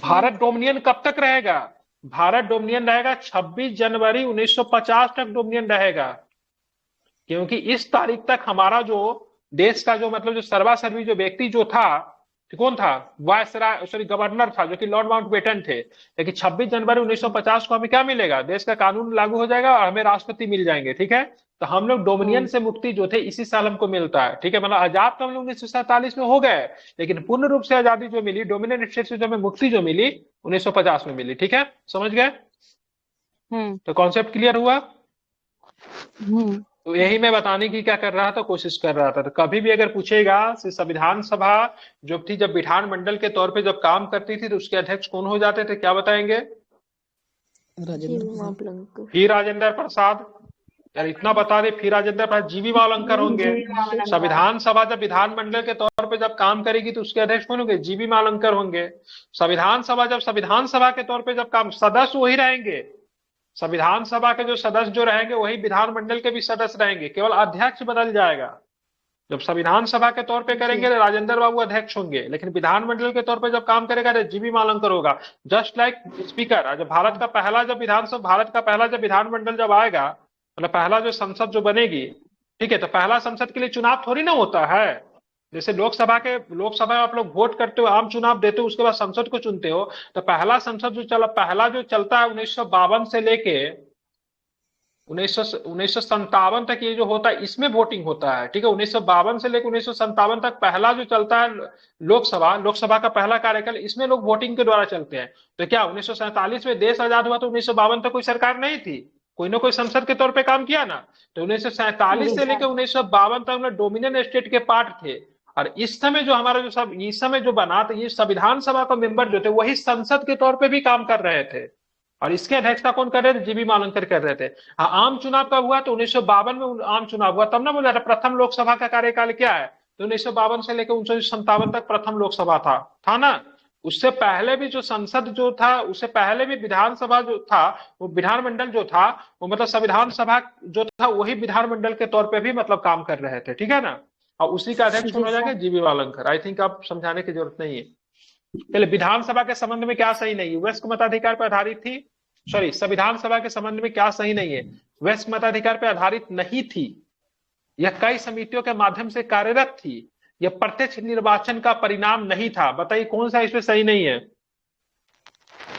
भारत डोमिनियन कब तक रहेगा? भारत डोमिनियन रहेगा 26 जनवरी 1950 तक डोमिनियन रहेगा, क्योंकि इस तारीख तक हमारा जो देश का जो मतलब जो सर्वासर्वी जो व्यक्ति जो था, कौन था? वायसराय सॉरी गवर्नर था, जो कि लॉर्ड माउंटबेटन थे। लेकिन 26 जनवरी 1950 को हमें क्या मिलेगा? देश का कानून लागू हो जाएगा और हमें राष्ट्रपति मिल जाएंगे। ठीक है, तो हम लोग डोमिनियन से मुक्ति जो थे इसी साल हमको मिलता है। ठीक है, मतलब आजाद तो हम लोग 1947 में हो गए, लेकिन पूर्ण रूप से आजादी जो मिली, डोमिनियन स्टेट से जो हमें मुक्ति जो मिली 1950 में मिली। ठीक है, समझ गए? तो कॉन्सेप्ट क्लियर हुआ? तो यही मैं बताने की क्या कर रहा था, कोशिश कर रहा था। तो कभी भी अगर पूछेगा संविधान सभा जो थी जब विधानमंडल के तौर पे जब काम करती थी तो उसके अध्यक्ष कौन हो जाते थे, क्या बताएंगे? फिर राजेंद्र प्रसाद। यार इतना बता दे, फिर राजेंद्र प्रसाद, जीवी मालंकर होंगे। संविधान सभा जब विधानमंडल के तौर पे जब काम करेगी तो उसके अध्यक्ष कौन होंगे? जीवी मालंकर होंगे। संविधान सभा जब संविधान सभा के तौर पे जब काम, सदस्य वही रहेंगे। संविधान सभा के जो सदस्य जो रहेंगे वही विधानमंडल के भी सदस्य रहेंगे, केवल अध्यक्ष बदल जाएगा। जब संविधान सभा के तौर पे करेंगे तो राजेंद्र बाबू अध्यक्ष होंगे, लेकिन विधानमंडल के तौर पे जब काम करेगा तो जीवी मालंकर होगा। Just like speaker. जब भारत का पहला जब विधानसभा, भारत का पहला जब विधानमंडल जब आएगा, मतलब पहला जो संसद जो बनेगी, ठीक है, तो पहला संसद के लिए चुनाव थोड़ी ना होता है। जैसे लोकसभा में आप लोग वोट करते हो, आम चुनाव देते हो, उसके बाद संसद को चुनते हो। तो पहला संसद पहला जो चलता है 1952 से लेके 1957 तक, ये जो होता है इसमें वोटिंग होता है। ठीक है, 1952 से लेकर 1957 तक पहला जो चलता है लोकसभा का पहला कार्यकाल, इसमें लोग वोटिंग के द्वारा चलते हैं। तो क्या 1947 में देश आजाद हुआ तो 1952 तक कोई सरकार नहीं थी? कोई ना कोई संसद के तौर पे काम किया ना। तो 1947 से लेकर 1952 तक में डोमिनियन स्टेट के पार्ट थे। और इस समय जो हमारा जो सब इस समय जो बना था, ये संविधान सभा का मेंबर जो थे वही संसद के तौर पे भी काम कर रहे थे, और इसके अध्यक्षता कौन कर रहे थे? जीवी मालंकर कर रहे थे। हाँ, आम चुनाव कब हुआ? तो 1952 में आम चुनाव हुआ, तब ना बोला था प्रथम लोकसभा का कार्यकाल क्या है? तो 1952 से लेकर 1957 तक प्रथम लोकसभा था ना। उससे पहले भी जो संसद जो था, उससे पहले भी विधानसभा जो था, वो विधानमंडल जो था, वो मतलब संविधान सभा जो था वही विधानमंडल के तौर पे भी मतलब काम कर रहे थे। ठीक है ना, और उसी का अध्यक्ष कौन हो जाएगा? जीवी मालंकर। आई थिंक आप समझाने की जरूरत नहीं है। पहले विधानसभा के संबंध में क्या सही नहीं है? वयस्क मताधिकार पर आधारित थी। सॉरी, संविधान सभा के संबंध में क्या सही नहीं है? वयस्क मताधिकार पर आधारित नहीं थी। यह कई समितियों के माध्यम से कार्यरत थी। यह प्रत्यक्ष निर्वाचन का परिणाम नहीं था। बताइए कौन सा इसमें सही नहीं है?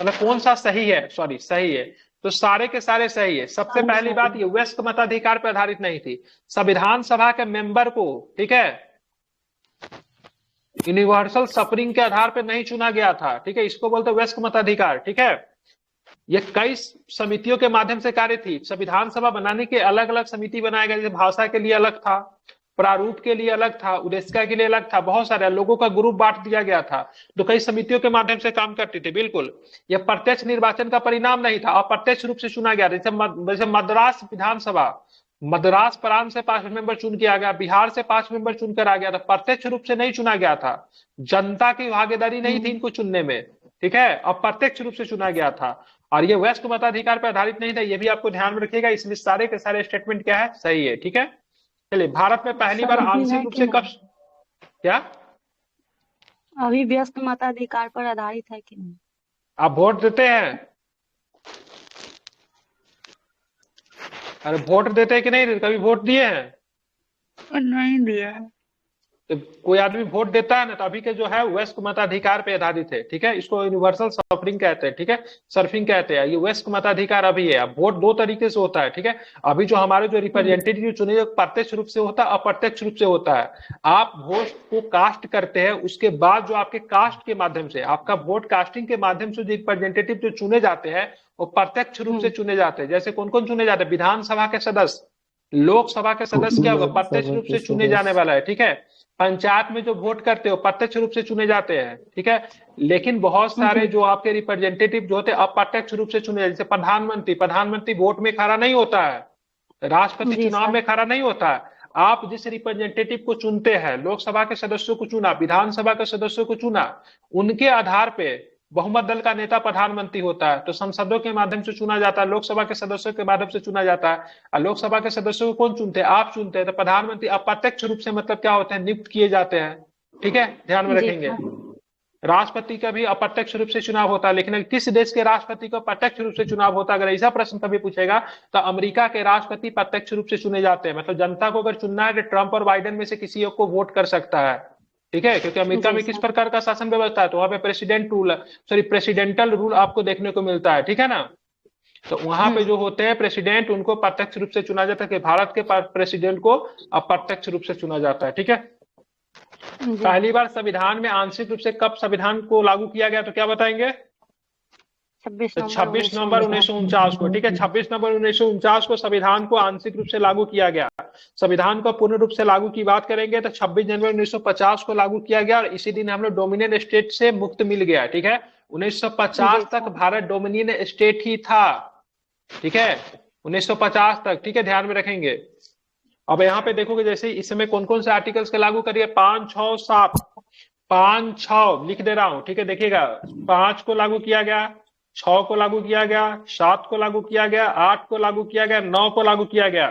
मतलब कौन सा सही है? सॉरी, सही है तो सारे के सारे सही है। सबसे पहली बात, ये वयस्क मताधिकार पर आधारित नहीं थी। संविधान सभा के मेंबर को, ठीक है, यूनिवर्सल सफरिंग के आधार पर नहीं चुना गया था। ठीक है, इसको बोलते वयस्क मताधिकार। ठीक है, ये कई समितियों के माध्यम से कार्य थी। संविधान सभा बनाने के अलग अलग समिति बनाए गए, जैसे भाषा के लिए अलग था, प्रारूप के लिए अलग था, उद्देश्य के लिए अलग था, बहुत सारे लोगों का ग्रुप बांट दिया गया था, तो कई समितियों के माध्यम से काम करती थी। बिल्कुल, यह प्रत्यक्ष निर्वाचन का परिणाम नहीं था, अप्रत्यक्ष रूप से चुना गया। जैसे मद्रास विधानसभा, मद्रास प्रांत से 5 मेंबर चुन के आ गया, बिहार से 5 मेंबर चुनकर आ गया था, प्रत्यक्ष रूप से नहीं चुना गया था। जनता की भागीदारी नहीं थी इनको चुनने में। ठीक है, अप्रत्यक्ष रूप से चुना गया था, और ये वयस्क मताधिकार पर आधारित नहीं था। ये भी आपको ध्यान में रखिएगा। इसलिए सारे के सारे स्टेटमेंट क्या है? सही है। ठीक है, चलिए, भारत में पहली बार आंशिक रूप से कब, क्या अभी व्यस्क मताधिकार पर आधारित है कि नहीं? आप वोट देते हैं? अरे वोट देते हैं कि नहीं? कभी वोट दिए हैं? नहीं दिया है। तो कोई आदमी वोट देता है ना, तो अभी के जो है वयस्क मताधिकार पे आधारित है, ठीक है, इसको यूनिवर्सल सफरिंग कहते हैं, ठीक है, सर्फिंग कहते हैं। ये वयस्क मताधिकार अभी है। अब वोट दो तरीके से होता है, ठीक है। अभी जो हमारे जो रिप्रेजेंटेटिव चुने जाते प्रत्यक्ष रूप से होता है, अप्रत्यक्ष रूप से होता है। आप वोट को कास्ट करते हैं, उसके बाद जो आपके कास्ट के माध्यम से, आपका वोट कास्टिंग के माध्यम से जो रिप्रेजेंटेटिव जो चुने जाते हैं वो प्रत्यक्ष रूप से चुने जाते हैं। जैसे कौन कौन चुने जाते हैं? विधानसभा के सदस्य, लोकसभा के सदस्य क्या होगा? प्रत्यक्ष रूप से चुने जाने वाला है, ठीक है। पंचायत में जो वोट करते हो प्रत्यक्ष रूप से चुने जाते हैं, ठीक है। लेकिन बहुत सारे जो आपके रिप्रेजेंटेटिव जो होते हैं अप्रत्यक्ष रूप से चुने, जैसे प्रधानमंत्री वोट में खड़ा नहीं होता है, राष्ट्रपति चुनाव में खड़ा नहीं होता है। आप जिस रिप्रेजेंटेटिव को चुनते हैं, लोकसभा के सदस्यों को चुना, विधानसभा के सदस्यों को चुना, उनके आधार पे बहुमत दल का नेता प्रधानमंत्री होता है। तो संसदों के माध्यम से चुना जाता है, लोकसभा के सदस्यों के माध्यम से चुना जाता है। और लोकसभा के सदस्यों को कौन चुनते हैं? आप चुनते हैं। तो प्रधानमंत्री अप्रत्यक्ष रूप से मतलब क्या होते हैं? नियुक्त किए जाते हैं, ठीक है, ध्यान में रखेंगे। राष्ट्रपति का भी अप्रत्यक्ष रूप से चुनाव होता है, लेकिन किस देश के राष्ट्रपति का प्रत्यक्ष रूप से चुनाव होता है, अगर ऐसा प्रश्न कभी पूछेगा तो अमेरिका के राष्ट्रपति प्रत्यक्ष रूप से चुने जाते हैं। मतलब जनता को अगर चुनना है तो ट्रंप और बाइडेन में से किसी एक को वोट कर सकता है, ठीक है, क्योंकि अमेरिका में किस प्रकार का शासन व्यवस्था है, तो वहां पे प्रेसिडेंटल रूल आपको देखने को मिलता है, ठीक है ना। तो वहां पे जो होते हैं प्रेसिडेंट, उनको प्रत्यक्ष रूप से चुना जाता है। कि भारत के प्रेसिडेंट को अप्रत्यक्ष रूप से चुना जाता है, ठीक है। पहली बार संविधान में आंशिक रूप से कब संविधान को लागू किया गया, तो क्या बताएंगे? 26 नवंबर 1949 को, ठीक है। 26 नवंबर 1949 को संविधान को आंशिक रूप से लागू किया गया। संविधान को पूर्ण रूप से लागू की बात करेंगे तो 26 जनवरी 1950 को लागू किया गया, और इसी दिन हम लोग डोमिनियन स्टेट से मुक्त मिल गया, ठीक है। 1950 तक भारत डोमिनियन स्टेट ही था, ठीक है, 1950 तक, ठीक है, ध्यान में रखेंगे। अब यहाँ पे देखोगे जैसे इस समय कौन कौन से आर्टिकल्स के लागू करिए, 5, 6, 7, 5, 6 लिख दे रहा हूं, ठीक है। देखिएगा, 5 को लागू किया गया, 6 को लागू किया गया, 7 को लागू किया गया, 8 को लागू किया गया, 9 को लागू किया गया।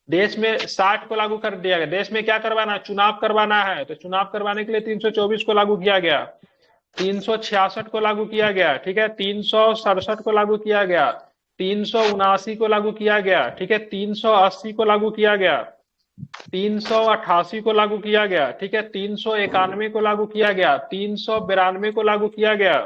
देश में 60 को लागू कर दिया गया। देश में क्या करवाना है? चुनाव करवाना है, तो चुनाव करवाने के लिए 324 को लागू किया गया, 366 को लागू किया गया, ठीक है, 367 को लागू किया गया, 379 को लागू किया गया, ठीक है, 380 को लागू किया गया, 388 को लागू किया गया, ठीक है, 391 को लागू किया गया, 392 को लागू किया गया,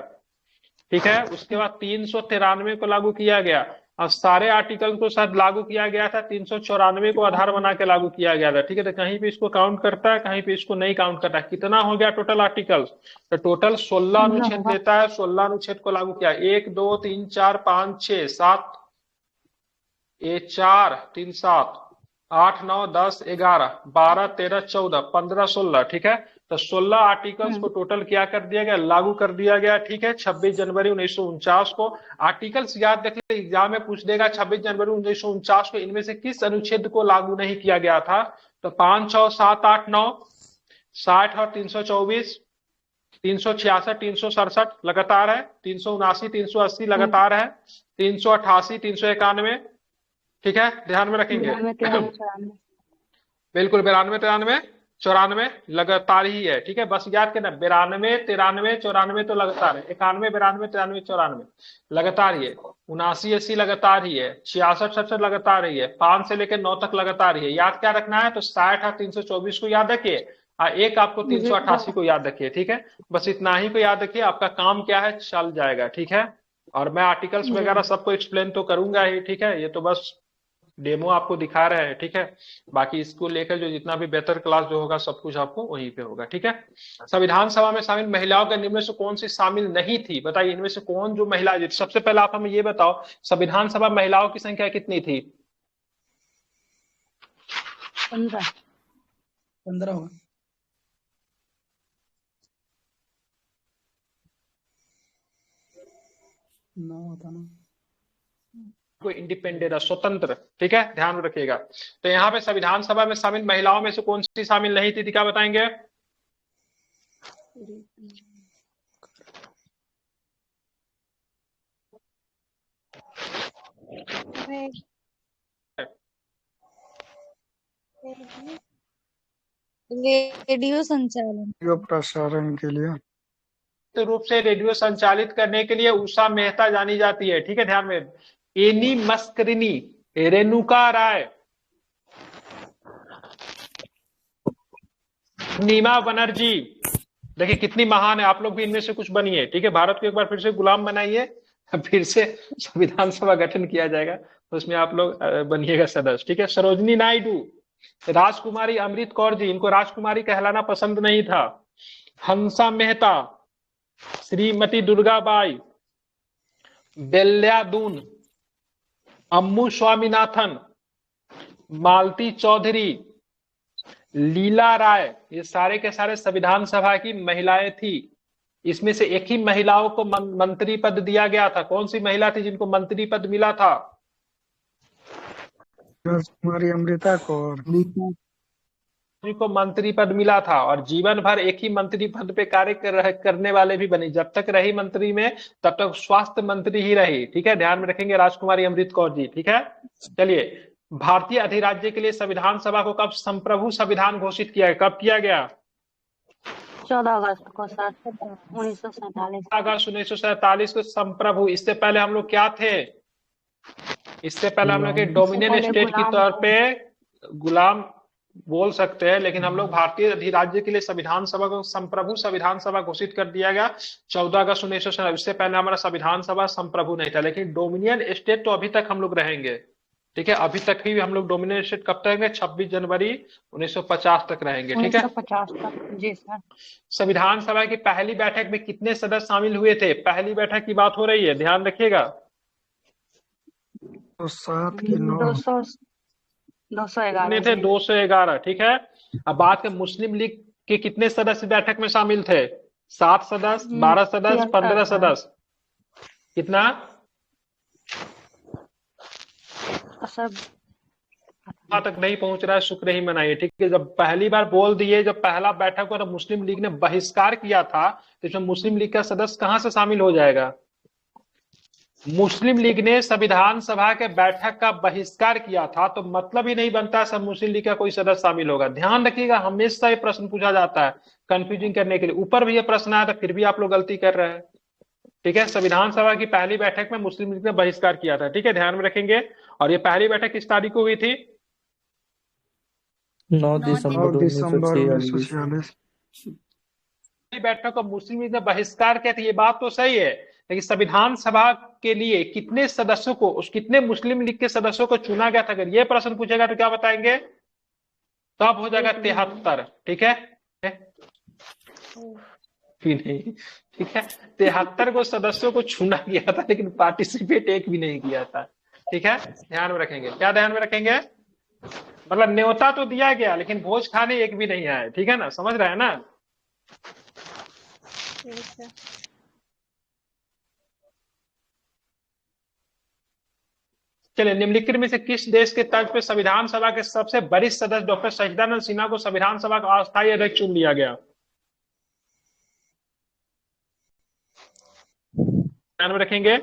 ठीक है। उसके बाद 393 को लागू किया गया। और सारे आर्टिकल को शायद लागू किया गया था 394 को आधार बना के लागू किया गया था, ठीक है। तो कहीं पे इसको काउंट करता है, कहीं पे इसको नहीं काउंट करता है। कितना हो गया टोटल आर्टिकल? तो टोटल 16 अनुच्छेद देता है। 16 अनुच्छेद को लागू किया। 1, 2, 3, 4, 5, 6, 7, 4, 3, 7, 8, 9, 10, 11, 12, 13, 14, 15, 16, ठीक है। तो 16 आर्टिकल्स को टोटल क्या कर दिया गया? लागू कर दिया गया, ठीक है, 26 जनवरी 1949 को। आर्टिकल्स याद रख ले, एग्जाम में पूछ देगा 26 जनवरी 1949 को इनमें से किस अनुच्छेद को लागू नहीं किया गया था। तो 5, 6, 7, 8, 9, 60 और 324, 366, 367 लगातार है, 379, 380 लगातार है, 388, 391, ठीक है, ध्यान में रखेंगे। बिल्कुल, 92, 93, 94 लगातार ही है, ठीक है। बस याद करना, 92, 93, 94 तो लगातार है, 91, 92, 93, 94 लगातार ही है, 79, 80 लगातार ही है, 66, 67 लगातार ही है, 5 से लेकर 9 तक लगातार ही है। याद क्या रखना है? तो 60 और 324 को याद रखिए, और एक आपको 388 को याद रखिए, ठीक है। बस इतना ही को याद रखिए, आपका काम क्या है, चल जाएगा, ठीक है। और मैं आर्टिकल्स वगैरह सबको एक्सप्लेन तो करूंगा ही, ठीक है। ये तो बस डेमो आपको दिखा रहे हैं, ठीक है। बाकी इसको लेकर जो जितना भी बेहतर क्लास जो होगा सब कुछ आपको वहीं पे होगा, ठीक है। संविधान सभा में शामिल महिलाओं के निम्न में से कौन सी शामिल नहीं थी? बताइए, इनमें से कौन जो महिला? सबसे पहले आप हमें ये बताओ, संविधान सभा महिलाओं की संख्या कितनी थी? 15 होगा। 9 होता ना, कोई इंडिपेंडेंट, स्वतंत्र, ठीक है, ध्यान में रखिएगा। तो यहाँ पे संविधान सभा में शामिल महिलाओं में से कौन सी शामिल नहीं थी? क्या बताएंगे? रेडियो संचालन, रेडियो प्रसारण के लिए, रूप से रेडियो संचालित करने के लिए उषा मेहता जानी जाती है, ठीक है, ध्यान में। एनी मस्करिनी, रेणुका राय, नीमा बनर्जी, देखिए कितनी महान है, आप लोग भी इनमें से कुछ बनिए, ठीक है। भारत को एक बार फिर से गुलाम बनाइए, फिर से संविधान सभा गठन किया जाएगा, तो उसमें आप लोग बनिएगा सदस्य, ठीक है। सरोजनी नायडू, राजकुमारी अमृत कौर जी, इनको राजकुमारी कहलाना पसंद नहीं था। हंसा मेहता, श्रीमती दुर्गाबाई, बेल्यादून, अम्मू स्वामीनाथन, मालती चौधरी, लीला राय, ये सारे के सारे संविधान सभा की महिलाएं थी। इसमें से एक ही महिलाओं को मंत्री पद दिया गया था। कौन सी महिला थी जिनको मंत्री पद मिला था? राजकुमारी अमृता कौर। को मंत्री पद मिला था, और जीवन भर एक ही मंत्री पद पे कार्य करने वाले भी बने। जब तक रही मंत्री में तब तक स्वास्थ्य मंत्री ही रही, ठीक है, ध्यान में रखेंगे, राजकुमारी अमृत कौर जी, ठीक है। चलिए, भारतीय अधिराज्य के लिए संविधान सभा को कब संप्रभु संविधान घोषित किया गया? कब किया गया? 14 अगस्त को सर 1947। अगस्त 1947 को संप्रभु। इससे पहले हम लोग क्या थे? इससे पहले हम लोग डोमिनियन स्टेट के तौर पे गुलाम बोल सकते हैं, लेकिन हम लोग भारतीय अधिराज्य के लिए संविधान सभा को संप्रभु संविधान सभा घोषित कर दिया गया 14 अगस्त 1947। इससे पहले हमारा संविधान सभा संप्रभु नहीं था, लेकिन डोमिनियन स्टेट तो अभी तक हम लोग रहेंगे, ठीक है। अभी तक ही हम लोग डोमिनियन स्टेट कब तक रहेंगे? 26 जनवरी 1950 तक रहेंगे, ठीक है। 1950 तक, जी सर। संविधान सभा की पहली बैठक में कितने सदस्य शामिल हुए थे? पहली बैठक की बात हो रही है, ध्यान रखिएगा। तो 7 की 9 211 थे 211, ठीक है। अब बात करें मुस्लिम लीग के कितने सदस्य बैठक में शामिल थे? 7 सदस्य, 12 सदस्य, 15 सदस्य, कितना? सर तक नहीं पहुंच रहा है, शुक्र ही मनाइए, ठीक है। जब पहली बार बोल दिए, जब पहला बैठक हुआ तो मुस्लिम लीग ने बहिष्कार किया था, तो इसमें मुस्लिम लीग का सदस्य कहां से शामिल हो जाएगा? मुस्लिम लीग ने संविधान सभा के बैठक का बहिष्कार किया था, तो मतलब ही नहीं बनता सब मुस्लिम लीग का कोई सदस्य शामिल होगा। ध्यान रखिएगा, हमेशा ये प्रश्न पूछा जाता है कंफ्यूजिंग करने के लिए। ऊपर भी ये प्रश्न आया था, फिर भी आप लोग गलती कर रहे हैं, ठीक है। संविधान सभा की पहली बैठक में मुस्लिम लीग ने बहिष्कार किया था, ठीक है, ध्यान में रखेंगे। और ये पहली बैठक किस तारीख को हुई थी? 9 दिसंबर 1946। बैठक को मुस्लिम लीग ने बहिष्कार किया था, ये बात तो सही है, लेकिन संविधान सभा के लिए कितने सदस्यों को, उस कितने मुस्लिम लीग के सदस्यों को चुना गया था? अगर ये प्रश्न पूछेगा तो क्या बताएंगे? तब हो जाएगा 73, ठीक है। भी नहीं, ठीक है। 73 को सदस्यों को चुना गया था, लेकिन पार्टिसिपेट एक भी नहीं किया था, ठीक है, ध्यान में रखेंगे। क्या ध्यान में रखेंगे? मतलब न्योता तो दिया गया, लेकिन भोज खाने एक भी नहीं आए, ठीक है ना, समझ रहे हैं ना? चलिए, निम्नलिखित में से किस देश के तर्ज पे संविधान सभा के सबसे वरिष्ठ सदस्य डॉक्टर सचिदानंद सिन्हा को संविधान सभा का अस्थायी अध्यक्ष चुन लिया गया? ध्यान में रखेंगे,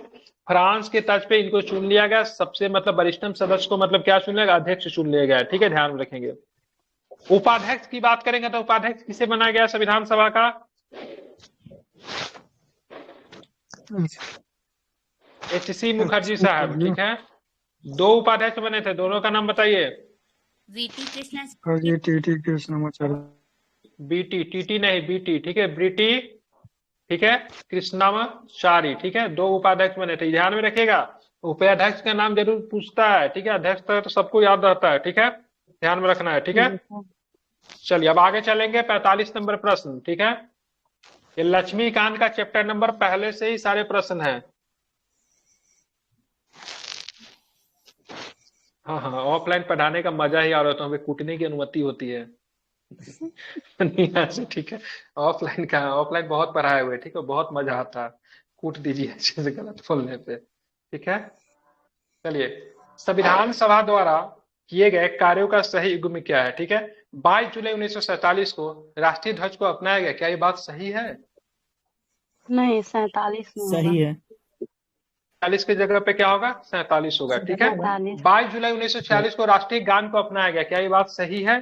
फ्रांस के तर्ज पे इनको चुन लिया गया, सबसे मतलब वरिष्ठतम सदस्य को मतलब क्या चुन लिया गया? अध्यक्ष चुन लिया गया, ठीक है, ध्यान में रखेंगे। उपाध्यक्ष की बात करेंगे तो उपाध्यक्ष किसे बनाया गया संविधान सभा का? HC मुखर्जी साहब, ठीक है। 2 उपाध्यक्ष बने थे, दोनों का नाम बताइए। VT Krishna TT Krishnamacharya. BT, TT नहीं, बीटी, ठीक है, ब्रिटी, ठीक है, कृष्णामाचारी, ठीक है। 2 उपाध्यक्ष बने थे, ध्यान में रखिएगा। उपाध्यक्ष का नाम जरूर पूछता है, ठीक है, अध्यक्ष तो सबको याद रहता है, ठीक है, ध्यान में रखना है, ठीक है। चलिए, अब आगे चलेंगे, 45 नंबर प्रश्न, ठीक है। ये लक्ष्मीकांत का चैप्टर नंबर पहले से ही सारे प्रश्न हैं। हाँ, ऑफलाइन पढ़ाने का मजा ही आ रहा है, तो हमें कूटने की अनुमति होती है। नहीं, ठीक है, ऑफलाइन बहुत पढ़ाए हुए, ठीक है, बहुत मजा आता है, कूट दीजिए अच्छे से गलत बोलने पे, ठीक है। चलिए, संविधान सभा द्वारा किए गए कार्यों का सही युग्म क्या है? ठीक है, 22 जुलाई 1947 को राष्ट्रीय ध्वज को अपनाया गया, क्या ये बात सही है? नहीं, 47 सही है। 40 की जगह पे क्या होगा? 47 होगा, ठीक है। 22 जुलाई 1946 को राष्ट्रीय गान को अपनाया गया, क्या ये बात सही है?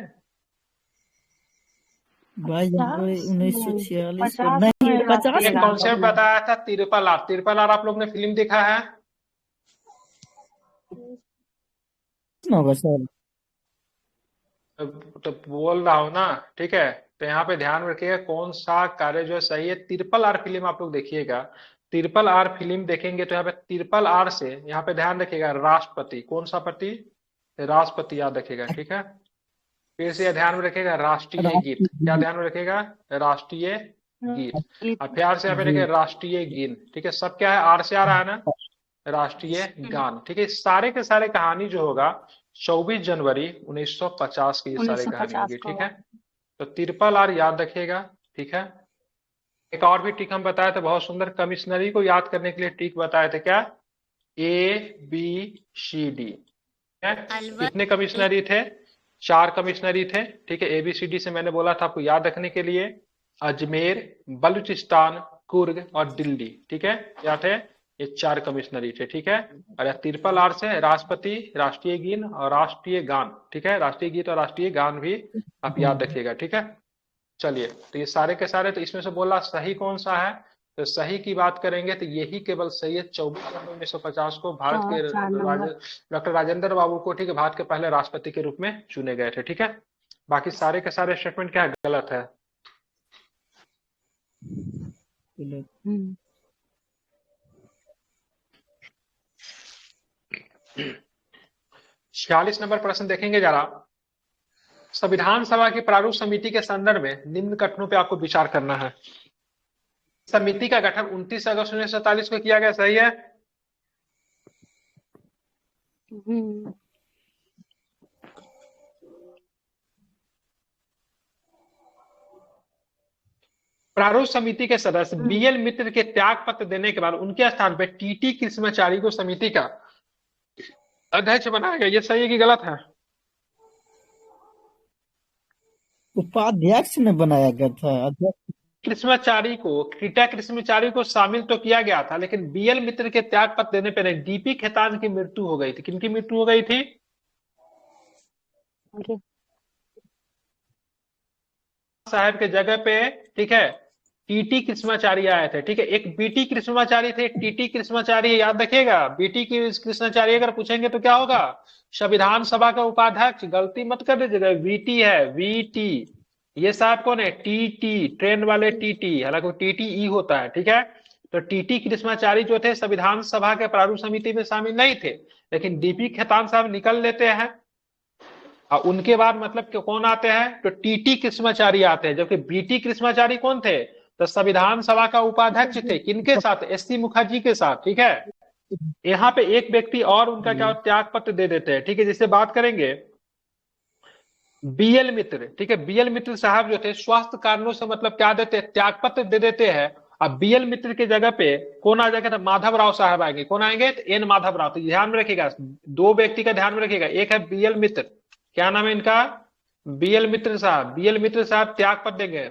22 जनवरी 1946 को नहीं, 50 एक कॉन्सेप्ट बताया था, तिरपल आर। तिरपल आर आप लोग ने फिल्म देखा है? होगा सर। तो बोल रहा हूँ ना, ठीक है, तो यहाँ पे ध्यान रखिएगा कौन सा कार्य जो है सही है। ट्रिपल आर फिल्म आप लोग देखिएगा, ट्रिपल आर फिल्म देखेंगे तो यहाँ पे ट्रिपल आर से यहाँ पे ध्यान रखिएगा राष्ट्रपति, कौन सा पति, राष्ट्रपति याद रखिएगा, ठीक है। फिर से ध्यान में रखिएगा राष्ट्रीय गीत, क्या ध्यान में रखिएगा, राष्ट्रीय गीत। और फिर से यहाँ पे देखिए राष्ट्रीय गीत, ठीक है। सब क्या है, आर से आ रहा है ना, राष्ट्रीय गान, ठीक है। सारे के सारे कहानी जो होगा 24 जनवरी 1950 की ये सारी कहानी होगी, ठीक है। तो ट्रिपल आर याद रखिएगा, ठीक है। एक और भी ट्रिक हम बताए थे बहुत सुंदर, कमिश्नरी को याद करने के लिए ट्रिक बताए थे, क्या, ABCD, कितने कमिश्नरी थे, 4 कमिश्नरी थे, ठीक है। ABCD से मैंने बोला था आपको याद रखने के लिए, अजमेर, बलूचिस्तान, कुर्ग और दिल्ली, ठीक है। क्या थे, ये 4 कमिश्नरी थे, ठीक है। और ट्रिपल आर से राष्ट्रपति, राष्ट्रीय गीत और राष्ट्रीय गान, ठीक है। राष्ट्रीय गीत और राष्ट्रीय गान भी आप याद रखिएगा, ठीक है। चलिए, तो ये सारे के सारे, तो इसमें से बोला सही कौन सा है, तो सही की बात करेंगे तो यही केवल सही है। 24 जनवरी 1950 को भारत के डॉक्टर राजेंद्र बाबू को, ठीक है, भारत के पहले राष्ट्रपति के रूप में चुने गए थे, ठीक है। बाकी सारे के सारे स्टेटमेंट क्या है, गलत है। 46 नंबर प्रश्न देखेंगे जरा। संविधान सभा की प्रारूप समिति के संदर्भ में निम्न कथनों पे आपको विचार करना है। समिति का गठन 29 अगस्त 1947 को किया गया, सही है। प्रारूप समिति के सदस्य BL मित्र के त्याग पत्र देने के बाद उनके स्थान पर TT कृष्णाचारी को समिति का अध्यक्ष बनाया गया, ये सही है कि गलत है। उपाध्यक्ष ने बनाया गया था, अध्यक्ष कृष्णाचारी को, टीटा कृष्णाचारी को शामिल तो किया गया था, लेकिन BL मित्र के त्याग पत्र देने पर नहीं, DP खेतान की मृत्यु हो गई थी। किनकी मृत्यु हो गई थी, साहब के जगह पे, ठीक है, TT कृष्णाचारी आए थे, ठीक है। एक BT कृष्णाचारी थे, TT कृष्णाचारी, याद रखिएगा। BT कृष्णाचारी अगर पूछेंगे तो क्या होगा, संविधान सभा का उपाध्यक्ष, गलती मत कर दीजिएगा, VT है, VT। ये साहब कौन है, TT, ट्रेन वाले TT, हालांकि TTE होता है, ठीक है। तो TT कृष्णाचारी जो थे संविधान सभा के प्रारूप समिति में शामिल नहीं थे, लेकिन DP खेतान साहब निकल लेते हैं और उनके बाद मतलब कि कौन आते हैं, तो TT कृष्णाचारी आते हैं। जबकि BT कृष्णाचारी कौन थे, तो संविधान सभा का उपाध्यक्ष थे, किनके साथ, SC मुखर्जी के साथ, ठीक है। यहाँ पे एक व्यक्ति और उनका क्या त्याग पत्र दे देते हैं, ठीक है। जिससे बात करेंगे BL मित्र, ठीक है। BL मित्र साहब जो थे स्वास्थ्य कारणों से मतलब क्या देते हैं, त्याग पत्र दे देते हैं। अब BL मित्र की जगह पे कौन आ जाएगा, तो माधव राव साहब आएंगे। कौन आएंगे, तो N माधव राव। तो ध्यान में रखिएगा, 2 व्यक्ति का ध्यान में रखिएगा। एक है BL मित्र, क्या नाम है इनका, BL मित्र साहब। BL मित्र साहब त्याग पत्र देंगे,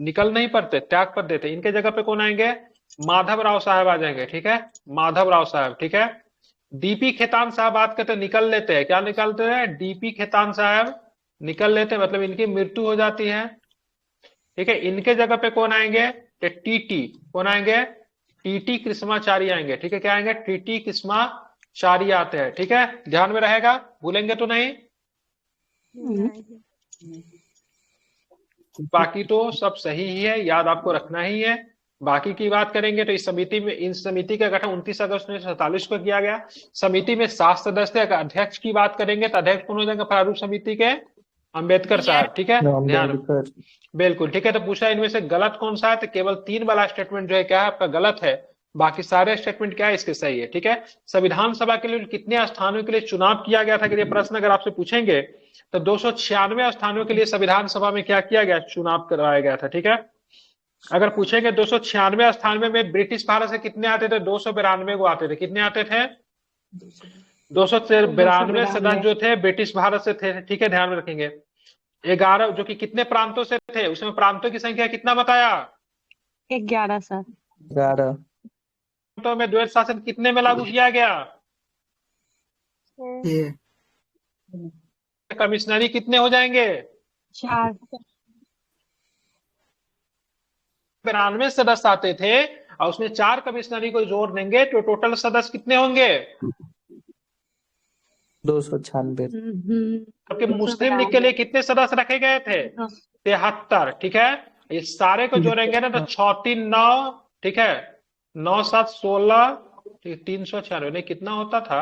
निकल नहीं पड़ते, त्याग पत्र देते। इनके जगह पे कौन आएंगे, माधव राव साहब आ जाएंगे, ठीक है, माधव राव साहब, ठीक है। DP खेतान साहब बात करते निकल लेते हैं, क्या निकलते हैं, DP खेतान साहब निकल लेते हैं, मतलब इनकी मृत्यु हो जाती है, ठीक है। इनके जगह पे कौन आएंगे, TT, कौन आएंगे, TT कृष्णाचारी आएंगे, ठीक है। क्या आएंगे, TT कृष्णाचारी आते हैं, ठीक है। ध्यान में रहेगा, भूलेंगे तो नहीं। बाकी तो सब सही ही है, याद आपको रखना ही है। बाकी की बात करेंगे तो इस समिति में, इन समिति का गठन 29 अगस्त 1947 को किया गया। समिति में 7 सदस्य। अध्यक्ष की बात करेंगे तो अध्यक्ष कौन हो जाएगा, प्रारूप समिति के अंबेडकर साहब, ठीक है, ध्यान, बिल्कुल, ठीक है। तो पूछा इनमें से गलत कौन सा है, तो केवल 3 वाला स्टेटमेंट जो है क्या है आपका गलत है, बाकी सारे स्टेटमेंट क्या है इसके सही है, ठीक है। संविधान सभा के लिए कितने स्थानों के लिए चुनाव किया गया था, कि ये प्रश्न अगर आपसे पूछेंगे तो 296 स्थानों के लिए संविधान सभा में क्या किया गया, चुनाव कराया गया था, ठीक है। अगर पूछेंगे 296 स्थान में ब्रिटिश भारत से कितने आते थे, 292 को आते थे। कितने आते थे, 292 सदस्य जो थे ब्रिटिश भारत से थे, ठीक है, ध्यान में रखेंगे। 11 जो कि कितने प्रांतों से थे, उसमें प्रांतों की संख्या कितना बताया, 11 सर। 11 प्रांतों में द्वैत शासन कितने में लागू किया गया, कमिश्नरी कितने हो जाएंगे, 4। 92 सदस्य आते थे और उसमें 4 कमिश्नरी को जोड़ देंगे तो टोटल सदस्य कितने होंगे, 296। क्योंकि मुस्लिम लीग के लिए कितने सदस्य रखे गए थे, 73, ठीक है। ये सारे को जोड़ेंगे ना तो 6 3 9, ठीक है, 9 7 16, 396 नहीं कितना होता था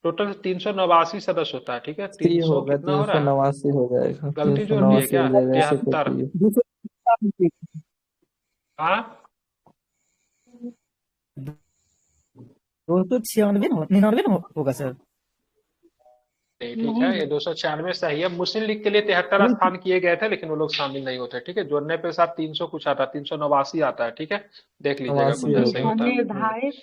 टोटल, 389 सदस्य होता है, ठीक है। 300 होगा, कितना हो रहा है, 389 हो जाएगा, गलती जोड़ लिए 389 क्या, हो जाएगा, ऐसे 73। करिए। हाँ 296 होगा सर। नहीं, ठीक है, ये 296 सही है। मुस्लिम लीग के लिए 73 स्थान किए गए थे, लेकिन वो लोग शामिल नहीं होते, ठीक है। जोड़ने पे साथ 300 कुछ आता है, 389 आता है, ठीक है। देख लीजिएगा कुछ 89 ऐसा ही होता है। निर्धारित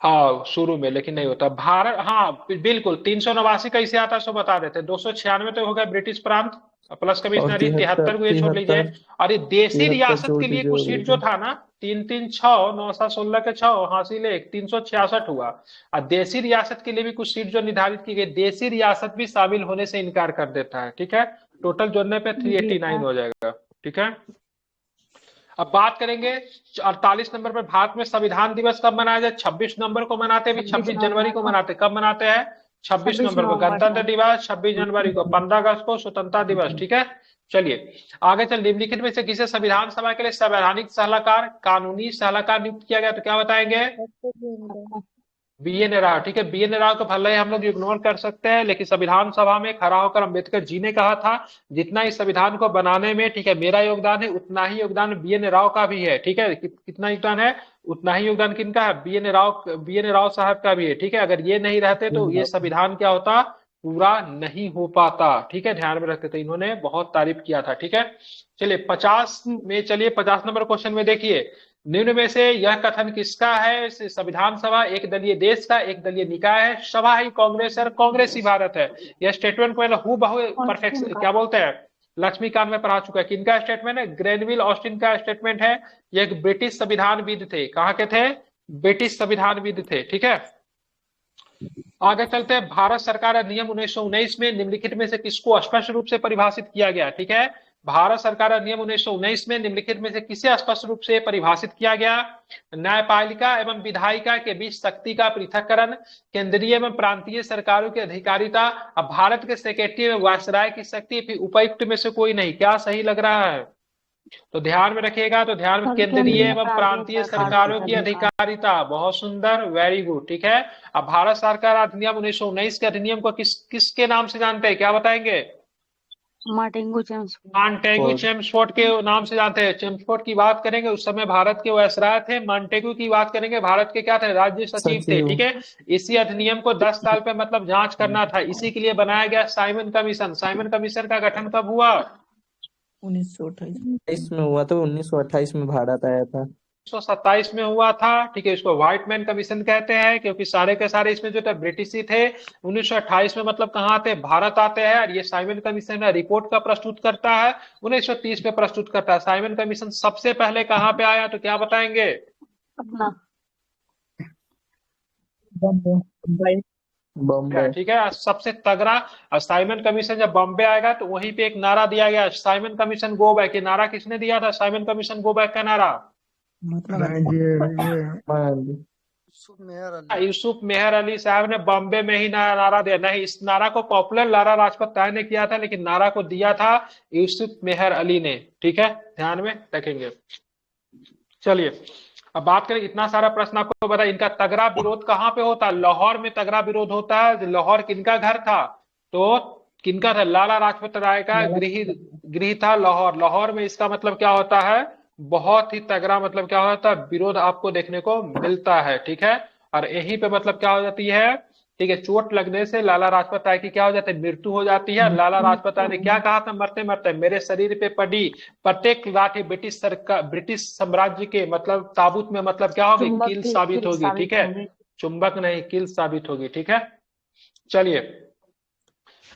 हाँ शुरू में, लेकिन नहीं होता भारत। हाँ बिल्कुल, 389 कैसे आता है सो बता देते। 296 तो हो गया ब्रिटिश प्रांत प्लस और कमिश्नरी, 73 को ये छोड़ लीजिए। और ये देसी 73 रियासत जोड़ के लिए दीजिए कुछ और सीट जो था ना, 3 3 6, 9 7 16 के 6 हासिल 1, 366 हुआ। और देसी रियासत के लिए भी कुछ सीट जो निर्धारित की गई, देसी रियासत भी शामिल होने से इनकार कर देता है, ठीक है। टोटल जोड़ने पे 389 हो जाएगा, ठीक है। अब बात करेंगे 48 नंबर पर, भारत में संविधान दिवस कब मनाया जाए। 26 नंबर को मनाते हैं, 26 जनवरी को मनाते, कब मनाते हैं 26 नंबर को। गणतंत्र दिवस 26 जनवरी को, 15 अगस्त को स्वतंत्रता दिवस, ठीक है। चलिए आगे चल, निम्नलिखित में से किसे संविधान सभा के लिए संवैधानिक सलाहकार, कानूनी सलाहकार नियुक्त किया गया, तो क्या बताएंगे, बी.एन. राव, ठीक है। बी.एन. राव को भले ही हम लोग इग्नोर कर सकते हैं, लेकिन संविधान सभा में खड़ा होकर अम्बेडकर जी ने कहा था जितना इस संविधान को बनाने में, ठीक है, मेरा योगदान है उतना ही योगदान बी.एन. राव का भी है, ठीक है। कितना योगदान है, उतना ही योगदान किनका है, बी.एन. राव साहब का भी है, ठीक है। अगर ये नहीं रहते तो ये संविधान क्या होता, पूरा नहीं हो पाता, ठीक है, ध्यान में रखते थे। इन्होंने बहुत तारीफ किया था, ठीक है। चलिए 50 में, चलिए 50 नंबर क्वेश्चन में देखिए, निम्न में से यह कथन किसका है। संविधान सभा एक दलीय देश का एक दलीय निकाय है, सभा ही कांग्रेस और कांग्रेस ही भारत है। यह स्टेटमेंट को हु बहु परफेक्ट क्या बोलते हैं, लक्ष्मीकांत में पढ़ा चुका है। किनका स्टेटमेंट है, ग्रेनविल ऑस्टिन का स्टेटमेंट है। ये एक ब्रिटिश संविधानविद थे, कहाँ के थे, ब्रिटिश संविधानविद थे, ठीक है। आगे चलते हैं, भारत सरकार अधिनियम 1919 में निम्नलिखित में से किसको स्पष्ट रूप से परिभाषित किया गया, ठीक है। भारत सरकार अधिनियम 1919 में निम्नलिखित में से किसे स्पष्ट रूप से परिभाषित किया गया, न्यायपालिका एवं विधायिका के बीच शक्ति का पृथक्करण, केंद्रीय एवं प्रांतीय सरकारों की अधिकारिता, अब भारत के सेक्रेटरी में वायसराय की शक्ति, फिर उपायुक्त में से कोई नहीं। क्या सही लग रहा है, तो ध्यान में रखिएगा, तो ध्यान में केंद्रीय एवं प्रांतीय सरकारों की अधिकारिता, बहुत सुंदर, वेरी गुड, ठीक है। अब भारत सरकार अधिनियम 1919 के अधिनियम को किसके नाम से जानते हैं, क्या बताएंगे, मार्टेंगो चेम्सफोर्ड के नाम से जानते हैं। चेम्सफोर्ड की बात करेंगे उस समय भारत के वायसराय थे, मांटेगू की बात करेंगे भारत के क्या थे, राज्य सचिव थे, ठीक है। इसी अधिनियम को 10 साल पे मतलब जांच करना था, इसी के लिए बनाया गया साइमन कमीशन। साइमन कमीशन का गठन कब हुआ, 1928 में हुआ था, 1928 में भारत आया था, 1927 में हुआ था, ठीक है। इसको व्हाइट मैन कमीशन कहते हैं, क्योंकि सारे के सारे इसमें जो थे ब्रिटिश ही थे। 1928 में मतलब कहाँ आते हैं, भारत आते हैं। और ये साइमन कमीशन है, रिपोर्ट का प्रस्तुत करता है, 1930 में प्रस्तुत करता है। साइमन कमीशन सबसे पहले कहाँ पे आया, तो क्या बताएंगे, अपना बॉम्बे, ठीक है। सबसे तगड़ा साइमन कमीशन जब बॉम्बे आएगा तो वहीं पे एक नारा दिया गया, साइमन कमीशन गो बैक। ये नारा किसने दिया था, साइमन कमीशन गो बैक का नारा, यूसुफ मेहर अली साहब ने बॉम्बे में ही नारा दिया। नहीं, इस नारा को पॉपुलर लाला लाजपत राय ने किया था, लेकिन नारा को दिया था यूसुफ मेहर अली ने, ठीक है, ध्यान में रखेंगे। चलिए अब बात करें, इतना सारा प्रश्न आपको बता, इनका तगड़ा विरोध कहाँ पे होता है, लाहौर में तगड़ा विरोध होता है। लाहौर किनका घर था, तो किनका था, लाला लाजपत राय का गृह था लाहौर। लाहौर में इसका मतलब क्या होता है, बहुत ही तगड़ा मतलब क्या होता है, विरोध आपको देखने को मिलता है, ठीक है। और यहीं पे मतलब क्या हो जाती है, ठीक है, चोट लगने से लाला लाजपत राय की क्या हो जाती है, मृत्यु हो जाती है। लाला लाजपत राय ने क्या कहा था मरते मरते, मेरे शरीर पे पड़ी प्रत्येक लाठी ब्रिटिश सरकार, ब्रिटिश साम्राज्य के मतलब ताबूत में मतलब क्या होगी, कील साबित होगी, ठीक है, चुंबक नहीं कील साबित होगी, ठीक है। चलिए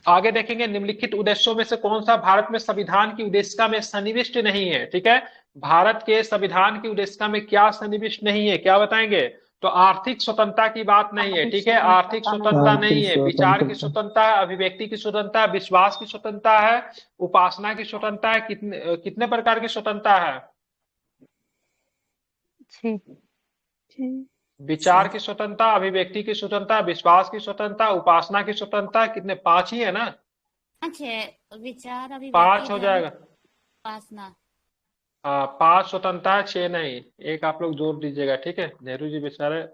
आगे देखेंगे, निम्नलिखित उद्देश्यों में से कौन सा भारत में संविधान की उद्देशिका में सन्निविष्ट नहीं है, ठीक है। भारत के संविधान की उद्देशिका में क्या सन्निविष्ट नहीं है, क्या बताएंगे, तो आर्थिक स्वतंत्रता की बात नहीं है, ठीक है, आर्थिक स्वतंत्रता नहीं है, विचार की स्वतंत्रता है, अभिव्यक्ति की स्वतंत्रता, विश्वास की स्वतंत्रता है, उपासना की स्वतंत्रता है। कितने प्रकार की स्वतंत्रता है, विचार की स्वतंत्रता, अभिव्यक्ति की स्वतंत्रता, विश्वास की स्वतंत्रता, उपासना की स्वतंत्रता, कितने, 5 ही है ना, विचार 5 हो जाएगा, उपासना। 5 स्वतंत्रता है, 6 नहीं। एक आप लोग जोड़ दीजिएगा, ठीक है। नेहरू जी बेचारे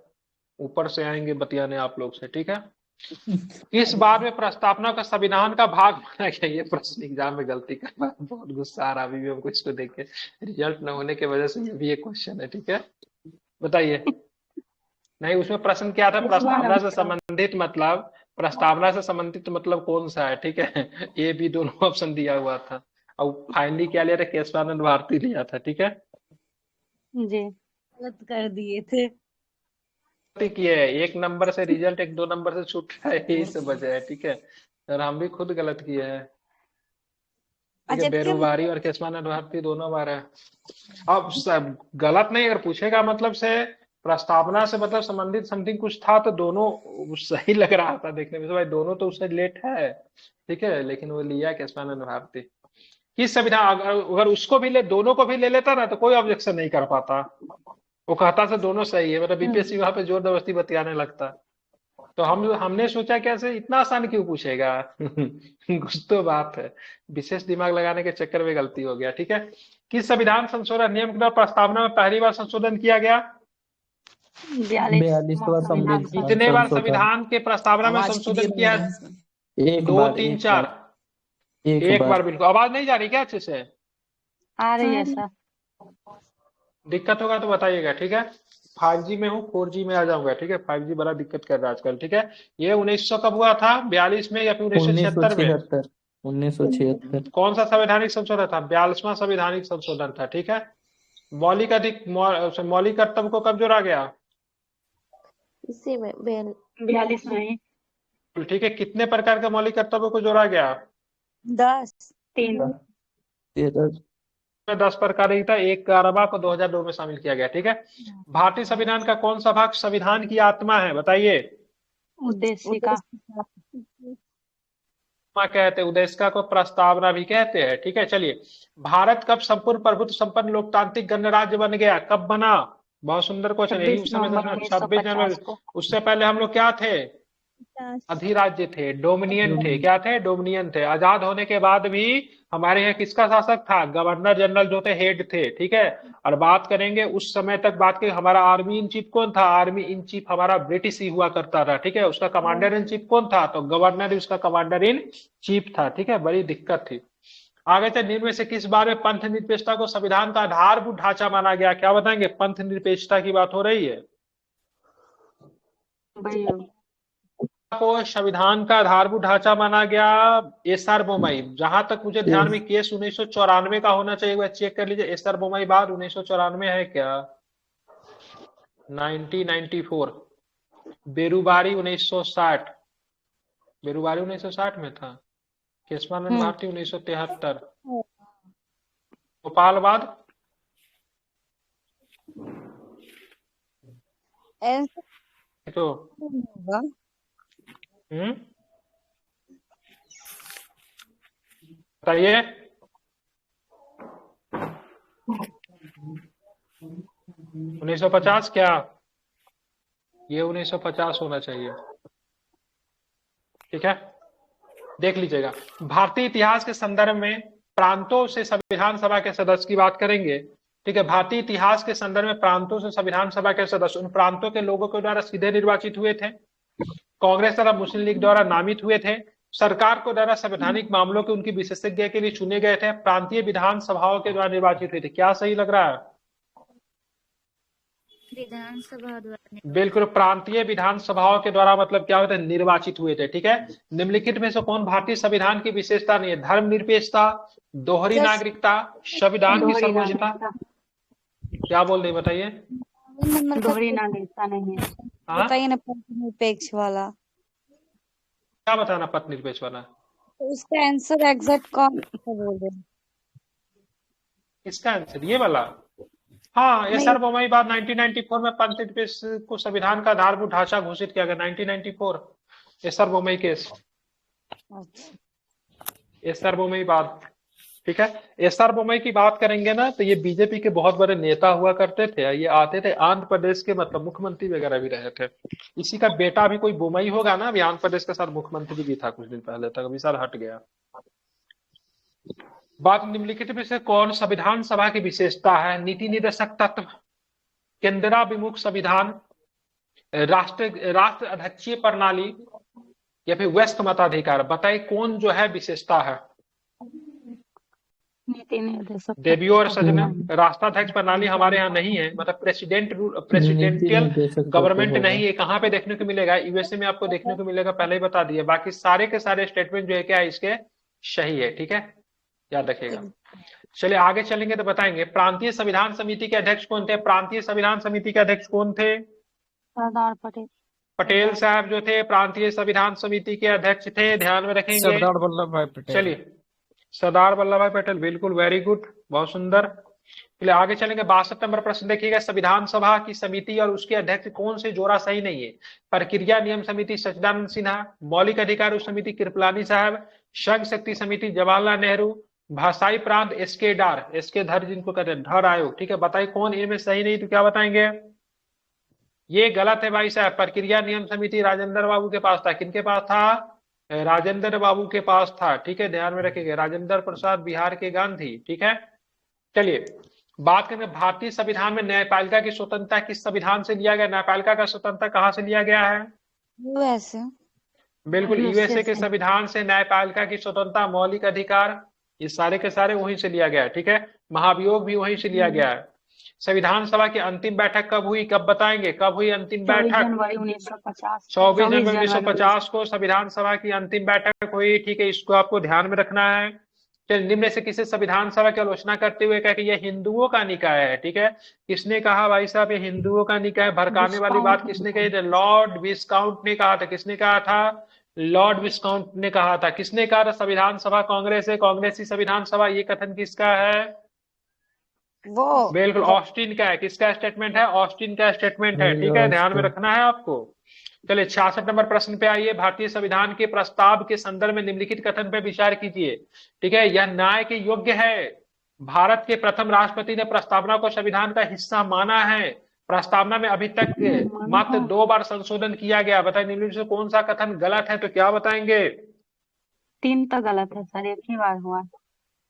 ऊपर से आएंगे बतियाने आप लोग से, ठीक है। इस बार में प्रस्तावना का संविधान का भाग माना गया। ये प्रश्न एग्जाम में गलती कर रहा है, बहुत गुस्सा आ रहा अभी भी हमको इसको देख के। रिजल्ट न होने की वजह से ये भी एक क्वेश्चन है, ठीक है। बताइए। नहीं, उसमें प्रश्न क्या था? प्रस्तावना से संबंधित मतलब, प्रस्तावना से संबंधित मतलब कौन सा है, ठीक है। ये भी दोनों ऑप्शन दिया हुआ था। और फाइनली क्या लिया था? केशवानंद भारती लिया था, ठीक है। जी। गलत कर दिए थे। गलती की है, 1 नंबर से रिजल्ट 1-2 नंबर से छूट रहा है, यही सब वजह है, ठीक है। और हम भी खुद गलत किए हैं, ठीक है। जबकि हम बेरुबारी और केशवानंद भारती दोनों बार है। अब सब गलत नहीं, अगर पूछेगा मतलब से प्रस्तावना से मतलब संबंधित समथिंग कुछ था तो दोनों सही लग रहा था देखने में, तो भाई दोनों तो उससे लेट है, ठीक है। लेकिन वो लिया केशवानंद भारती। किस संविधान, अगर उसको भी ले, दोनों को भी ले लेता ना तो कोई ऑब्जेक्शन नहीं कर पाता। वो कहता से दोनों सही है, मतलब बीपीएससी वहां पे जोर जबरदस्ती बतियाने लगता। तो हमने सोचा कैसे इतना आसान क्यों पूछेगा। कुछ तो बात है, विशेष दिमाग लगाने के चक्कर में गलती हो गया, ठीक है। किस संविधान संशोधन नियम के द्वारा प्रस्तावना में पहली बार संशोधन किया गया? 42वां संविधान संविधान कितने बार संशोधन। संविधान के प्रस्तावना में आवाज संशोधन क्लियर किया नहीं है? आ रहा है सर। एक 2, बार 3, एक 4। बार एक एक बार बार बिल्कुल। आवाज नहीं जा रही क्या अच्छे से? आ रही है सर। दिक्कत होगा तो बताइएगा, ठीक है। 5G में हूँ, 4G में आ जाऊंगा, ठीक है। 5G बड़ा दिक्कत कर रहा है आजकल, ठीक है। ये 1900 कब हुआ था? 42 में या फिर 1976 में? 1976 1976 कौन सा संवैधानिक संशोधन था? 42वां संवैधानिक संशोधन था, ठीक है। मौलिक कर्तव्य को कब जोड़ा गया? इसी में 42 में ही। ठीक है। कितने प्रकार के मौलिक कर्तव्यों को जोड़ा गया? 10 3। 13 में 10 प्रकार ही था। 11वां को 2002 में शामिल किया गया, ठीक है। भारतीय संविधान का कौन सा भाग संविधान की आत्मा है? बताइए। उद्देशिका। कहते हैं उद्देशिका को, प्रस्तावना भी कहते हैं, ठीक है। चलिए, भारत कब संपूर्ण प्रभुत्व संपन्न लोकतांत्रिक गणराज्य बन गया? कब बना? बहुत सुंदर क्वेश्चन है। 26 उस समय नवंबर 26 जनवरी। 1950 को। उससे पहले हम लोग क्या थे? अधिराज्य थे, डोमिनियन थे। क्या थे? डोमिनियन थे। आजाद होने के बाद भी हमारे यहाँ किसका शासक था? गवर्नर जनरल जो थे, हेड थे, ठीक है। और बात करेंगे उस समय तक, बात करें हमारा आर्मी इन चीफ कौन था? आर्मी इन चीफ हमारा ब्रिटिश ही हुआ करता था, ठीक है। उसका कमांडर इन चीफ कौन था? तो गवर्नर ही उसका कमांडर इन चीफ था, ठीक है। बड़ी दिक्कत थी। आगे चल, निम्न में से किस बार में पंथ निरपेक्षता को संविधान का आधारभूत ढांचा माना गया? क्या बताएंगे? पंथ निरपेक्षता की बात हो रही है। को संविधान का आधारभूत ढांचा माना गया। एसआर बोमई, जहां तक मुझे ध्यान में केस 1994 का होना चाहिए, वह चेक कर लीजिए। एसआर बोमई बाद 1994 है क्या? 1994। बेरुबारी 1960। बेरुबारी 1960 में था। केशवानंद भारती 1973। गोपाल बाद तो बताइए। 1950 क्या? ये 1950 होना चाहिए, ठीक है। देख लीजिएगा। भारतीय इतिहास के संदर्भ में प्रांतों से संविधान सभा के सदस्य की बात करेंगे, ठीक है। भारतीय इतिहास के संदर्भ में प्रांतों से संविधान सभा के सदस्य उन प्रांतों के लोगों के द्वारा सीधे निर्वाचित हुए थे, कांग्रेस तथा मुस्लिम लीग द्वारा नामित हुए थे, सरकार को द्वारा संवैधानिक मामलों के उनकी विशेषज्ञ के लिए चुने गए थे, प्रांतीय विधानसभाओं के द्वारा निर्वाचित हुए थे। क्या सही लग रहा है? विधानसभा द्वारा। बिल्कुल, प्रांतीय विधानसभाओं के द्वारा मतलब क्या होता है? निर्वाचित हुए थे, ठीक है। निम्नलिखित में से कौन भारतीय संविधान की विशेषता नहीं है? धर्मनिरपेक्षता, दोहरी नागरिकता, संविधान की सर्वोच्चता। क्या बोल रही बताइए? दोहरी नागरिकता नहीं है। बताइए ना, निरपेक्ष वाला क्या बताना? पथ निरपेक्ष वाला तो उसका आंसर एग्जैक्ट कौन सा बोल रहे हैं? इसका आंसर ये वाला। हाँ, एसआर बोमई बाद 1994 में पंथ निरपेक्ष को संविधान का आधारभूत ढांचा घोषित किया गया। 1994 SR Bommai case. SR Bommai बाद, ठीक है। एसआर बोमई की बात करेंगे ना तो ये बीजेपी के बहुत बड़े नेता हुआ करते थे। ये आते थे आंध्र प्रदेश के, मतलब मुख्यमंत्री वगैरह भी रहे थे। इसी का बेटा भी कोई बोमई होगा ना, अभी आंध्र प्रदेश के साथ मुख्यमंत्री भी था कुछ दिन पहले तक, अभी साल हट गया। बात निम्नलिखित में से कौन संविधान सभा की विशेषता है? नीति निर्देशक तत्व, केंद्राभिमुख संविधान, राष्ट्र अध्यक्षीय प्रणाली, या फिर वयस्क मताधिकार? बताइए कौन जो है विशेषता है? नीति निर्देशक देवियों और सजना, राष्ट्राध्यक्ष प्रणाली हमारे यहाँ नहीं है, मतलब प्रेसिडेंटियल निर्देशक गवर्नमेंट होगा। नहीं है। कहाँ पे देखने को मिलेगा? यूएसए में आपको देखने को मिलेगा, पहले ही बता दिए। बाकी सारे के सारे स्टेटमेंट जो है क्या है इसके सही है, ठीक है, याद रखिएगा। चलिए आगे चलेंगे तो बताएंगे। प्रांतीय संविधान समिति के अध्यक्ष कौन थे? प्रांतीय संविधान समिति के अध्यक्ष कौन थे? सरदार पटेल। पटेल साहब जो थे प्रांतीय संविधान समिति के अध्यक्ष थे, ध्यान में रखेंगे। सरदार वल्लभ भाई पटेल। चलिए सरदार वल्लभ भाई पटेल, बिल्कुल, वेरी गुड, बहुत सुंदर। चलिए आगे चलेंगे। 62 नंबर प्रश्न देखिएगा। संविधान सभा की समिति और उसके अध्यक्ष कौन से जोड़ा सही नहीं है? प्रक्रिया नियम समिति सच्चिदानंद सिन्हा, मौलिक अधिकार समिति कृपलानी साहब, संघ शक्ति समिति जवाहरलाल नेहरू, भाषाई प्रांत एसके डार, एसके धर जिनको कहते हैं, धर आयोग, ठीक है। बताइए कौन इनमें सही नहीं, तो क्या बताएंगे? ये गलत है भाई साहब। प्रक्रिया नियम समिति राजेंद्र बाबू के पास था। किनके पास था? राजेंद्र बाबू के पास था, ठीक है, ध्यान में रखिएगा। राजेंद्र प्रसाद बिहार के गांधी, ठीक है। चलिए बात करेंगे भारतीय संविधान में न्यायपालिका की स्वतंत्रता किस संविधान से लिया गया? न्यायपालिका का स्वतंत्रता कहाँ से लिया गया है? वैसे बिल्कुल, यूएसए के संविधान से न्यायपालिका की स्वतंत्रता, मौलिक अधिकार, ये सारे के सारे वहीं से लिया गया है, ठीक है। महाभियोग भी वहीं से लिया गया है। संविधान सभा की अंतिम बैठक कब हुई, कब बताएंगे? कब हुई अंतिम बैठक? 24 जनवरी 1950। 24 जनवरी 1950 को संविधान सभा की अंतिम बैठक हुई, ठीक है, इसको आपको ध्यान में रखना है। चलिए निम्न से किसे संविधान सभा की आलोचना करते हुए कहा कि यह हिंदुओं का निकाय है, ठीक है। किसने कहा भाई साहब ये हिंदुओं का निकाय? भड़काने वाली बात किसने कही थी? लॉर्ड विस्काउंट ने कहा था। किसने कहा था? लॉर्ड विस्काउंट ने कहा था। किसने कहा था? संविधान सभा कांग्रेस है, कांग्रेसी संविधान सभा, ये कथन किसका है? वो बिल्कुल ऑस्टिन का है। किसका स्टेटमेंट है? ऑस्टिन का स्टेटमेंट है, ठीक है, ध्यान में रखना है आपको। चलिए 66 नंबर प्रश्न पे आइए। भारतीय संविधान के प्रस्ताव के संदर्भ में निम्नलिखित कथन पे विचार कीजिए, ठीक है। यह न्याय के योग्य है। भारत के प्रथम राष्ट्रपति ने प्रस्तावना को संविधान का हिस्सा माना है। प्रस्तावना में अभी तक मात्र 2 बार संशोधन किया गया। बताइए निम्नलिखित से कौन सा कथन गलत है, तो क्या बताएंगे? 3 तो गलत है सर, एक ही बार हुआ।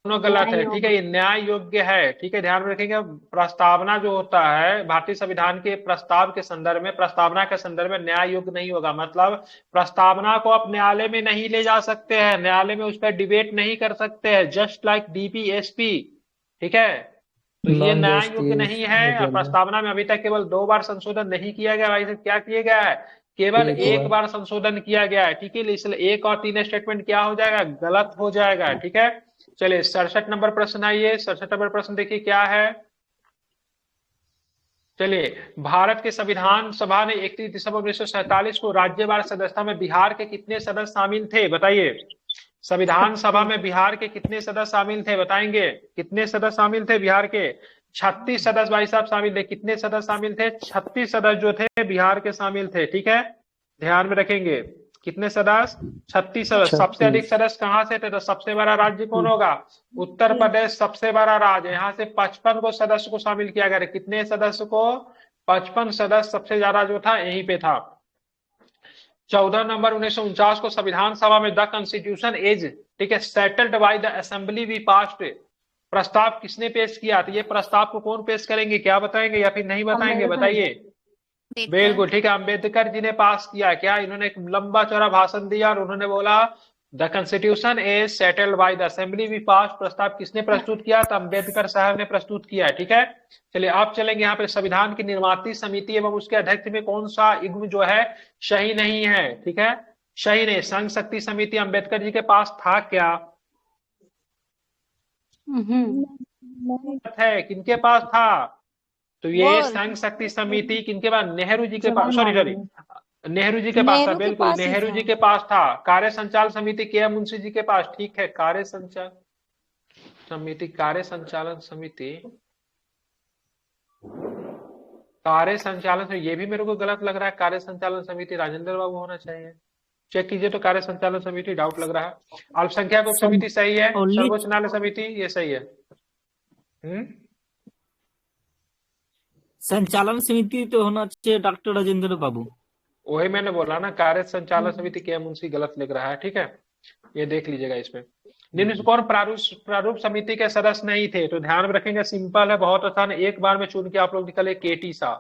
दोनों गलत है, ठीक है, ये न्याय योग्य है, ठीक है, ध्यान में रखेंगे। प्रस्तावना जो होता है भारतीय संविधान के प्रस्ताव के संदर्भ में, प्रस्तावना के संदर्भ में न्याय योग्य नहीं होगा। मतलब प्रस्तावना को आप न्यायालय में नहीं ले जा सकते हैं, न्यायालय में उस पर डिबेट नहीं कर सकते हैं, जस्ट लाइक डीपीएसपी, ठीक है। तो ये न्याय योग्य नहीं है। प्रस्तावना में अभी तक केवल 2 बार संशोधन नहीं किया गया भाई, क्या किया गया है? केवल एक बार संशोधन किया गया है, ठीक है। इसलिए 1 और 3 स्टेटमेंट क्या हो जाएगा? गलत हो जाएगा, ठीक है। चलिए 67 नंबर प्रश्न आइए। 67 नंबर प्रश्न देखिए क्या है। चलिए भारत के संविधान सभा ने 31 दिसंबर 1947 को राज्यवार सदस्यता में बिहार के कितने सदस्य शामिल थे? बताइए संविधान सभा में बिहार के कितने सदस्य शामिल थे? बताएंगे कितने सदस्य शामिल थे बिहार के? 36 सदस्य भाई साहब शामिल थे। कितने सदस्य शामिल थे? 36 सदस्य जो थे बिहार के शामिल थे, ठीक है, ध्यान में रखेंगे। कितने सदस्य? 36 सदस्य। सबसे अधिक सदस्य कहाँ से थे? तो सबसे बड़ा राज्य कौन होगा? उत्तर प्रदेश सबसे बड़ा राज्य, यहाँ से 55 को सदस्य को शामिल किया गया। कितने सदस्य को? 55 सदस्य, सबसे ज्यादा जो था यहीं पे था। 14 नंबर 1949 को संविधान सभा में द कॉन्स्टिट्यूशन इज, ठीक है, settled by the assembly we passed प्रस्ताव किसने पेश किया? तो ये प्रस्ताव को कौन पेश करेंगे? क्या बताएंगे या फिर नहीं बताएंगे? बताइए। बिल्कुल ठीक है, अम्बेडकर जी ने पास किया। क्या? इन्होंने एक लंबा चौड़ा भाषण दिया और उन्होंने बोला the constitution is settled by the assembly we pass. प्रस्ताव किसने प्रस्तुत किया? तो अम्बेडकर साहब ने प्रस्तुत किया, ठीक है। चलिए आप चलेंगे यहाँ पे संविधान की निर्माती समिति एवं उसके अध्यक्ष में कौन सा युग्म जो है सही नहीं है, ठीक है, सही नहीं। संघ शक्ति समिति अम्बेडकर जी के पास था क्या? है, किनके पास था? तो ये संघ शक्ति समिति किनके पास? नेहरू जी के पास, सॉरी नेहरू जी के पास था, बिल्कुल नेहरू जी के पास था। कार्य संचालन समिति के एम मुंशी जी के पास, ठीक है। कार्य संचालन समिति, कार्य संचालन समिति, कार्य संचालन, ये भी मेरे को गलत लग रहा है। कार्य संचालन समिति राजेंद्र बाबू होना चाहिए, चेक कीजिए। तो कार्य संचालन समिति डाउट लग रहा है। अल्पसंख्यक उप समिति सही है। सर्वोच्च न्यायालय समिति ये सही है। संचालन समिति तो होना चाहिए डॉक्टर राजेंद्र बाबू। वही मैंने बोला ना, कार्य संचालन समिति के मुंशी गलत लिख रहा है, ठीक है। ये देख लीजिएगा इसमें। निम्न से कौन प्रारूप समिति के सदस्य नहीं थे? तो ध्यान में रखेंगे, सिंपल है, बहुत आसान है, एक बार में चुन के आप लोग निकले। केटी शाह,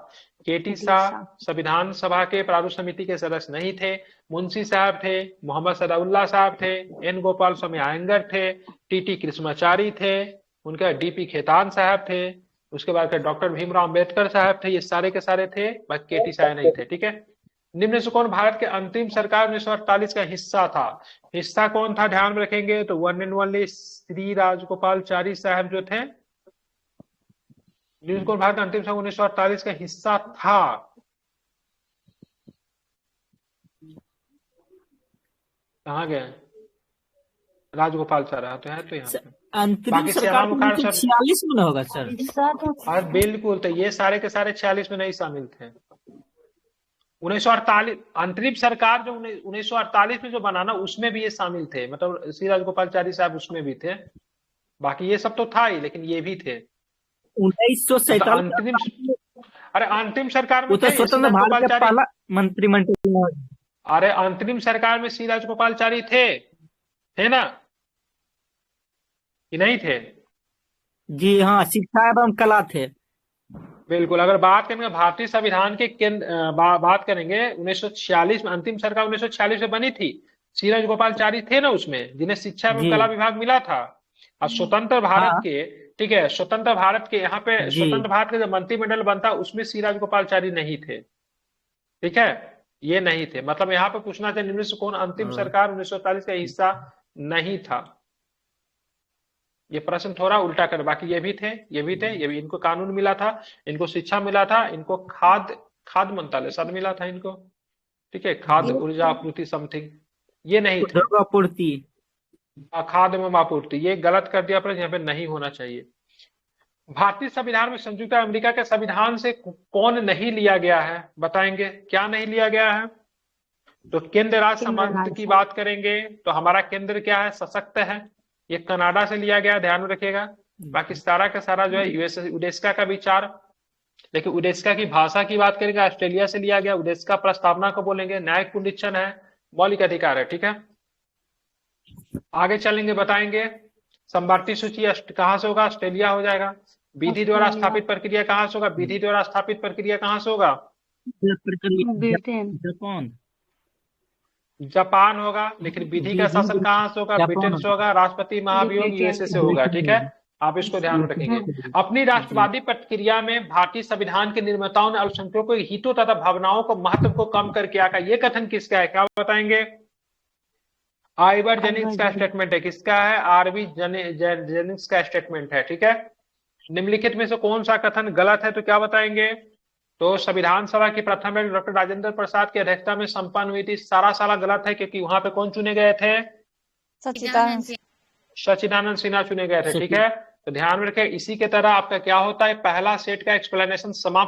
केटी शाह संविधान सभा के प्रारूप समिति के सदस्य नहीं थे। मुंशी साहब थे, मोहम्मद सदाउल्लाह साहब थे, एन गोपाल स्वामी आयंगर थे, टीटी कृष्णाचारी थे, उनका डीपी खेतान साहब थे, उसके बाद डॉक्टर भीमराव अम्बेडकर साहब थे, ये सारे के सारे थे, बस केटी शाह नहीं थे। ठीक है। निम्न से कौन भारत के अंतरिम सरकार 1948 का हिस्सा था? हिस्सा कौन था ध्यान में रखेंगे, तो one and only Shri Rajagopalachari साहब जो थे। निम्न से कौन भारत का अंतिम सरकार 1948 का हिस्सा था? कहाँ गए? राजगोपालचारी तो है, तो यहाँ पे अंतरिम सरकार 1946 में होगा सर। और बिल्कुल, तो ये सारे के सारे 46 में नहीं शामिल थे। 1948 अंतरिम सरकार जो 1948 में जो बनाना, उसमें भी ये शामिल थे, मतलब श्री राजगोपालचारी साहब उसमें भी थे। बाकी ये सब तो था ही, लेकिन ये भी थे 1947। अंतरिम, अरे अंतिम सरकार में तो स्वतंत्र भारत का पहला मंत्रिमंडल। अरे अंतरिम सरकार में श्री राजगोपालचारी थे ना, कि नहीं थे? जी हाँ, शिक्षा एवं कला थे। बिल्कुल। अगर बात करेंगे भारतीय संविधान के बात करेंगे 1946 में, अंतिम सरकार 1946 में बनी थी, श्री राजगोपालचारी थे ना उसमें, जिन्हें शिक्षा एवं कला विभाग मिला था। और स्वतंत्र भारत के, ठीक है, स्वतंत्र भारत के यहाँ पे स्वतंत्र भारत के जो मंत्रिमंडल बनता उसमें श्री राजगोपालचारी नहीं थे। ठीक है, ये नहीं थे। मतलब यहाँ पे पूछना चाहिए निम्न से कौन अंतिम सरकार 1948 का हिस्सा नहीं था। ये प्रश्न थोड़ा उल्टा कर, बाकी ये भी थे, ये भी थे, ये भी, इनको कानून मिला था, इनको शिक्षा मिला था, इनको खाद्य मंत्रालय सद मिला था इनको। ठीक है, खाद्य ऊर्जा आपूर्ति समथिंग, ये नहीं थे। आपूर्ति, खाद्य एवं आपूर्ति, ये गलत कर दिया, पर यहाँ पे नहीं होना चाहिए। भारतीय संविधान में संयुक्त अमेरिका के संविधान से कौन नहीं लिया गया है? बताएंगे क्या नहीं लिया गया है? तो केंद्र राज्य संबंध की बात करेंगे तो हमारा केंद्र क्या है? सशक्त है। ये कनाडा से लिया गया, ध्यान में रखिएगा। बाकी सारा का सारा जो है यूएसए उडेस्का का विचार, लेकिन उडेस्का की भाषा की बात करेंगे ऑस्ट्रेलिया से लिया गया। उडेस्का प्रस्तावना को बोलेंगे, न्यायिक पुनरीक्षण है, मौलिक अधिकार है। ठीक है, आगे चलेंगे, बताएंगे। समवर्ती सूची कहाँ से होगा? ऑस्ट्रेलिया हो जाएगा। विधि द्वारा स्थापित प्रक्रिया कहाँ से होगा? विधि द्वारा स्थापित प्रक्रिया कहाँ से होगा? जापान होगा। लेकिन विधि का शासन कहाँ से होगा? ब्रिटेन से होगा। राष्ट्रपति महाभियोग यूएसए से होगा। ठीक है, आप इसको ध्यान में रखेंगे। अपनी राष्ट्रवादी प्रक्रिया में भारतीय संविधान के निर्माताओं ने अल्पसंख्यकों के हितों तथा भावनाओं को महत्व को कम करके आका, ये कथन किसका है? क्या बताएंगे? आइवर जेनिंग्स का स्टेटमेंट है। किसका है? आरवी जेनिंग्स का स्टेटमेंट है। ठीक है, निम्नलिखित में से कौन सा कथन गलत है? तो क्या बताएंगे? तो संविधान सभा की प्रथम बैठक डॉक्टर राजेंद्र प्रसाद की अध्यक्षता में संपन्न हुई थी। सारा गलत है, क्योंकि वहां पे कौन चुने गए थे? सच्चिदानंद सिन्हा चुने गए थे। ठीक है, तो ध्यान में रखें। इसी के तरह आपका क्या होता है, पहला सेट का एक्सप्लेनेशन समाप्त